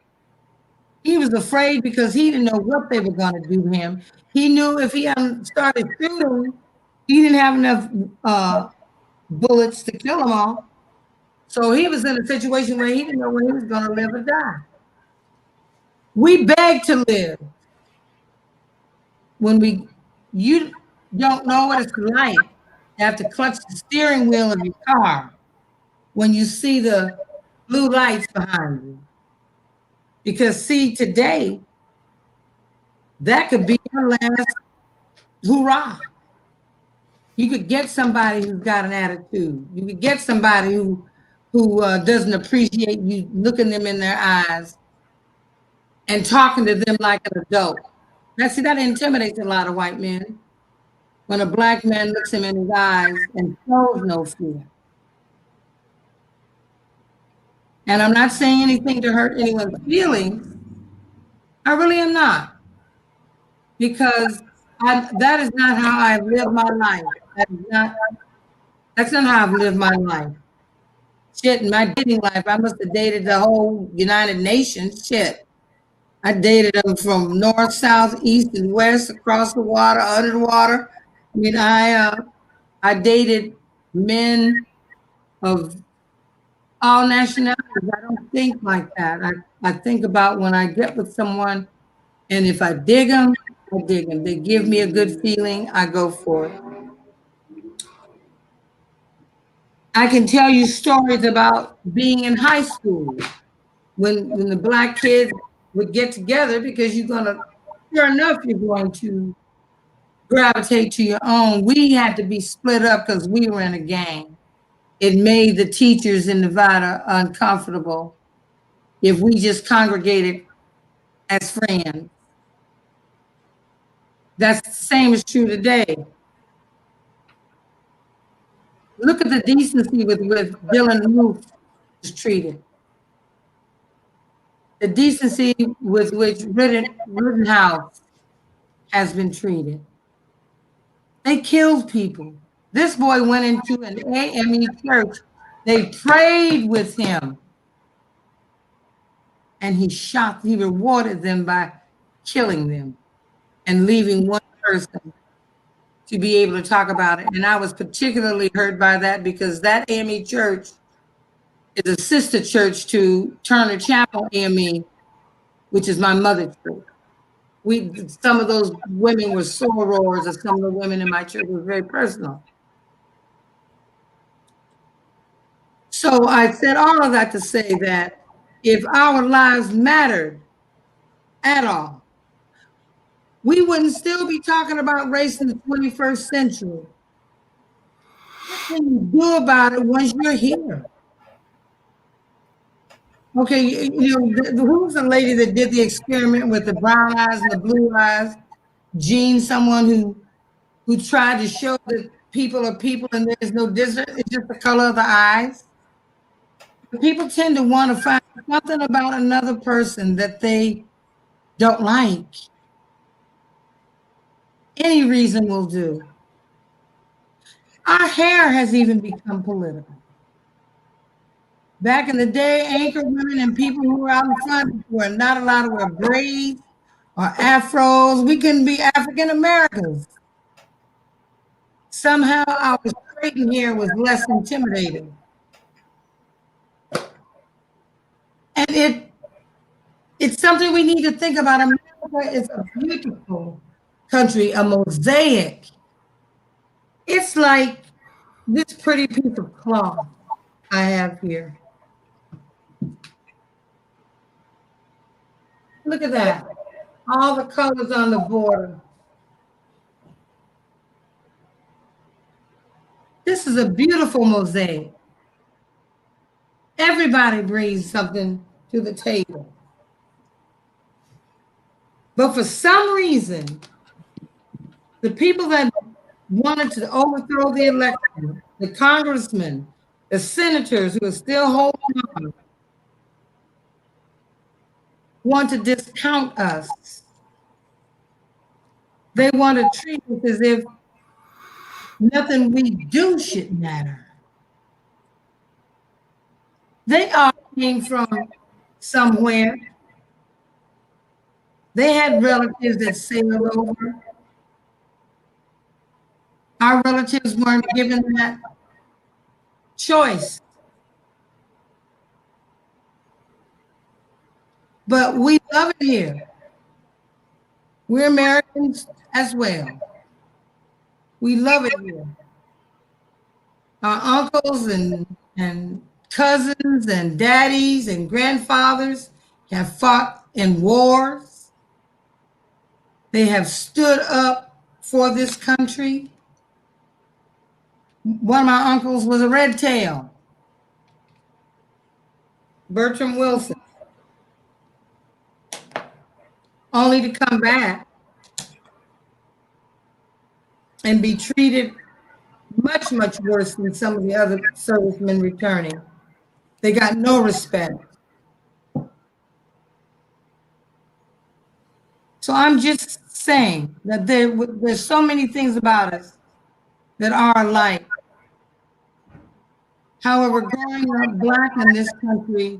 He was afraid because he didn't know what they were going to do to him. He knew if he started shooting, he didn't have enough bullets to kill them all. So he was in a situation where he didn't know when he was going to live or die. We beg to live. You don't know what it's like to have to clutch the steering wheel of your car when you see the blue lights behind you. Because see, today, that could be your last hurrah. You could get somebody who's got an attitude. You could get somebody who doesn't appreciate you looking them in their eyes and talking to them like an adult. Now, see, that intimidates a lot of white men. When a black man looks him in his eyes and shows no fear. And I'm not saying anything to hurt anyone's feelings. I really am not. Because that is not how I've lived my life. That's not how I've lived my life. Shit, in my dating life, I must have dated the whole United Nations. Shit. I dated them from north, south, east, and west, across the water, under the water. I mean, I dated men of all nationalities. I don't think like that. I think about when I get with someone, and if I dig them, I dig them. They give me a good feeling, I go for it. I can tell you stories about being in high school when the black kids would get together because sure enough, you're going to gravitate to your own. We had to be split up because we were in a gang. It made the teachers in Nevada uncomfortable if we just congregated as friends. That's the same is true today. Look at the decency with Dylan Roof was treated. The decency with which Rittenhouse has been treated. They killed people. This boy went into an AME church. They prayed with him. And he rewarded them by killing them and leaving one person to be able to talk about it. And I was particularly hurt by that because that AME church is a sister church to Turner Chapel AME, which is my mother's church. Some of those women were sorors, or some of the women in my church were very personal. So I said all of that to say that if our lives mattered at all, we wouldn't still be talking about race in the 21st century. What can you do about it once you're here? Okay, who was the lady that did the experiment with the brown eyes and the blue eyes? Jean, someone who tried to show that people are people and there is no difference. It's just the color of the eyes. People tend to want to find something about another person that they don't like. Any reason will do. Our hair has even become political. Back in the day, anchor women and people who were out in front were not allowed to wear braids or afros. We couldn't be African Americans. Somehow our straightened hair was less intimidating. And it's something we need to think about. America is a beautiful country, a mosaic. It's like this pretty piece of cloth I have here. Look at that. All the colors on the border. This is a beautiful mosaic. Everybody brings something to the table. But for some reason, the people that wanted to overthrow the election, the congressmen, the senators who are still holding on, want to discount us. They want to treat us as if nothing we do should matter. They all came from somewhere. They had relatives that sailed over. Our relatives weren't given that choice. But we love it here. We're Americans as well. We love it here. Our uncles and cousins and daddies and grandfathers have fought in wars. They have stood up for this country. One of my uncles was a red tail, Bertram Wilson, only to come back and be treated much, much worse than some of the other servicemen returning. They got no respect. So I'm just saying that there's so many things about us that are alike. However, growing up Black in this country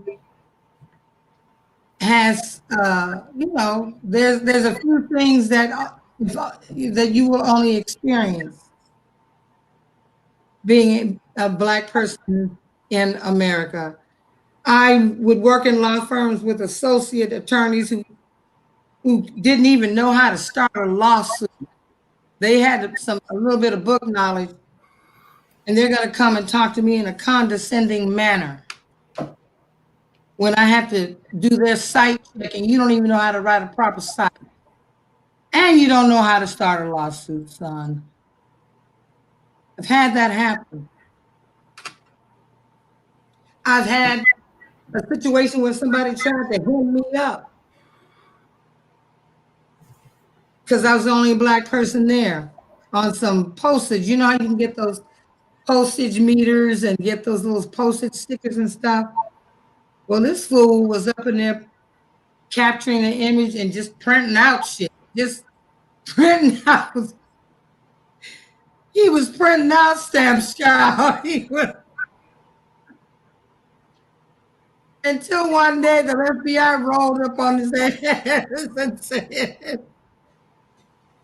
has, there's a few things that you will only experience being a Black person in America. I would work in law firms with associate attorneys who didn't even know how to start a lawsuit. They had a little bit of book knowledge, and they're going to come and talk to me in a condescending manner when I have to do their site check, and you don't even know how to write a proper site. And you don't know how to start a lawsuit, son. I've had that happen. I've had a situation where somebody tried to hold me up because I was the only Black person there on some postage. You know how you can get those postage meters and get those little postage stickers and stuff? Well, this fool was up in there capturing an image and just printing out shit. Just printing out. He was printing out stamps, child. Until one day the FBI rolled up on his ass and said,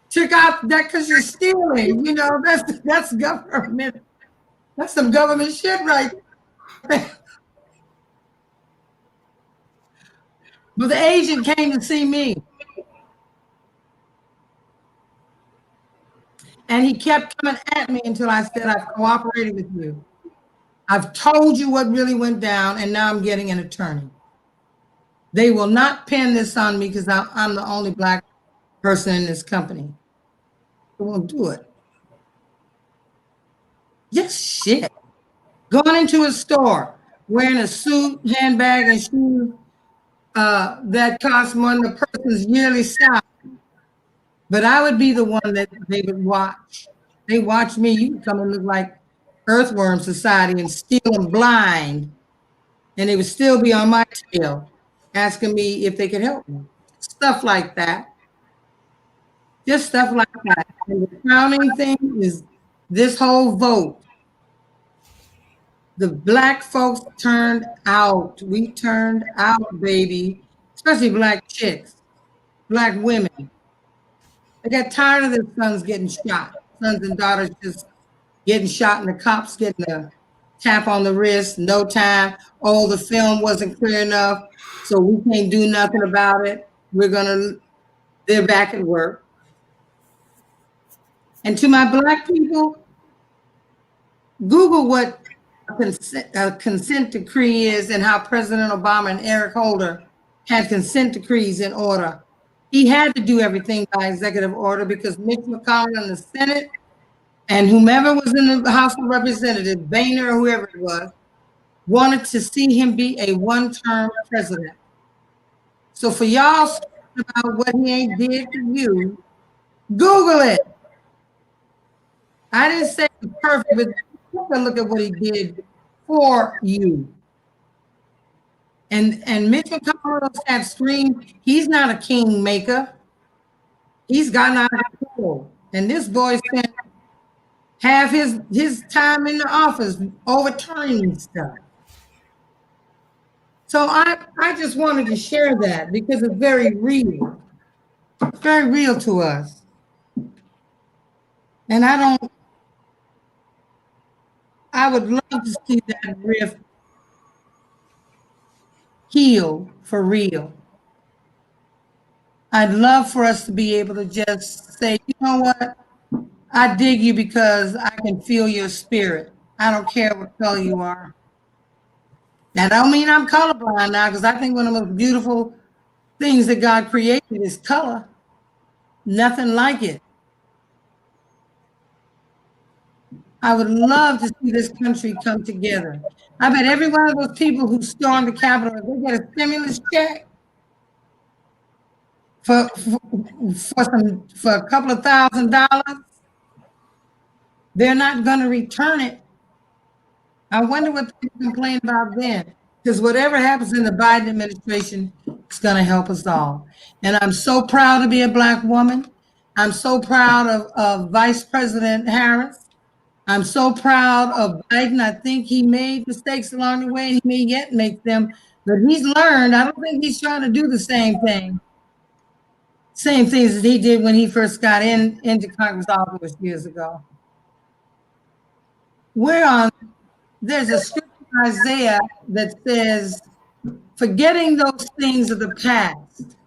"Check out that because you're stealing. You know, that's government. That's some government shit right there." But the agent came to see me. And he kept coming at me until I said, "I've cooperated with you. I've told you what really went down, and now I'm getting an attorney. They will not pin this on me because I'm the only Black person in this company. They won't do it. Just shit. Going into a store, wearing a suit, handbag, and shoes that cost more than the person's yearly salary. But I would be the one that they would watch. They watch me. You can come and look like Earthworm Society and steal them blind, and they would still be on my tail, asking me if they could help me. Stuff like that. Just stuff like that. And the crowning thing is this whole vote. The Black folks turned out. We turned out, baby. Especially Black chicks, Black women. They got tired of their sons getting shot. Sons and daughters just getting shot, and the cops getting a tap on the wrist, no time. Oh, the film wasn't clear enough, so we can't do nothing about it. They're back at work. And to my Black people, Google what a consent decree is and how President Obama and Eric Holder had consent decrees in order. He had to do everything by executive order because Mitch McConnell in the Senate and whomever was in the House of Representatives, Boehner or whoever it was, wanted to see him be a one-term president. So for y'all about what he ain't did for you, Google it. I didn't say it was perfect, but take a look at what he did for you. And Mitch McConnell had screamed, he's not a kingmaker. He's gotten out of control. And this boy spent half his time in the office overturning stuff. So I just wanted to share that because it's very real. It's very real to us. And I would love to see that rift heal for real. I'd love for us to be able to just say, you know what? I dig you because I can feel your spirit. I don't care what color you are. That don't mean I'm colorblind now, because I think one of the most beautiful things that God created is color. Nothing like it. I would love to see this country come together. I bet every one of those people who stormed the Capitol, if they get a stimulus check for a couple of $1,000, they're not going to return it. I wonder what they complain about then. Because whatever happens in the Biden administration, it's going to help us all. And I'm so proud to be a Black woman. I'm so proud of Vice President Harris. I'm so proud of Biden. I think he made mistakes along the way. He may yet make them, but he's learned. I don't think he's trying to do the same things that he did when he first got into Congress all those years ago. There's a scripture in Isaiah that says, forgetting those things of the past.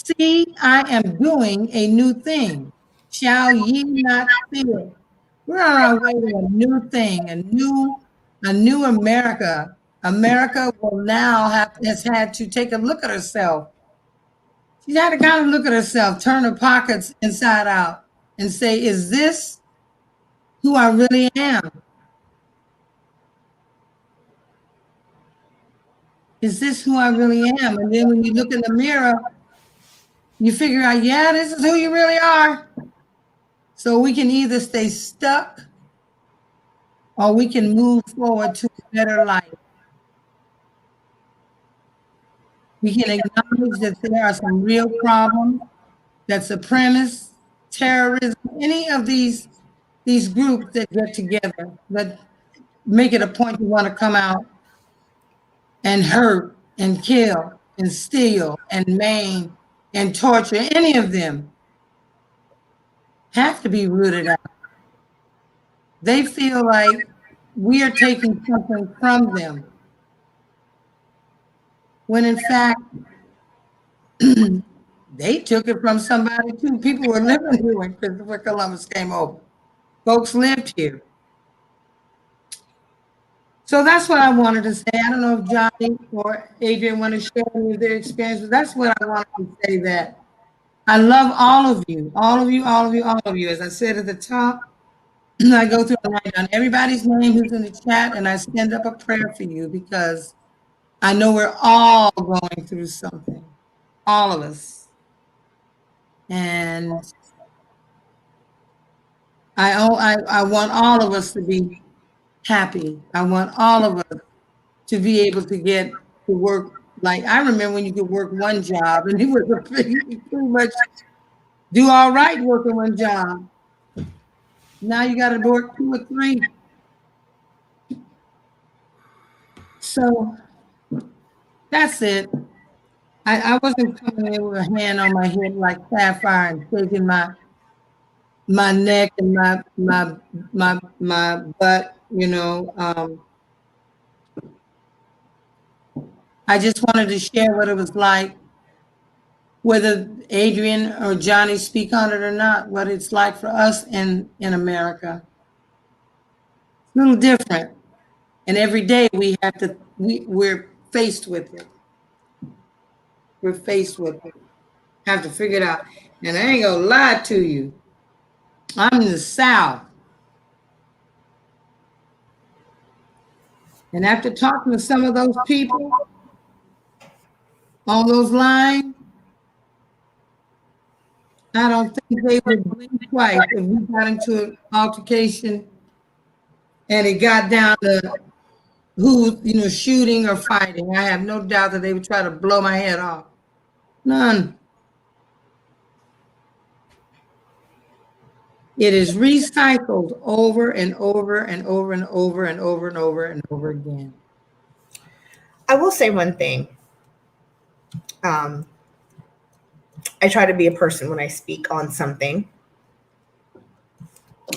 See, I am doing a new thing. Shall ye not see it? We're on our way to a new thing, a new America. America will now has had to take a look at herself. She's had to kind of look at herself, turn her pockets inside out, and say, is this who I really am? Is this who I really am? And then when you look in the mirror, you figure out, yeah, this is who you really are. So we can either stay stuck or we can move forward to a better life. We can acknowledge that there are some real problems, that supremacists, terrorism, any of these groups that get together, that make it a point to want to come out and hurt and kill and steal and maim and torture, any of them have to be rooted out. They feel like we are taking something from them, when in fact, they took it from somebody too. People were living here when Christopher Columbus came over. Folks lived here. So that's what I wanted to say. I don't know if Johnny or Adrian want to share any of their experience, but that's what I wanted to say, that I love all of you, all of you, all of you, all of you. As I said at the top, I go through and write down everybody's name who's in the chat, and I send up a prayer for you because I know we're all going through something, all of us. And I want all of us to be happy. I want all of us to be able to get to work. Like, I remember when you could work one job and you could pretty much do all right working one job. Now you got to work 2 or 3. So that's it. I wasn't coming in with a hand on my head like Sapphire and shaking my neck and my butt, you know. I just wanted to share what it was like, whether Adrian or Johnny speak on it or not, what it's like for us in America. It's a little different. And every day we're faced with it. We're faced with it. Have to figure it out. And I ain't gonna lie to you. I'm in the South. And after talking to some of those people on those lines, I don't think they would blink twice if we got into an altercation and it got down to who, shooting or fighting. I have no doubt that they would try to blow my head off. None. It is recycled over and over and over and over and over and over and over again. I will say one thing. I try to be a person when I speak on something.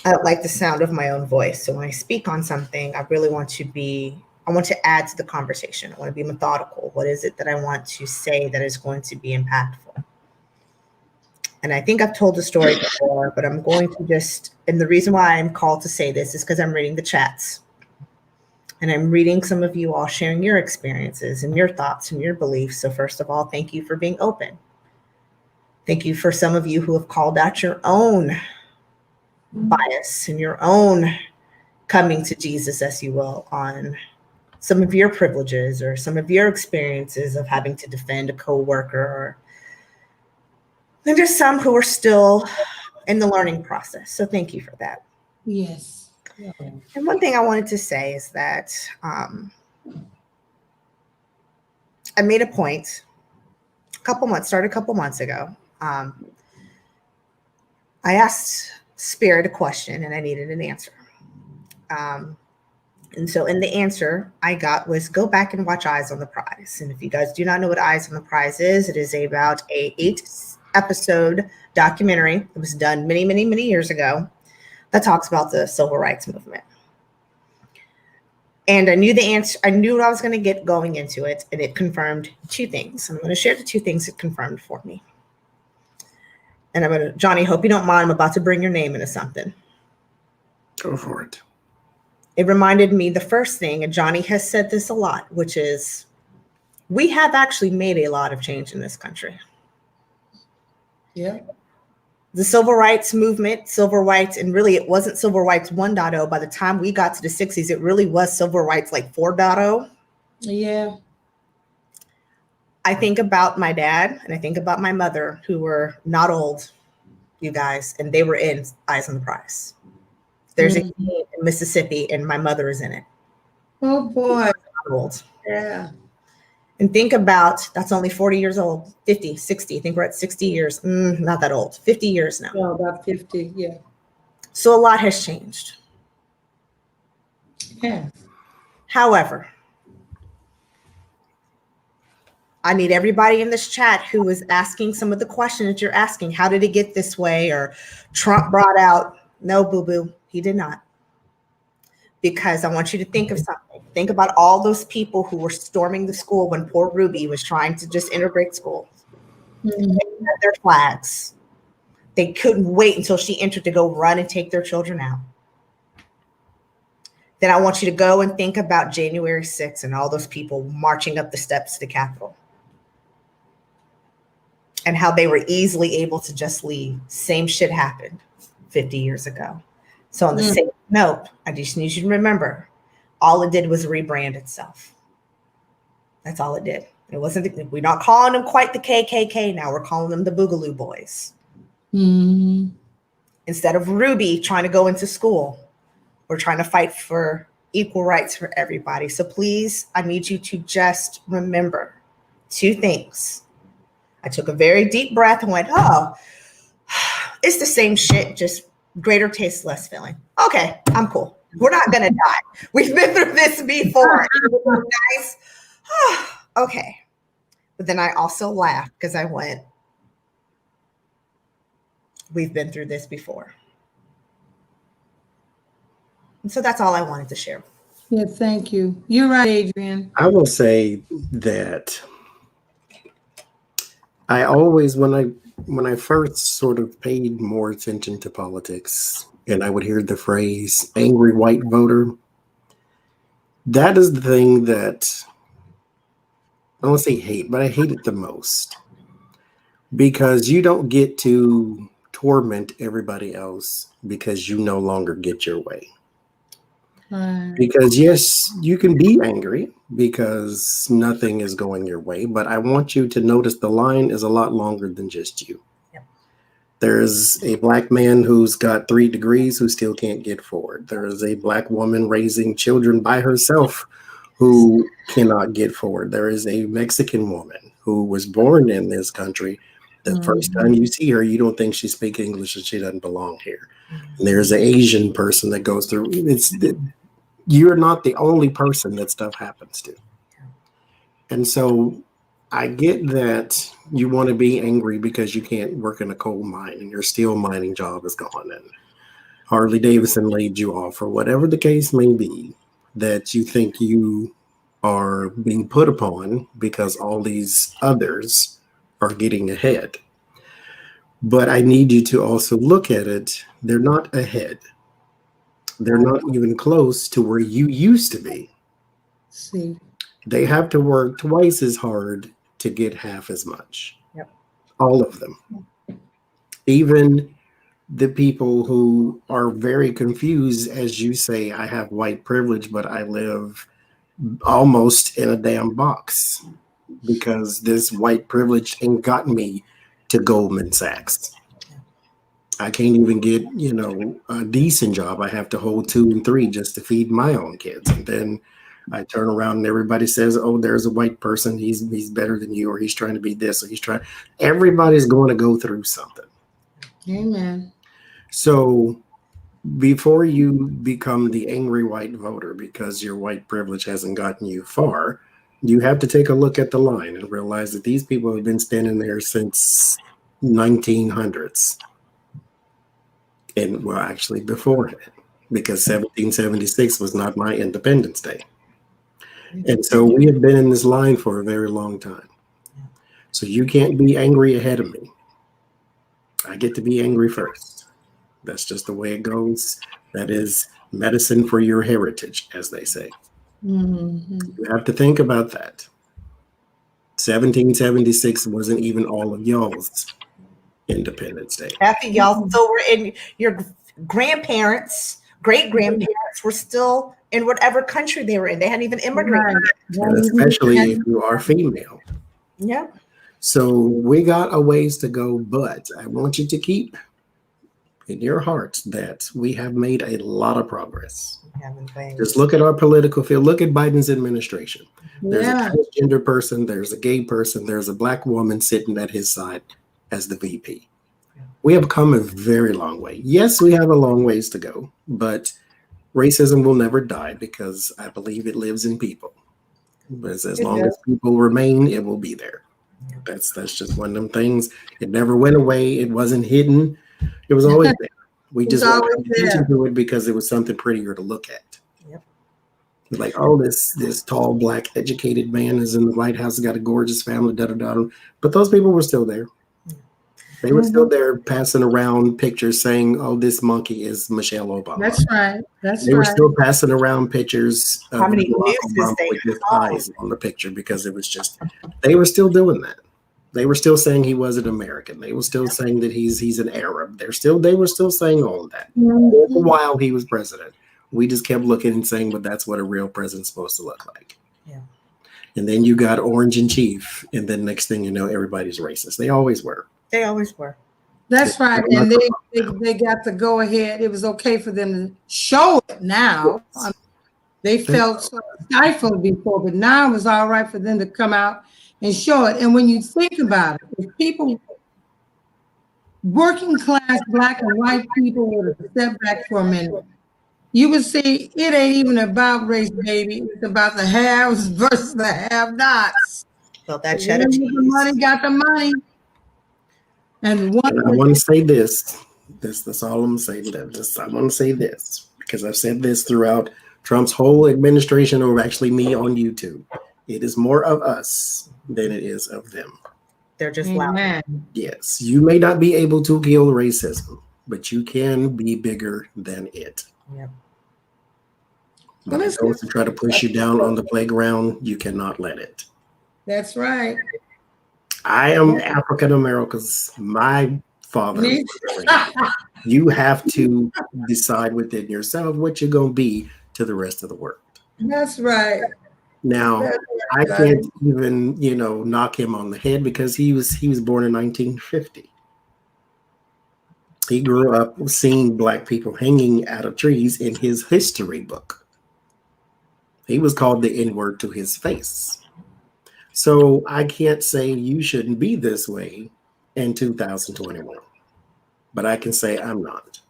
I don't like the sound of my own voice. So when I speak on something, I really want to add to the conversation. I want to be methodical. What is it that I want to say that is going to be impactful? And I think I've told the story before, but I'm going to and the reason why I'm called to say this is because I'm reading the chats. And I'm reading some of you all sharing your experiences and your thoughts and your beliefs. So first of all, thank you for being open. Thank you for some of you who have called out your own bias and your own coming to Jesus, as you will, on some of your privileges or some of your experiences of having to defend a coworker. And there's some who are still in the learning process. So thank you for that. Yes. And one thing I wanted to say is that I made a point started a couple months ago. I asked Spirit a question and I needed an answer. And so in the answer I got was go back and watch Eyes on the Prize. And if you guys do not know what Eyes on the Prize is, it is about a 8-episode documentary that was done many, many, many years ago that talks about the civil rights movement. And I knew the answer. I knew what I was going to get going into it, and it confirmed 2 things. I'm going to share the 2 things it confirmed for me. And Johnny, hope you don't mind, I'm about to bring your name into something. Go for it. It reminded me the first thing, and Johnny has said this a lot, which is we have actually made a lot of change in this country. Yeah. The civil rights movement, civil rights, and really it wasn't civil rights 1.0. By the time we got to the 60s, it really was civil rights like 4.0. Yeah. I think about my dad and I think about my mother, who were not old, you guys, and they were in Eyes on the Prize. There's a game in Mississippi and my mother is in it. Oh boy. Not old. Yeah. And think about, that's only 40 years old, 50, 60. I think we're at 60 years. Not that old, 50 years now. No, about 50, yeah. So a lot has changed. Yeah. However, I need everybody in this chat who is asking some of the questions that you're asking. How did it get this way? Or Trump brought out, no, boo-boo, he did not. Because I want you to think of something. Think about all those people who were storming the school when poor Ruby was trying to just integrate school. Mm-hmm. They had their flags. They couldn't wait until she entered to go run and take their children out. then I want you to go and think about January 6th and all those people marching up the steps to the Capitol and how they were easily able to just leave. Same shit happened 50 years ago. So on the same note, I just need you to remember, all it did was rebrand itself. That's all it did. It wasn't, we're not calling them quite the KKK now. We're calling them the Boogaloo Boys. Mm-hmm. Instead of Ruby trying to go into school, we're trying to fight for equal rights for everybody. So please, I need you to just remember two things. I took a very deep breath and went, oh, it's the same shit, just greater taste, less filling. Okay, I'm cool. We're not going to die. We've been through this before. Nice. Okay. But then I also laughed because I went, we've been through this before. And so that's all I wanted to share. Yeah, thank you. You're right, Adrian. I will say that I always, when I first sort of paid more attention to politics and I would hear the phrase angry white voter, that is the thing that I don't want to say hate, but I hate it the most because you don't get to torment everybody else because you no longer get your way. Because yes, you can be angry because nothing is going your way, but I want you to notice the line is a lot longer than just you. Yep. There's a black man who's got 3 degrees who still can't get forward. There is a black woman raising children by herself who cannot get forward. There is a Mexican woman who was born in this country. The first time you see her, you don't think she speaks English and she doesn't belong here. And there's an Asian person that goes through. You're not the only person that stuff happens to. And so I get that you want to be angry because you can't work in a coal mine and your steel mining job is gone and Harley Davidson laid you off or whatever the case may be, that you think you are being put upon because all these others are getting ahead. But I need you to also look at it. They're not ahead. They're not even close to where you used to be. See, they have to work twice as hard to get half as much. Yep. All of them. Even the people who are very confused, as you say, I have white privilege, but I live almost in a damn box because this white privilege ain't got me to Goldman Sachs. I can't even get, a decent job. I have to hold 2 and 3 just to feed my own kids. And then I turn around and everybody says, oh, there's a white person. He's better than you, or he's trying to be this, or he's trying. Everybody's going to go through something. Amen. So before you become the angry white voter because your white privilege hasn't gotten you far, you have to take a look at the line and realize that these people have been standing there since 1900s. And well, actually before that, because 1776 was not my Independence Day. And so we have been in this line for a very long time. So you can't be angry ahead of me. I get to be angry first. That's just the way it goes. That is medicine for your heritage, as they say. Mm-hmm. You have to think about that. 1776 wasn't even all of y'all's Independence Day. Half of y'all still were in, your grandparents, great-grandparents were still in whatever country they were in. They hadn't even immigrated. And especially if you are female. Yeah. So we got a ways to go, but I want you to keep in your heart that we have made a lot of progress. Just look at our political field. Look at Biden's administration. There's a transgender person, there's a gay person, there's a black woman sitting at his side as the VP. We have come a very long way. Yes, we have a long ways to go, but racism will never die because I believe it lives in people. But as long as people remain, it will be there. That's just one of them things. It never went away. It wasn't hidden. It was always there. We just paid attention to it because it was something prettier to look at. Yep. Like, oh, this tall, black, educated man is in the White House, got a gorgeous family, da-da-da. But those people were still there. They were still there passing around pictures saying, "Oh, this monkey is Michelle Obama." That's right. That's They were right. still passing around pictures How of many Barack nooses Obama they with his saw. eyes on the picture because it was just, they were still doing that. They were still saying he wasn't American. They were still saying that they an Arab. They were still saying all of that. All the while he was president. We just kept looking and saying, but that's what a real president's supposed to look like. Yeah. And then you got Orange in Chief, and then next thing you know, everybody's racist. They always were. They always were. That's right. And they got to go ahead. It was okay for them to show it now. They felt so stifled before, but now it was all right for them to come out and show it. And when you think about it, if people, working class black and white people would have stepped back for a minute, you would see it ain't even about race, baby. It's about the haves versus the have-nots. Well, that cheddar The cheese. money got the money. And I want to say this. That's all I'm saying. I want to say this because I've said this throughout Trump's whole administration, or actually me on YouTube. It is more of us than it is of them. They're just loud. Yes, you may not be able to kill racism, but you can be bigger than it. Yep. When it goes to try to push you down on the playground, you cannot let it. That's right. I am African American's my father. You have to decide within yourself what you're going to be to the rest of the world. That's right. Now, I can't even, knock him on the head because he was born in 1950. He grew up seeing black people hanging out of trees in his history book. He was called the N-word to his face. So I can't say you shouldn't be this way in 2021. But I can say I'm not.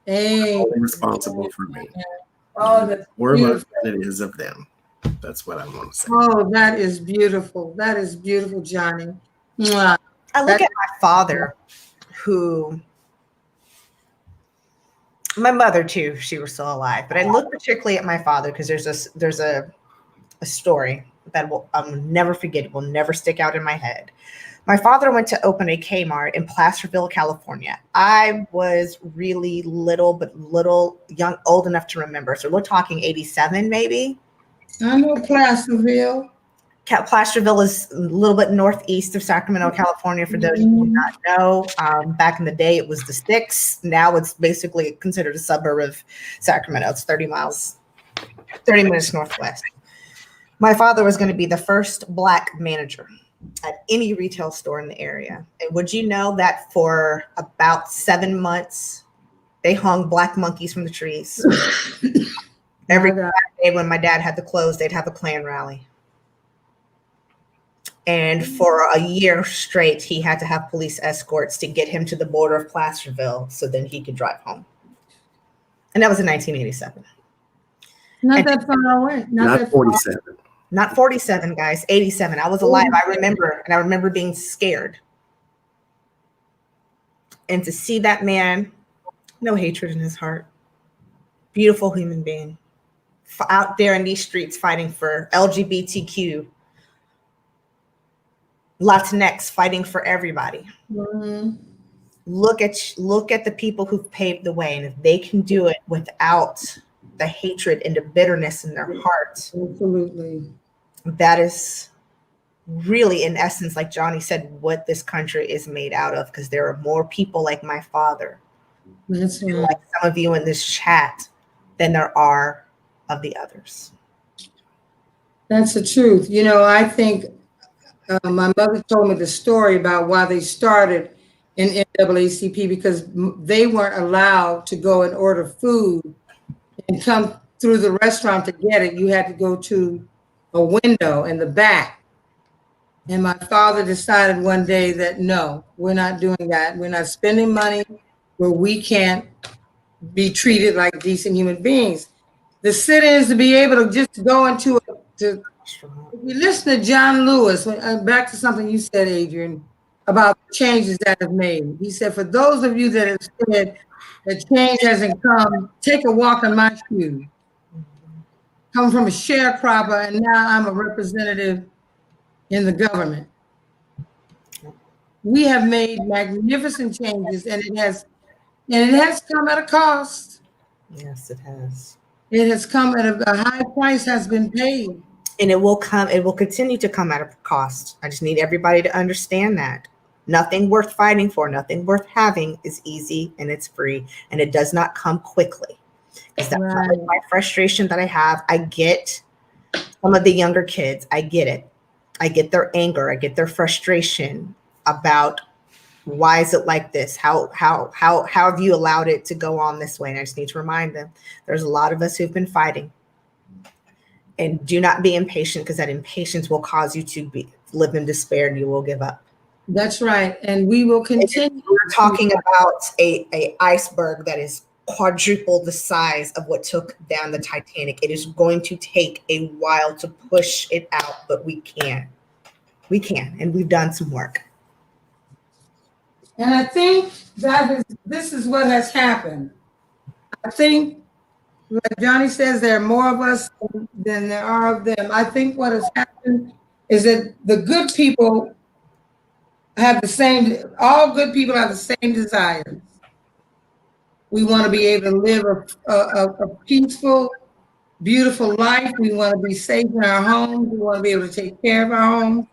Hey, responsible for me. Oh, that's more of us beautiful. than it is of them. That's what I want to say. Oh, that is beautiful. That is beautiful, Johnny. Mwah. I look at my father, who, my mother too, she was still alive, but I look particularly at my father because there's a story that I'll never forget. It will never stick out in my head. My father went to open a Kmart in Placerville, California. I was really little, young, old enough to remember. So we're talking 87, maybe. I know Placerville. Placerville is a little bit northeast of Sacramento, California, for those who do not know. Back in the day, it was the sticks. Now it's basically considered a suburb of Sacramento. It's 30 minutes northwest. My father was going to be the first Black manager at any retail store in the area. And would you know that for about 7 months, they hung black monkeys from the trees? Every day when my dad had to close, they'd have a Klan rally. And for a year straight, he had to have police escorts to get him to the border of Placerville so then he could drive home. And that was in 1987. Not that far away. Not 47. Not 47, guys. 87. I was alive. I remember being scared. And to see that man, no hatred in his heart, beautiful human being, out there in these streets fighting for LGBTQ, Latinx, fighting for everybody. Mm-hmm. Look at the people who've paved the way, and if they can do it without the hatred and the bitterness in their heart, absolutely, that is really, in essence, like Johnny said, what this country is made out of, because there are more people like my father, that's right, like some of you in this chat, than there are of the others. That's the truth. I think my mother told me the story about why they started in NAACP, because they weren't allowed to go and order food and come through the restaurant to get it. You had to go to a window in the back. And my father decided one day that, no, we're not doing that. We're not spending money where we can't be treated like decent human beings. The sit-ins to be able to just go into if you listen to John Lewis, back to something you said, Adrian, about the changes that have made. He said, for those of you that have said that change hasn't come, take a walk in my shoes. Coming from a sharecropper, and now I'm a representative in the government. We have made magnificent changes, and it has come at a cost. Yes, it has. It has come at a high price has been paid. And it will continue to come at a cost. I just need everybody to understand that. Nothing worth fighting for, nothing worth having is easy and it's free, and it does not come quickly. Because that's Right. my frustration that I have. I get some of the younger kids, I get it. I get their anger, I get their frustration about why is it like this? How have you allowed it to go on this way? And I just need to remind them there's a lot of us who've been fighting. And do not be impatient, because that impatience will cause you to live in despair and you will give up. That's right. And we will continue. We're talking about a iceberg that is quadruple the size of what took down the Titanic. It is going to take a while to push it out, but we can. We can, and we've done some work. And I think this is what has happened. I think, like Johnny says, there are more of us than there are of them. I think what has happened is that the good people have all good people have the same desires. We want to be able to live a peaceful, beautiful life. We want to be safe in our homes. We want to be able to take care of our homes,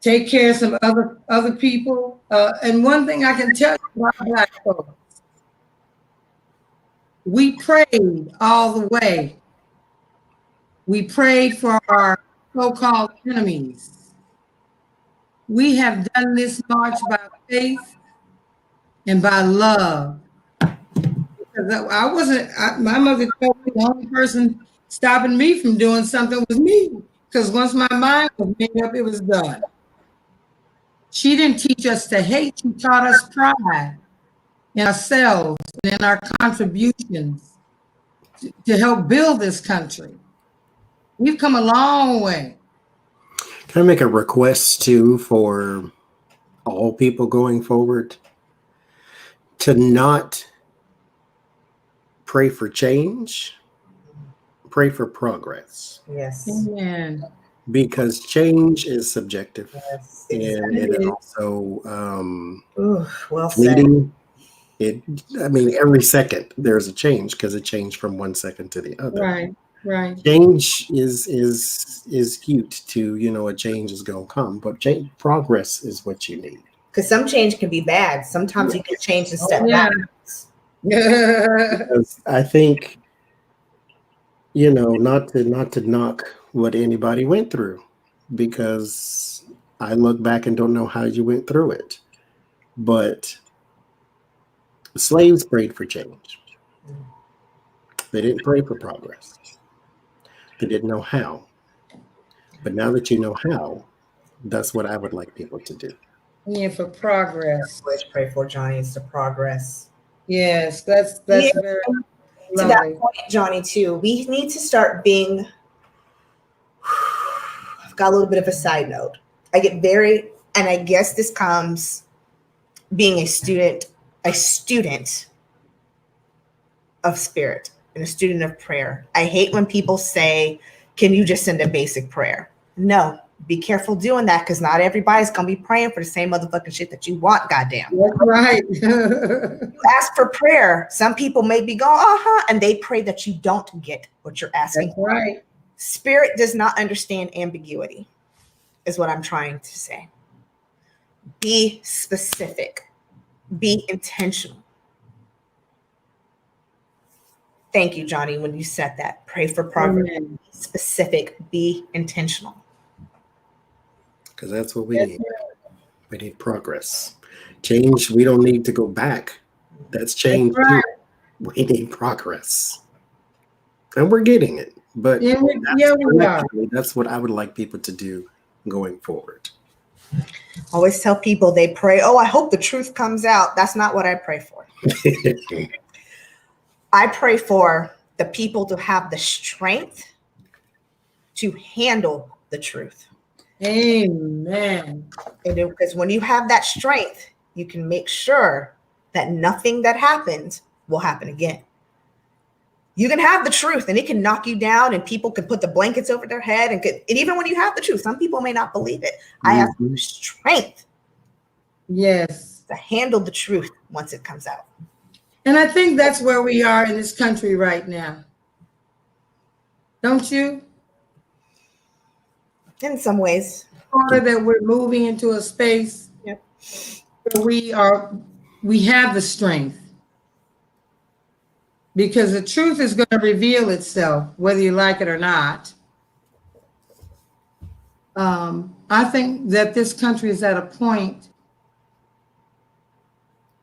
take care of some other people. And one thing I can tell you about Black folks, we prayed all the way. We prayed for our so-called enemies. We have done this march by faith and by love. Because my mother told me the only person stopping me from doing something was me. Because once my mind was made up, it was done. She didn't teach us to hate. She taught us pride in ourselves and in our contributions to help build this country. We've come a long way. Can I make a request too for all people going forward to not pray for change, pray for progress? Yes. Amen. Because change is subjective. Yes. And it also Ooh, well said. Every second there's a change, because it changed from one second to the other. Right. Change is cute to, a change is gonna come, but progress is what you need. Because some change can be bad. Sometimes you can change and step back. Because I think, not to knock what anybody went through, because I look back and don't know how you went through it, but slaves prayed for change. They didn't pray for progress. They didn't know how. But now that you know how, that's what I would like people to do. Yeah, for progress. Let's pray for Johnny is to progress. Yes, that's very to lovely. that point, Johnny, too. We need to start being. I've got a little bit of a side note. I get and I guess this comes being a student of spirit and a student of prayer. I hate when people say, can you just send a basic prayer? No, be careful doing that, because not everybody's going to be praying for the same motherfucking shit that you want, goddamn. That's right. You ask for prayer. Some people may be going, and they pray that you don't get what you're asking That's right. Spirit does not understand ambiguity, is what I'm trying to say. Be specific. Be intentional. Thank you, Johnny, when you said that. Pray for progress. Amen. Be specific. Be intentional. Because that's what we need. We need progress. Change, we don't need to go back. That's change. That's right. We need progress. And we're getting it. But we are. That's what I would like people to do going forward. I always tell people, they pray, I hope the truth comes out. That's not what I pray for. I pray for the people to have the strength to handle the truth. Amen. Because when you have that strength, you can make sure that nothing that happens will happen again. You can have the truth and it can knock you down, and people can put the blankets over their head. And even when you have the truth, some people may not believe it. I ask for strength Yes. To handle the truth once it comes out. And I think that's where we are in this country right now. Don't you? In some ways. That we're moving into a space Yep. where we have the strength. Because the truth is going to reveal itself, whether you like it or not. I think that this country is at a point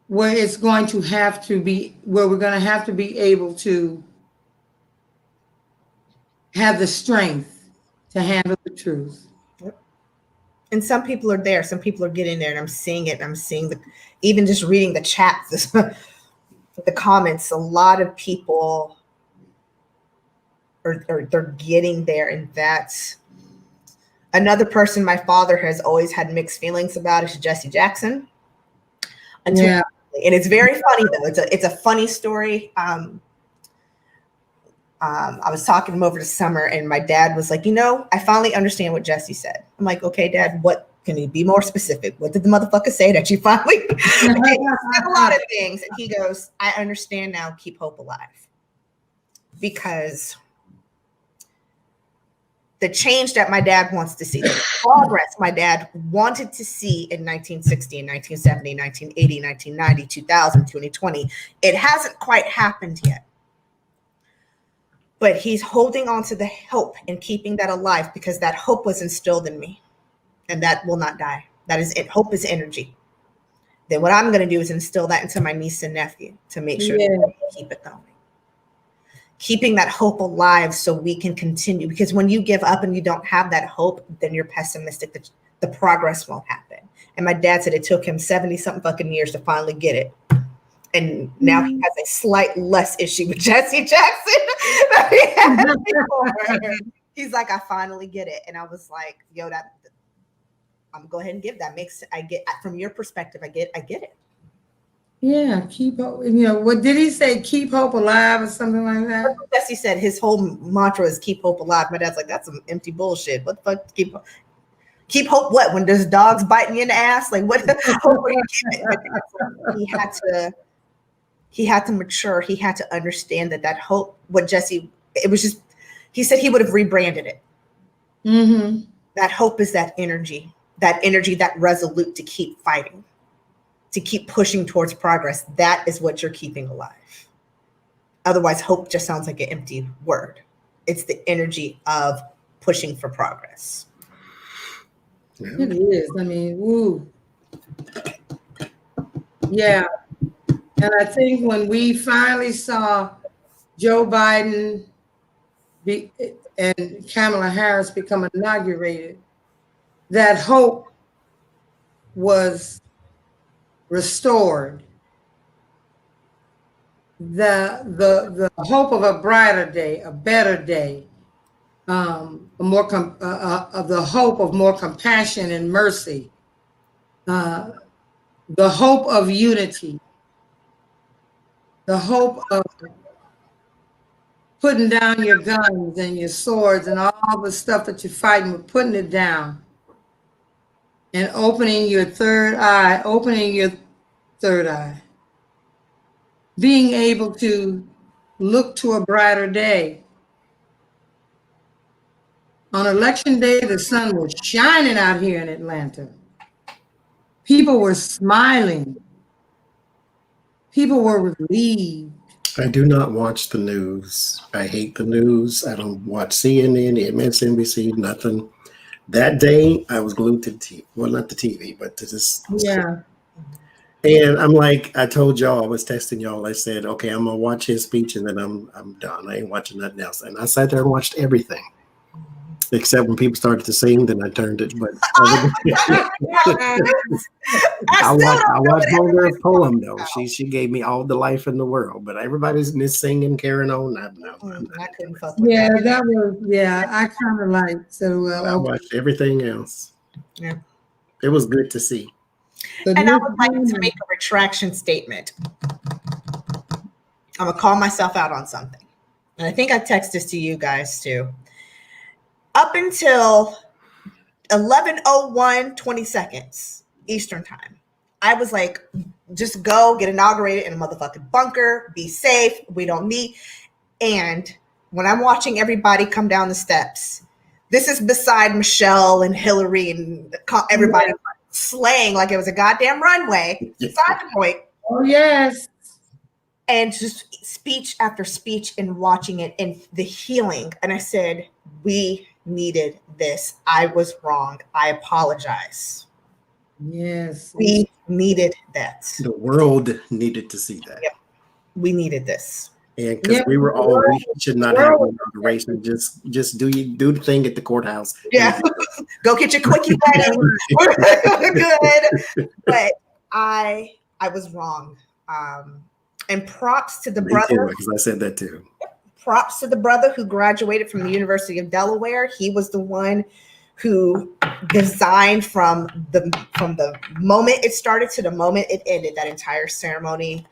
where it's going to have to be, where we're going to have to be able to have the strength to handle the truth. Yep. And some people are there. Some people are getting there, and I'm seeing it. I'm seeing even just reading the chats, the comments. A lot of people they're getting there, and that's another person my father has always had mixed feelings about is Jesse Jackson. Yeah. And it's very funny though. It's a funny story. I was talking to him over the summer, and my dad was like, I finally understand what Jesse said. I'm like, okay, Dad, what can you be more specific? What did the motherfucker say that you finally he said a lot of things. And he goes, I understand now, keep hope alive. Because the change that my dad wants to see, the progress my dad wanted to see in 1960, 1970, 1980, 1990, 2000, 2020, it hasn't quite happened yet. But he's holding on to the hope and keeping that alive because that hope was instilled in me, and that will not die. That is it. Hope is energy. Then what I'm going to do is instill that into my niece and nephew to make sure that we keep it going. Keeping that hope alive so we can continue. Because when you give up and you don't have that hope, then you're pessimistic that the progress won't happen. And my dad said it took him 70-something fucking years to finally get it. And now he has a slight less issue with Jesse Jackson than he had before. He's like, I finally get it. And I was like, yo, that I'm gonna go ahead and give that. I get from your perspective, I get it. Yeah, keep hope. What did he say? Keep hope alive or something like that? Jesse said his whole mantra is keep hope alive. My dad's like, that's some empty bullshit. What the fuck? Keep hope what? When there's dogs biting you in the ass? Like what hope are you keeping? He had to mature. He had to understand that hope, it was just, he said he would have rebranded it. Mm-hmm. That hope is that energy, that resolute to keep fighting, to keep pushing towards progress. That is what you're keeping alive. Otherwise, hope just sounds like an empty word. It's the energy of pushing for progress. It is. I mean, woo. Yeah. And I think when we finally saw Joe Biden and Kamala Harris become inaugurated, that hope was restored. The hope of a brighter day, a better day, of the hope of more compassion and mercy, the hope of unity, the hope of putting down your guns and your swords and all the stuff that you're fighting with, putting it down and opening your third eye, being able to look to a brighter day. On election day, the sun was shining out here in Atlanta. People were smiling. People were relieved. I do not watch the news. I hate the news. I don't watch CNN, MSNBC, nothing. That day, I was glued to the TV. Well, not the TV, but to this. Yeah. And I'm like, I told y'all, I was testing y'all. I said, okay, I'm gonna watch his speech, and then I'm done. I ain't watching nothing else. And I sat there and watched everything, except when people started to sing. Then I turned it. But I watched my girl's poem though. She gave me all the life in the world. But everybody's singing, carrying on. I couldn't fuck with that. That was I kind of like so. Well, I watched everything else. Yeah, it was good to see. And I would like to make a retraction statement. I'm gonna call myself out on something, and I think I text this to you guys too. Up until 11:01 20 seconds Eastern time, I was like, just go get inaugurated in a motherfucking bunker, be safe. We don't need. And when I'm watching everybody come down the steps, this is beside Michelle and Hillary and everybody slaying like it was a goddamn runway. Beside the point. Oh, yes. And just speech after speech and watching it and the healing. And I said, we needed this. I was wrong. I apologize. Yes. We needed that. The world needed to see that. Yep. We needed this. And because we were all, we should not have an inauguration. Just do the thing at the courthouse. Yeah. Go get your quickie ready. We're good. But I was wrong. And props to the brother. Because I said that too. Props to the brother who graduated from the University of Delaware. He was the one who designed from the moment it started to the moment it ended, that entire ceremony,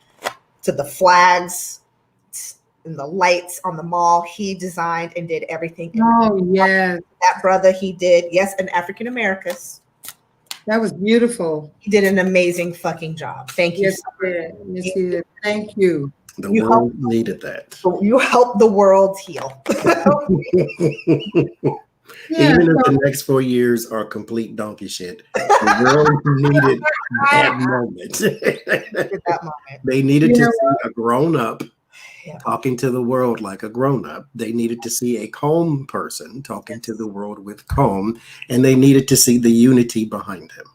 to the flags and the lights on the mall. He designed and did everything. Oh, yes. That brother, he did. Yes, an African Americans. That was beautiful. He did an amazing fucking job. Thank you. Yes, he did. Yes, he did. Thank you. The world needed that. You helped the world heal. Yeah, Even if the next 4 years are complete donkey shit, the world needed that moment. They needed to see a grown up talking to the world like a grown up. They needed to see a calm person talking to the world with calm, and they needed to see the unity behind him.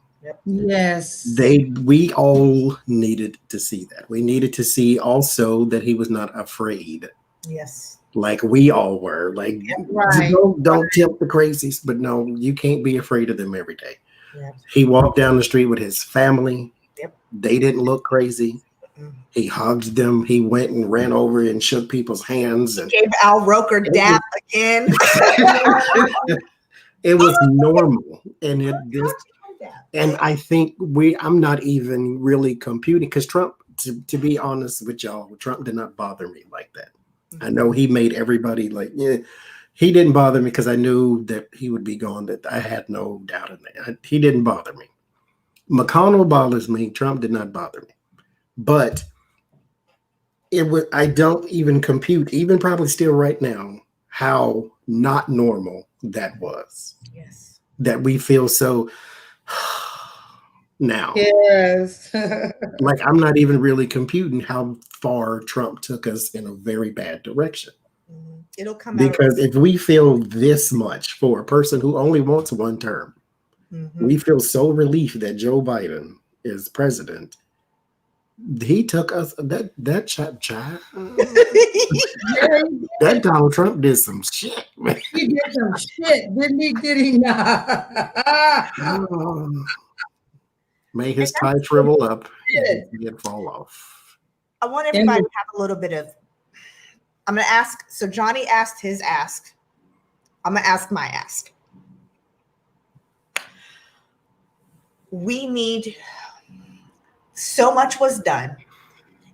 Yes. We all needed to see that. We needed to see also that he was not afraid. Yes. Like we all were. Like, right. don't tempt the crazies, but no, you can't be afraid of them every day. Yep. He walked down the street with his family. Yep. They didn't look crazy. Mm-hmm. He hugged them. He went and ran over and shook people's hands. And gave Al Roker dap again. It was normal. And I think I'm not even really computing, because Trump, to be honest with y'all, Trump did not bother me like that. I know he made everybody like, he didn't bother me because I knew that he would be gone. That I had no doubt in that. He didn't bother me. McConnell bothers me. Trump did not bother me. But I don't even compute, even probably still right now, how not normal that was. Yes. That we feel so now. Yes. Like, I'm not even really computing how far Trump took us in a very bad direction. It'll come because if we feel this much for a person who only wants one term, we feel so relieved that Joe Biden is president. He took us that child. That Donald Trump did some shit, man. He did some shit, didn't he? Did he not? May his tie shrivel up and it fall off. I want everybody to have a little bit of. I'm going to ask. So Johnny asked his ask. I'm going to ask my ask. We need. So much was done.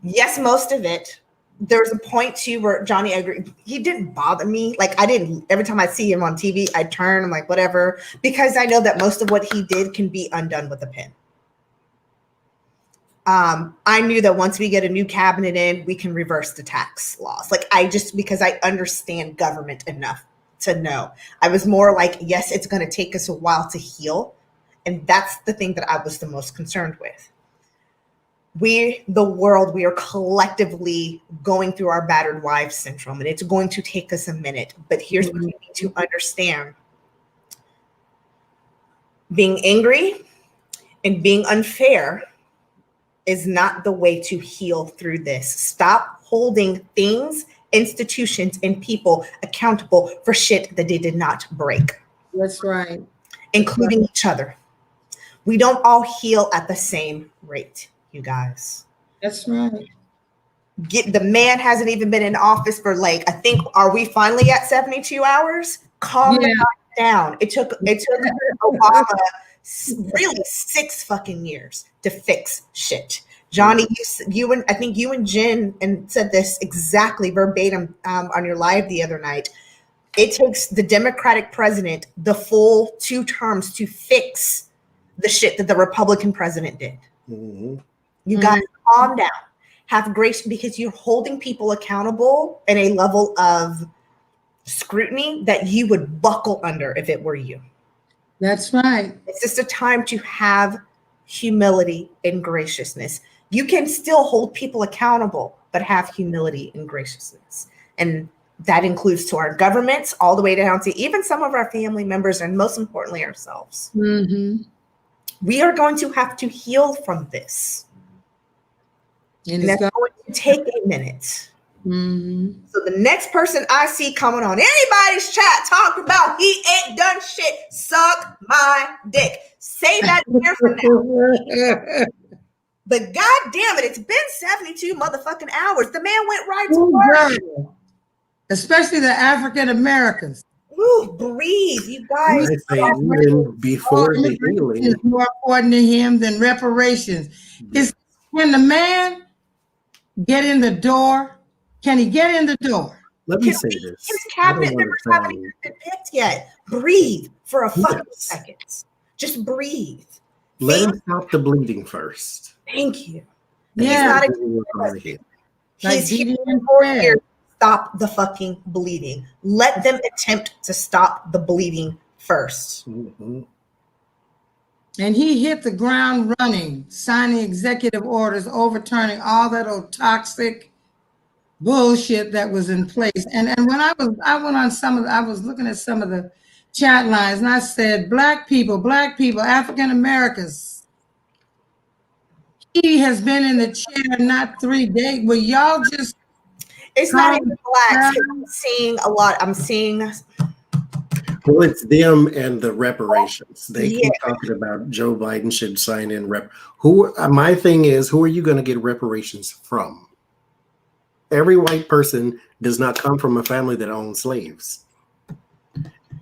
Yes, most of it. There was a point too where Johnny agreed. He didn't bother me. Like, I didn't. Every time I see him on TV, I turn. I'm like, whatever, because I know that most of what he did can be undone with a pen. I knew that once we get a new cabinet in, we can reverse the tax laws. Like, because I understand government enough to know. I was more like, yes, it's going to take us a while to heal. And that's the thing that I was the most concerned with. We are collectively going through our battered wives syndrome, and it's going to take us a minute. But here's what you need to understand. Being angry and being unfair is not the way to heal through this. Stop holding things, institutions, and people accountable for shit that they did not break. That's right. Including each other. We don't all heal at the same rate, you guys. That's right. The man hasn't even been in office for are we finally at 72 hours? Calm down. It took Obama really 6 fucking years to fix shit. Johnny, I think you and Jen said this exactly verbatim on your live the other night. It takes the Democratic president the full 2 terms to fix the shit that the Republican president did. Mm-hmm. You guys calm down. Have grace, because you're holding people accountable in a level of scrutiny that you would buckle under if it were you. That's right. It's just a time to have humility and graciousness. You can still hold people accountable, but have humility and graciousness. And that includes to our governments, all the way down to even some of our family members, and most importantly, ourselves. Mm-hmm. We are going to have to heal from this. And that's going to take a minute. Mm-hmm. So the next person I see coming on anybody's chat talking about he ain't done shit, suck my dick. Say that here for now. But God damn it, it's been 72 motherfucking hours. The man went right to work. Especially the African Americans. Ooh, breathe, you guys. I say even before the healing is more important to him than reparations. Can the man get in the door? Can he get in the door? Let me say this. His cabinet members haven't even been picked yet. Breathe for a fucking second. Just breathe. Let him stop the bleeding first. Thank you. Yeah. He's here for years. Stop the fucking bleeding. Let them attempt to stop the bleeding first. Mm-hmm. And he hit the ground running, signing executive orders, overturning all that old toxic bullshit that was in place. And when I was looking at some of the chat lines, and I said, black people, African Americans. He has been in the chair not 3 days. Will y'all just? It's not even blacks. I'm seeing a lot. Well, it's them and the reparations. They keep talking about Joe Biden should sign in my thing is, who are you going to get reparations from? Every white person does not come from a family that owns slaves.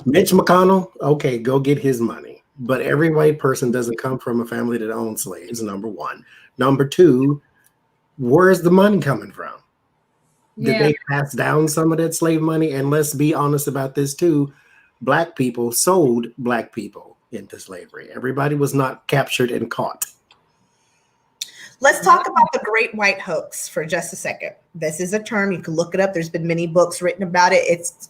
Mitch McConnell, okay, go get his money. But every white person doesn't come from a family that owns slaves, number one. Number two, where's the money coming from? Did they pass down some of that slave money? And let's be honest about this too. Black people sold black people into slavery. Everybody was not captured and caught. Let's talk about the great white hoax for just a second. This is a term, you can look it up. There's been many books written about it. It's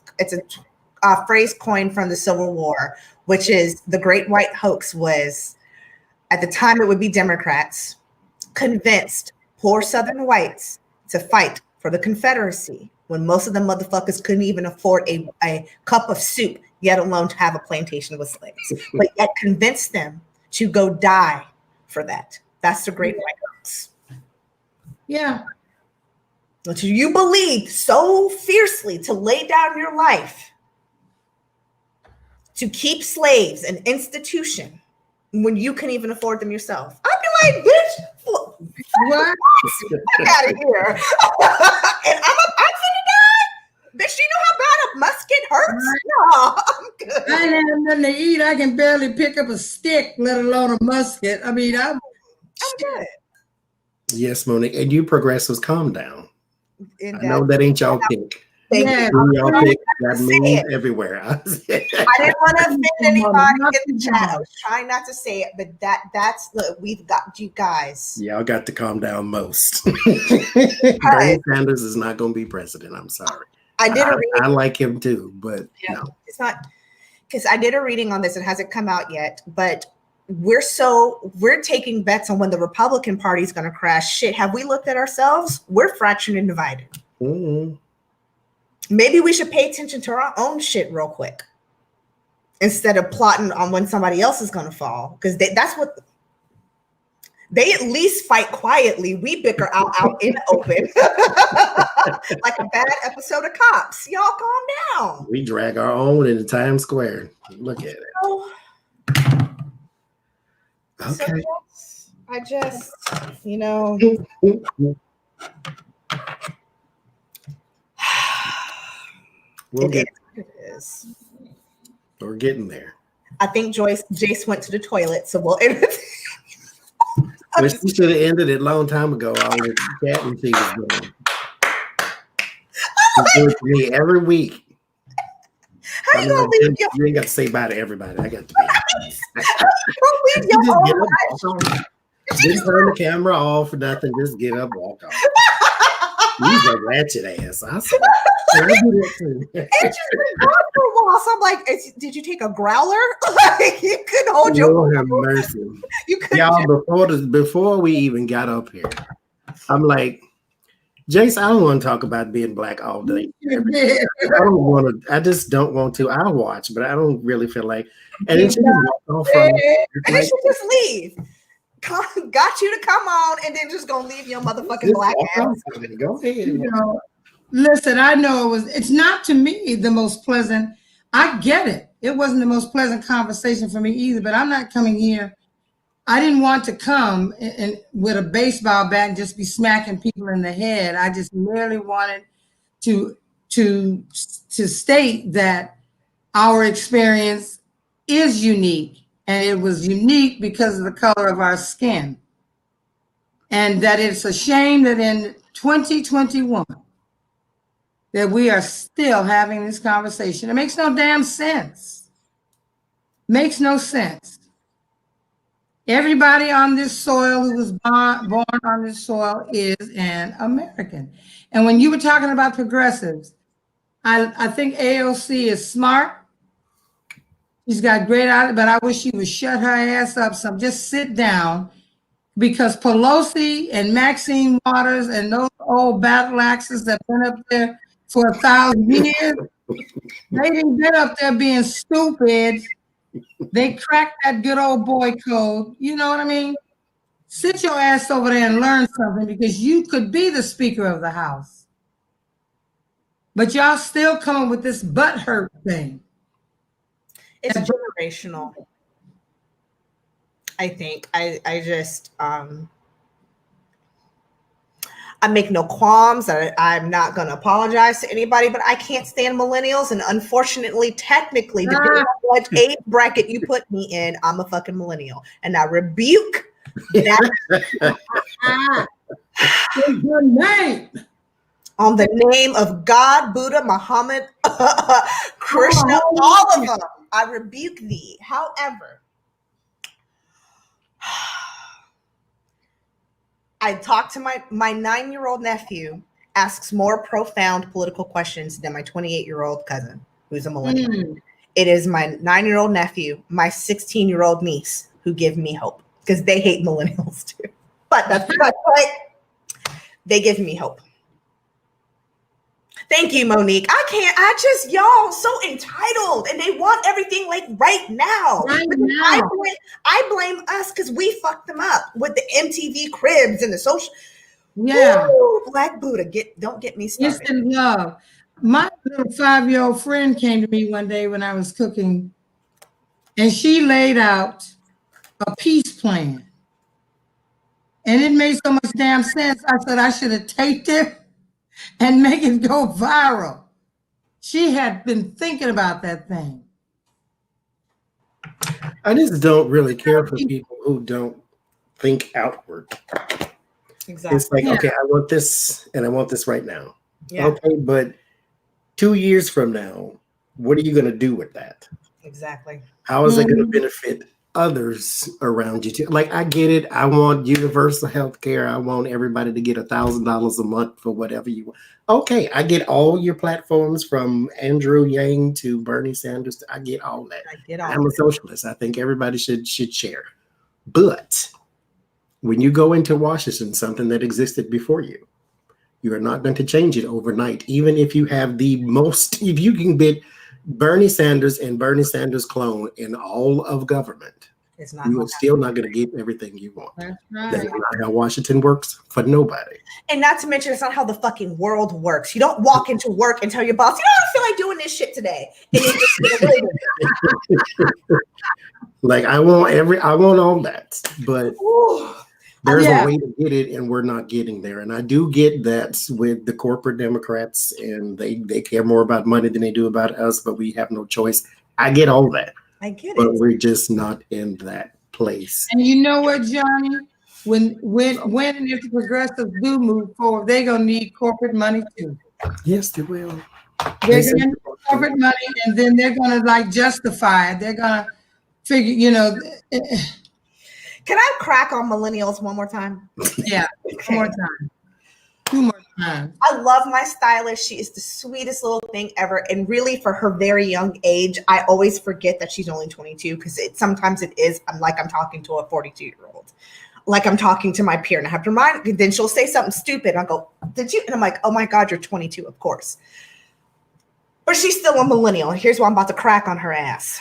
a phrase coined from the Civil War, which is the great white hoax was, at the time it would be Democrats, convinced poor Southern whites to fight for the Confederacy when most of them motherfuckers couldn't even afford a cup of soup, yet alone to have a plantation with slaves, but yet convinced them to go die for that. That's the great white hoax. Yeah. But you believed so fiercely to lay down your life to keep slaves an institution when you couldn't even afford them yourself. I'd be like, bitch, what? Get out of here. And I'm finna die? Bitch, you know how bad a musket hurts? No, I'm good. I ain't have nothing to eat. I can barely pick up a stick, let alone a musket. I mean, I'm good. Yes, Monique. And you progressives, calm down. I know that ain't y'all pick. Y'all pick that moves everywhere. I didn't want to offend anybody in the chat. I was trying not to say it, but that's look, we've got you guys. Y'all got to calm down most. Bernie Sanders is not going to be president. I'm sorry. I like him too, but no. It's not, because I did a reading on this. It hasn't come out yet, but we're taking bets on when the Republican Party is going to crash. Shit, have we looked at ourselves? We're fractured and divided. Mm-hmm. Maybe we should pay attention to our own shit real quick instead of plotting on when somebody else is going to fall, because that's what they at least fight quietly. We bicker out in the open like a bad episode of Cops. Y'all calm down. We drag our own into Times Square. Look at it. Okay. So I just, you know. We'll it is. We're getting there. I think Jace went to the toilet, so we'll end it. But she should have ended it a long time ago. All the chatting she was doing. She do it to me every week. How you gonna leave your? You ain't got to say bye to everybody. I got to be. Didn't turn the camera off or nothing. Just get up, walk off. He's a ratchet ass. I swear. I do that too. It's just been gone for a while. So I'm like, did you take a growler? Like you couldn't hold your. Lord have mercy. You couldn't. Y'all, before we even got up here, I'm like, Jace, I don't want to talk about being black all day. I don't want to. I just don't want to. I'll watch, but I don't really feel like. And then she just walked off from it. And then she just leave. Got you to come on, and then just gonna leave your motherfucking black ass. Go ahead. You know, listen, I know it's not to me the most pleasant. I get it. It wasn't the most pleasant conversation for me either, but I'm not coming here. I didn't want to come and with a baseball bat and just be smacking people in the head. I just merely wanted to state that our experience is unique. And it was unique because of the color of our skin. And that it's a shame that in 2021, that we are still having this conversation. It makes no damn sense. Makes no sense. Everybody on this soil who was born on this soil is an American. And when you were talking about progressives, I think AOC is smart. She's got great ideas, but I wish she would shut her ass up some. Just sit down, because Pelosi and Maxine Waters and those old battle axes that been up there for 1,000 years, they didn't get up there being stupid. They cracked that good old boy code. You know what I mean? Sit your ass over there and learn something, because you could be the Speaker of the House. But y'all still coming with this butthurt thing. It's generational. I think I just I make no qualms. I'm not going to apologize to anybody, but I can't stand millennials. And unfortunately, technically, depending on what age bracket you put me in, I'm a fucking millennial. And I rebuke that. Your name. On the name of God, Buddha, Muhammad, Krishna, all of them. I rebuke thee. However, I talked to my 9-year-old nephew, asks more profound political questions than my 28-year-old cousin, who's a millennial. It is my 9-year-old nephew, my 16-year-old niece, who give me hope, because they hate millennials too. But they give me hope. Thank you, Monique. Y'all so entitled, and they want everything like right now. I blame us because we fucked them up with the MTV Cribs and the social. Yeah. Ooh, Black Buddha, don't get me started. Instant love. My little 5-year-old friend came to me one day when I was cooking, and she laid out a peace plan. And it made so much damn sense. I said I should have taped it and make it go viral. She had been thinking about that thing. I just don't really care for people who don't think outward. Exactly. It's like, okay, I want this and I want this right now. Yeah. Okay, but 2 years from now, what are you going to do with that? Exactly. How is it going to benefit others around you too? Like, I get it. I want universal health care. I want everybody to get $1,000 a month for whatever you want. Okay, I get all your platforms from Andrew Yang to Bernie Sanders. I get all that. I'm a socialist. I think everybody should share. But when you go into Washington, something that existed before you, you are not going to change it overnight. Even if you have if you can get Bernie Sanders and Bernie Sanders clone in all of government, you are still not going to get everything you want. That's right. That's not how Washington works for nobody. And not to mention, it's not how the fucking world works. You don't walk into work and tell your boss, I don't feel like doing this shit today. And you just get away with it. Like, I want all that, but there's a way to get it, and we're not getting there. And I do get that with the corporate Democrats, and they care more about money than they do about us, but we have no choice. I get all that. I get it. But we're just not in that place. And you know what, Johnny? When and if the progressives do move forward, they're gonna need corporate money too. Yes, they will. They're gonna need corporate money, and then they're gonna justify it. They're gonna figure, Can I crack on millennials one more time? Yeah, Okay. one more time. 2 more times. I love my stylist. She is the sweetest little thing ever. And really, for her very young age, I always forget that she's only 22 because sometimes it is. I'm talking to a 42-year-old. Like I'm talking to my peer, and I have to remind. Then she'll say something stupid. And I'll go, "Did you?" And I'm like, "Oh my God, you're 22, of course." But she's still a millennial. And here's why I'm about to crack on her ass.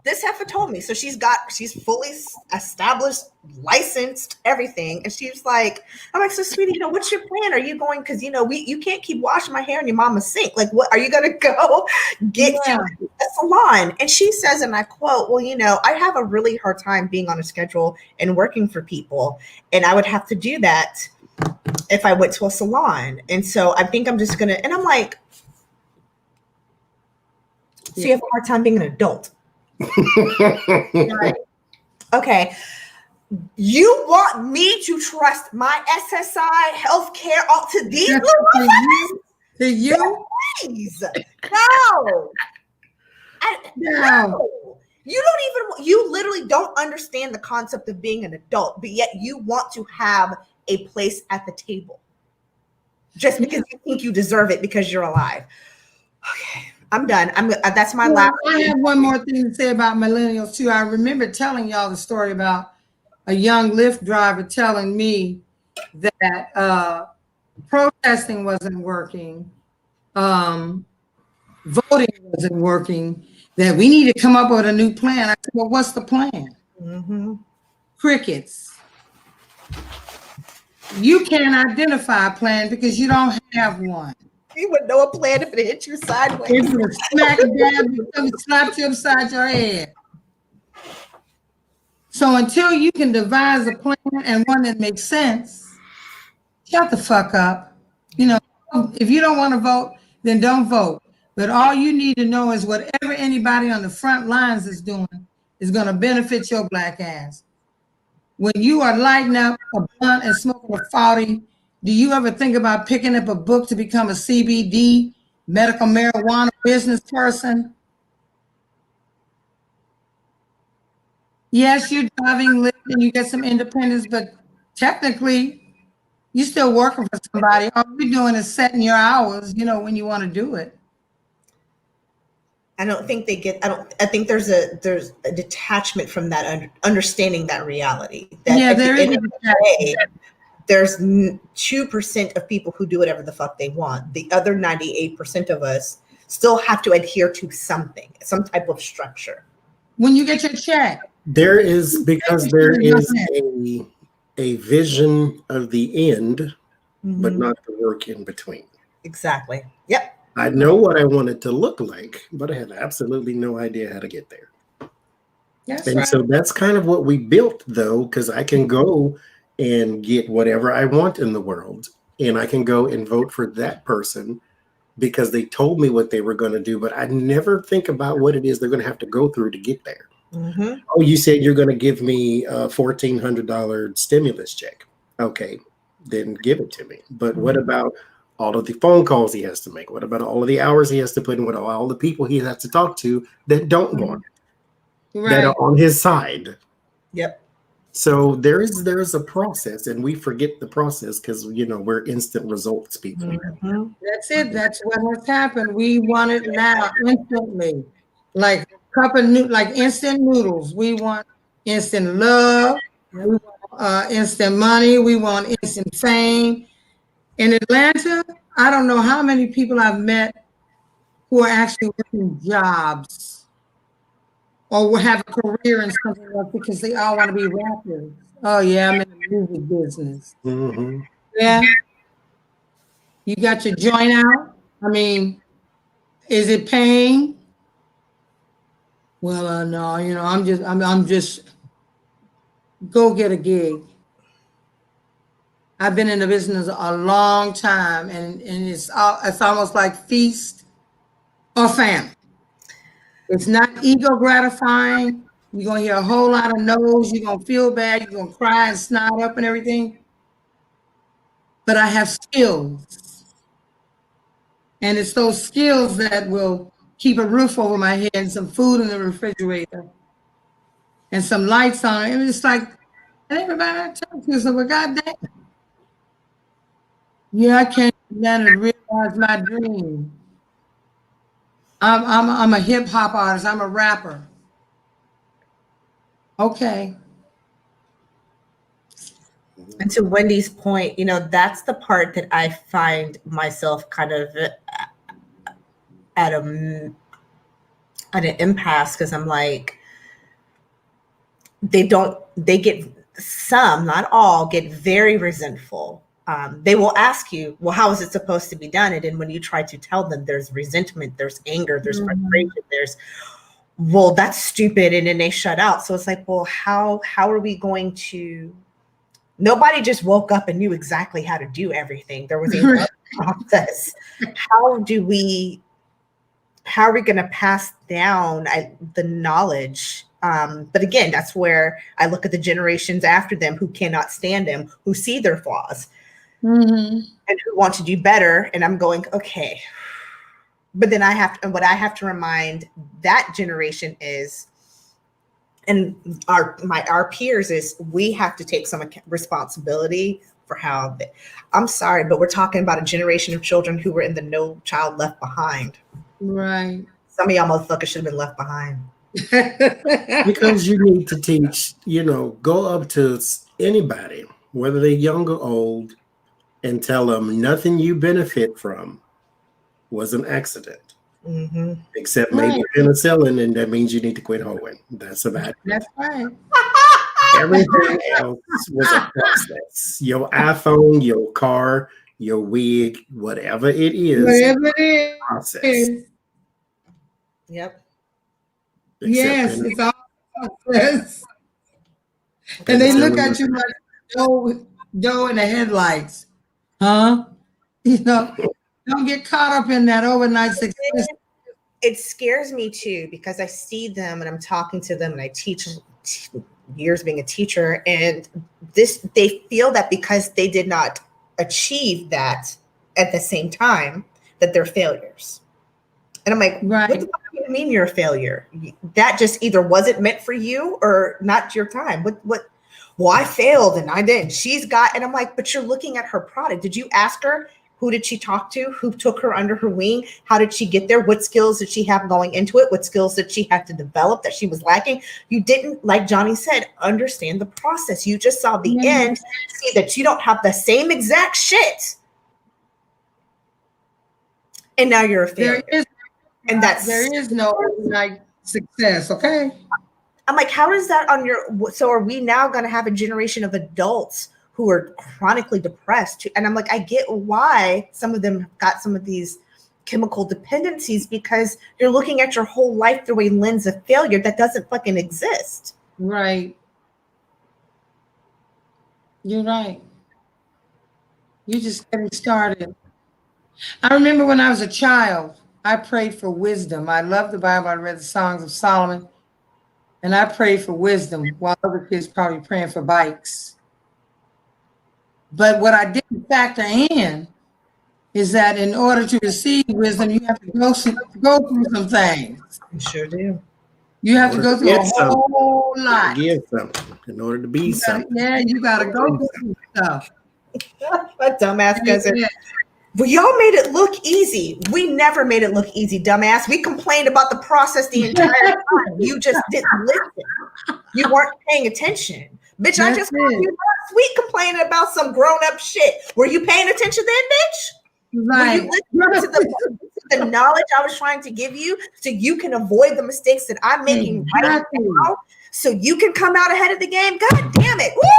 This heifer told me, so she's fully established, licensed, everything. And she's like, I'm like, so sweetie, what's your plan? Are you going, because you can't keep washing my hair in your mama's sink. Like, what are you gonna go get to a salon? And she says, and I quote, well, I have a really hard time being on a schedule and working for people. And I would have to do that if I went to a salon. And so I think I'm just gonna, and I'm like, so you have a hard time being an adult. Right. Okay. You want me to trust my SSI healthcare all to these little To you? Please. No. No. You literally don't understand the concept of being an adult, but yet you want to have a place at the table just because you think you deserve it because you're alive. Okay. I'm done. That's my last. I have one more thing to say about millennials too. I remember telling y'all the story about a young Lyft driver telling me that protesting wasn't working, voting wasn't working, that we need to come up with a new plan. I said, well, what's the plan? Mm-hmm. Crickets. You can't identify a plan because you don't have one. You would know a plan if it hit you sideways. If you smack dab, slapped you upside your head. So until you can devise a plan and one that makes sense, shut the fuck up. If you don't want to vote, then don't vote. But all you need to know is whatever anybody on the front lines is doing is going to benefit your black ass. When you are lighting up a blunt and smoking a 40, do you ever think about picking up a book to become a CBD, medical marijuana business person? Yes, you're driving, living, and you get some independence, but technically, you're still working for somebody. All you're doing is setting your hours, when you want to do it. I don't think I think there's a detachment from that, understanding that reality. That there is. There's 2% of people who do whatever the fuck they want. The other 98% of us still have to adhere to something, some type of structure. When you get your check. There is a vision of the end, but not the work in between. Exactly. Yep. I know what I want it to look like, but I have absolutely no idea how to get there. So that's kind of what we built, though, because I can go and get whatever I want in the world, and I can go and vote for that person because they told me what they were going to do, but I never think about what it is they're going to have to go through to get there. Mm-hmm. Oh, you said you're going to give me a $1,400 stimulus check. Okay, then give it to me. But what about all of the phone calls he has to make? What about all of the hours he has to put in? What about all the people he has to talk to that don't want it, that are on his side? Yep. So there's a process, and we forget the process because we're instant results people. Mm-hmm. That's it. That's what has happened. We want it now, instantly, like instant noodles. We want instant love. We want instant money. We want instant fame. In Atlanta, I don't know how many people I've met who are actually working jobs or will have a career in something else because they all want to be rappers. Oh yeah, I'm in the music business. Mm-hmm. Yeah. You got your joint out? I mean, is it paying? Well, no, I'm just go get a gig. I've been in the business a long time, and it's almost like feast or famine. It's not ego gratifying. You're gonna hear a whole lot of no's. You're gonna feel bad. You're gonna cry and snot up and everything. But I have skills, and it's those skills that will keep a roof over my head and some food in the refrigerator. and some lights on. It was just like, and everybody I talked to said, well, goddamn. Yeah, I came down to realize my dream. I'm a hip hop artist. I'm a rapper. Okay. And to Wendy's point, that's the part that I find myself kind of at an impasse, because I'm like, they get some, not all, get very resentful. They will ask you, well, how is it supposed to be done? And then when you try to tell them, there's resentment, there's anger, there's frustration, there's, well, that's stupid. And then they shut out. So it's like, well, how are we going to, nobody just woke up and knew exactly how to do everything. There was a process. How are we going to pass down the knowledge? But again, that's where I look at the generations after them who cannot stand them, who see their flaws, and who want to do better. And I'm going, okay. But then what I have to remind that generation is, and our peers, is we have to take some responsibility for how I'm sorry, but we're talking about a generation of children who were in the No Child Left Behind. Right. Some of y'all motherfuckers should have been left behind. Because you need to teach, go up to anybody, whether they're young or old, and tell them nothing you benefit from was an accident. Mm-hmm. Except maybe penicillin, and that means you need to quit hoeing. That's about it. That's right. Everything else was a process. Your iPhone, your car, your wig, whatever it is. Whatever it process. Yep. Yes, it's all process. And they look at you like doe in the headlights. Huh? Don't get caught up in that overnight success. It scares me too, because I see them and I'm talking to them, and I teach years being a teacher, and they feel that because they did not achieve that at the same time, that they're failures. And I'm like, right. What the fuck do you mean you're a failure? That just either wasn't meant for you or not your time. What? Well, I failed and I didn't. And I'm like, but you're looking at her product. Did you ask her? Who did she talk to? Who took her under her wing? How did she get there? What skills did she have going into it? What skills did she have to develop that she was lacking? You didn't, like Johnny said, understand the process. You just saw the end, see that you don't have the same exact shit. And now you're a failure. There is no overnight success, okay? I'm like, how is that so are we now going to have a generation of adults who are chronically depressed? And I'm like, I get why some of them got some of these chemical dependencies, because you're looking at your whole life through a lens of failure that doesn't fucking exist. Right. You're right. You're just getting started. I remember when I was a child, I prayed for wisdom. I love the Bible. I read the Songs of Solomon, and I prayed for wisdom while other kids probably praying for bikes. But what I didn't factor in is that in order to receive wisdom, you have to go through some things. You sure do. You have to go through a whole lot. Give something in order to be something. Yeah, you got to go through stuff. What dumbass cousin. Yeah. Well, y'all made it look easy. We never made it look easy, dumbass. We complained about the process the entire time. You just didn't listen. You weren't paying attention. Bitch, I just called you last week complaining about some grown-up shit. Were you paying attention then, bitch? Right. Were you listening to the knowledge I was trying to give you so you can avoid the mistakes that I'm making right now, so you can come out ahead of the game? God damn it. Woo!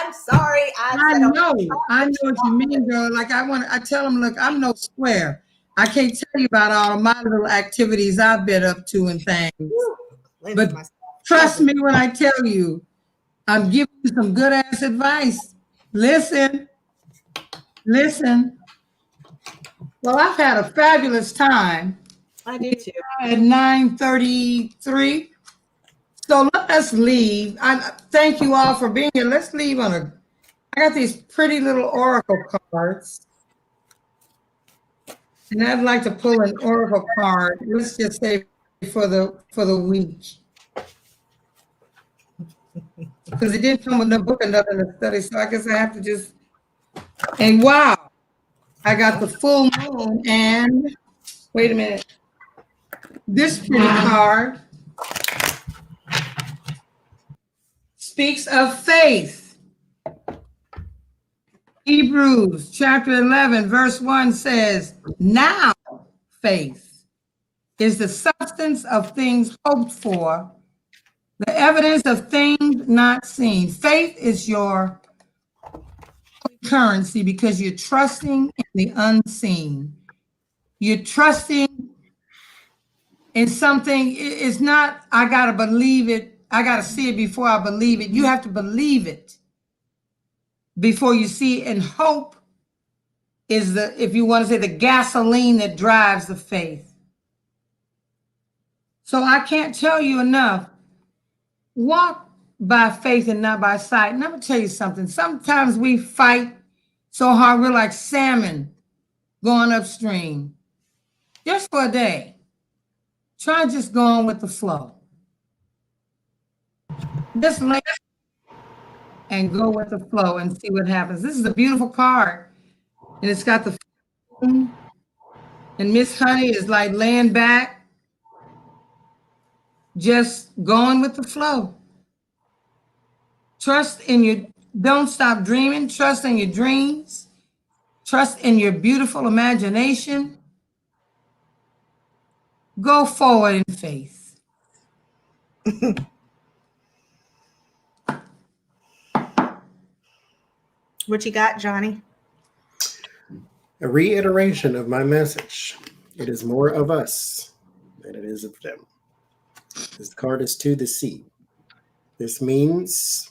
I'm sorry. I know what you mean, girl. Like I tell them, look, I'm no square. I can't tell you about all of my little activities I've been up to and things. But trust me when I tell you, I'm giving you some good ass advice. Listen. Well, I've had a fabulous time. I did too. At 9:33. So let's leave. I thank you all for being here. Let's leave I got these pretty little oracle cards. And I'd like to pull an oracle card. Let's just say for the week. because it didn't come with no book or nothing to study. So I guess I have to just, and wow, I got the full moon and wait a minute. This pretty card speaks of faith. Hebrews chapter 11, verse 1 says, now faith is the substance of things hoped for, the evidence of things not seen. Faith is your currency because you're trusting in the unseen. You're trusting in something. It's not, I got to believe it. I got to see it before I believe it. You have to believe it before you see it. And hope is the, if you want to say, the gasoline that drives the faith. So I can't tell you enough. Walk by faith and not by sight. And I'm going to tell you something. Sometimes we fight so hard, we're like salmon going upstream. Just for a day. Try just going with the flow. Just lay and go with the flow and see what happens. This is a beautiful card. And it's got the and Miss Honey is like laying back, just going with the flow. Trust in your, don't stop dreaming. Trust in your dreams. Trust in your beautiful imagination. Go forward in faith. What you got, Johnny? A reiteration of my message. It is more of us than it is of them. This card is to the sea. This means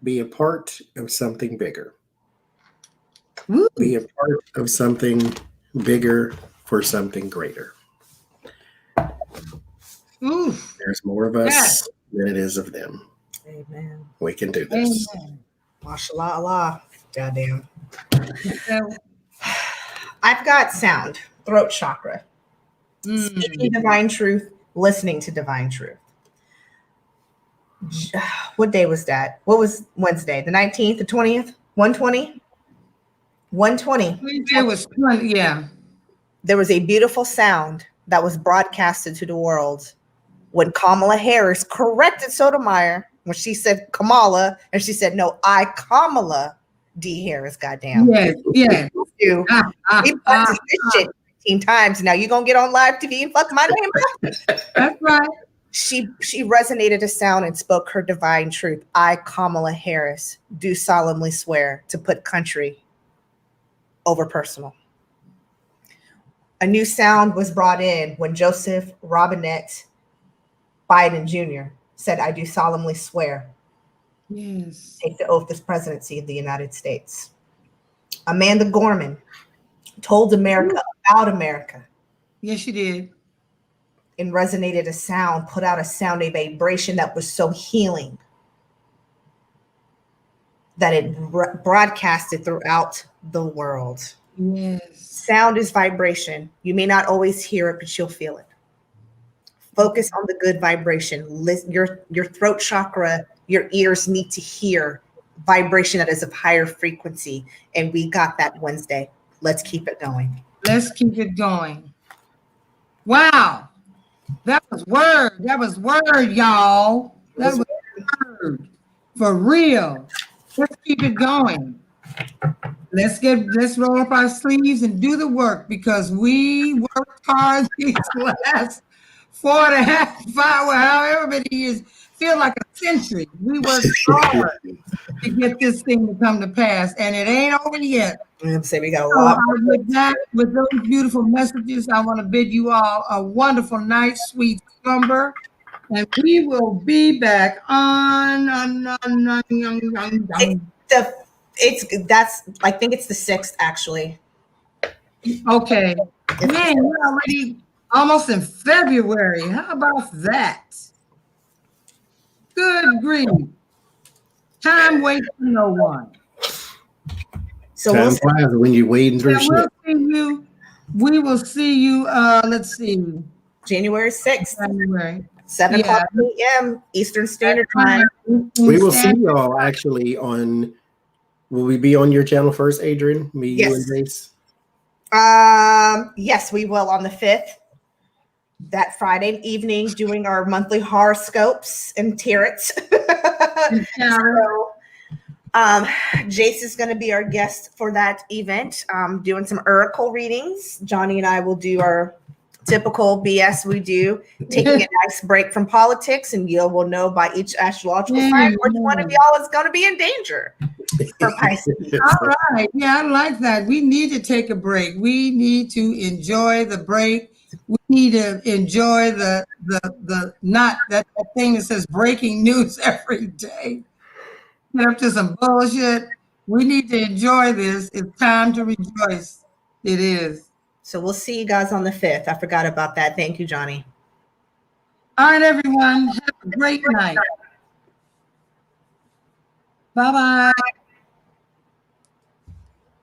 be a part of something bigger. Woo. Be a part of something bigger for something greater. Oof. There's more of us than it is of them. Amen. We can do this. Amen. Mashallah Allah. Goddamn. So, I've got sound, throat chakra, speaking divine truth, listening to divine truth. What day was that? What was Wednesday? The 19th, the 20th? 120? 120. It was 20, yeah. There was a beautiful sound that was broadcasted to the world when Kamala Harris corrected Sotomayor when she said Kamala, and she said, no, I Kamala D. Harris, goddamn. Yes, yes. You. He practiced this shit 15 times. Now you're going to get on live TV and fuck my name up. That's right. She resonated a sound and spoke her divine truth. I, Kamala Harris, do solemnly swear to put country over personal. A new sound was brought in when Joseph Robinette Biden Jr. said, I do solemnly swear. Yes. Take the oath as presidency of the United States. Amanda Gorman told America about America. Yes, she did. And resonated a sound, put out a sound, a vibration that was so healing that it broadcasted throughout the world. Yes. Sound is vibration. You may not always hear it, but you'll feel it. Focus on the good vibration. Your throat chakra, your ears need to hear vibration that is of higher frequency. And we got that Wednesday. Let's keep it going. Let's keep it going. Wow. That was word. That was word, y'all. That was word. For real. Let's keep it going. Let's roll up our sleeves and do the work because we worked hard these last 4.5, 5, however many years, feel like a century. We worked hard to get this thing to come to pass, and it ain't over yet. I'm saying we got a lot. With that, with those beautiful messages, I want to bid you all a wonderful night, sweet slumber, and we will be back on. I think it's the 6th actually. Okay, man, we're already almost in February. How about that? Good grief. Time waits for no one. So Time flies when you're wading through shit. We will see you, let's see. January 6th. January. 7 o'clock p.m. Eastern Standard Time. We will see y'all actually on. Will we be on your channel first, Adrian? Me, you, and Jace. Yes, we will on the 5th. That Friday evening, doing our monthly horoscopes and tarots. So, Jace is going to be our guest for that event, doing some oracle readings. Johnny and I will do our typical BS we do, taking a nice break from politics, and you will know by each astrological sign which one of y'all is going to be in danger for Pisces. All right. Yeah, I like that. We need to take a break. We need to enjoy the break. We need to enjoy the not that thing that says breaking news every day. Get up to some bullshit. We need to enjoy this. It's time to rejoice. It is. So we'll see you guys on the 5th. I forgot about that. Thank you, Johnny. All right, everyone. Have a great night. Bye-bye.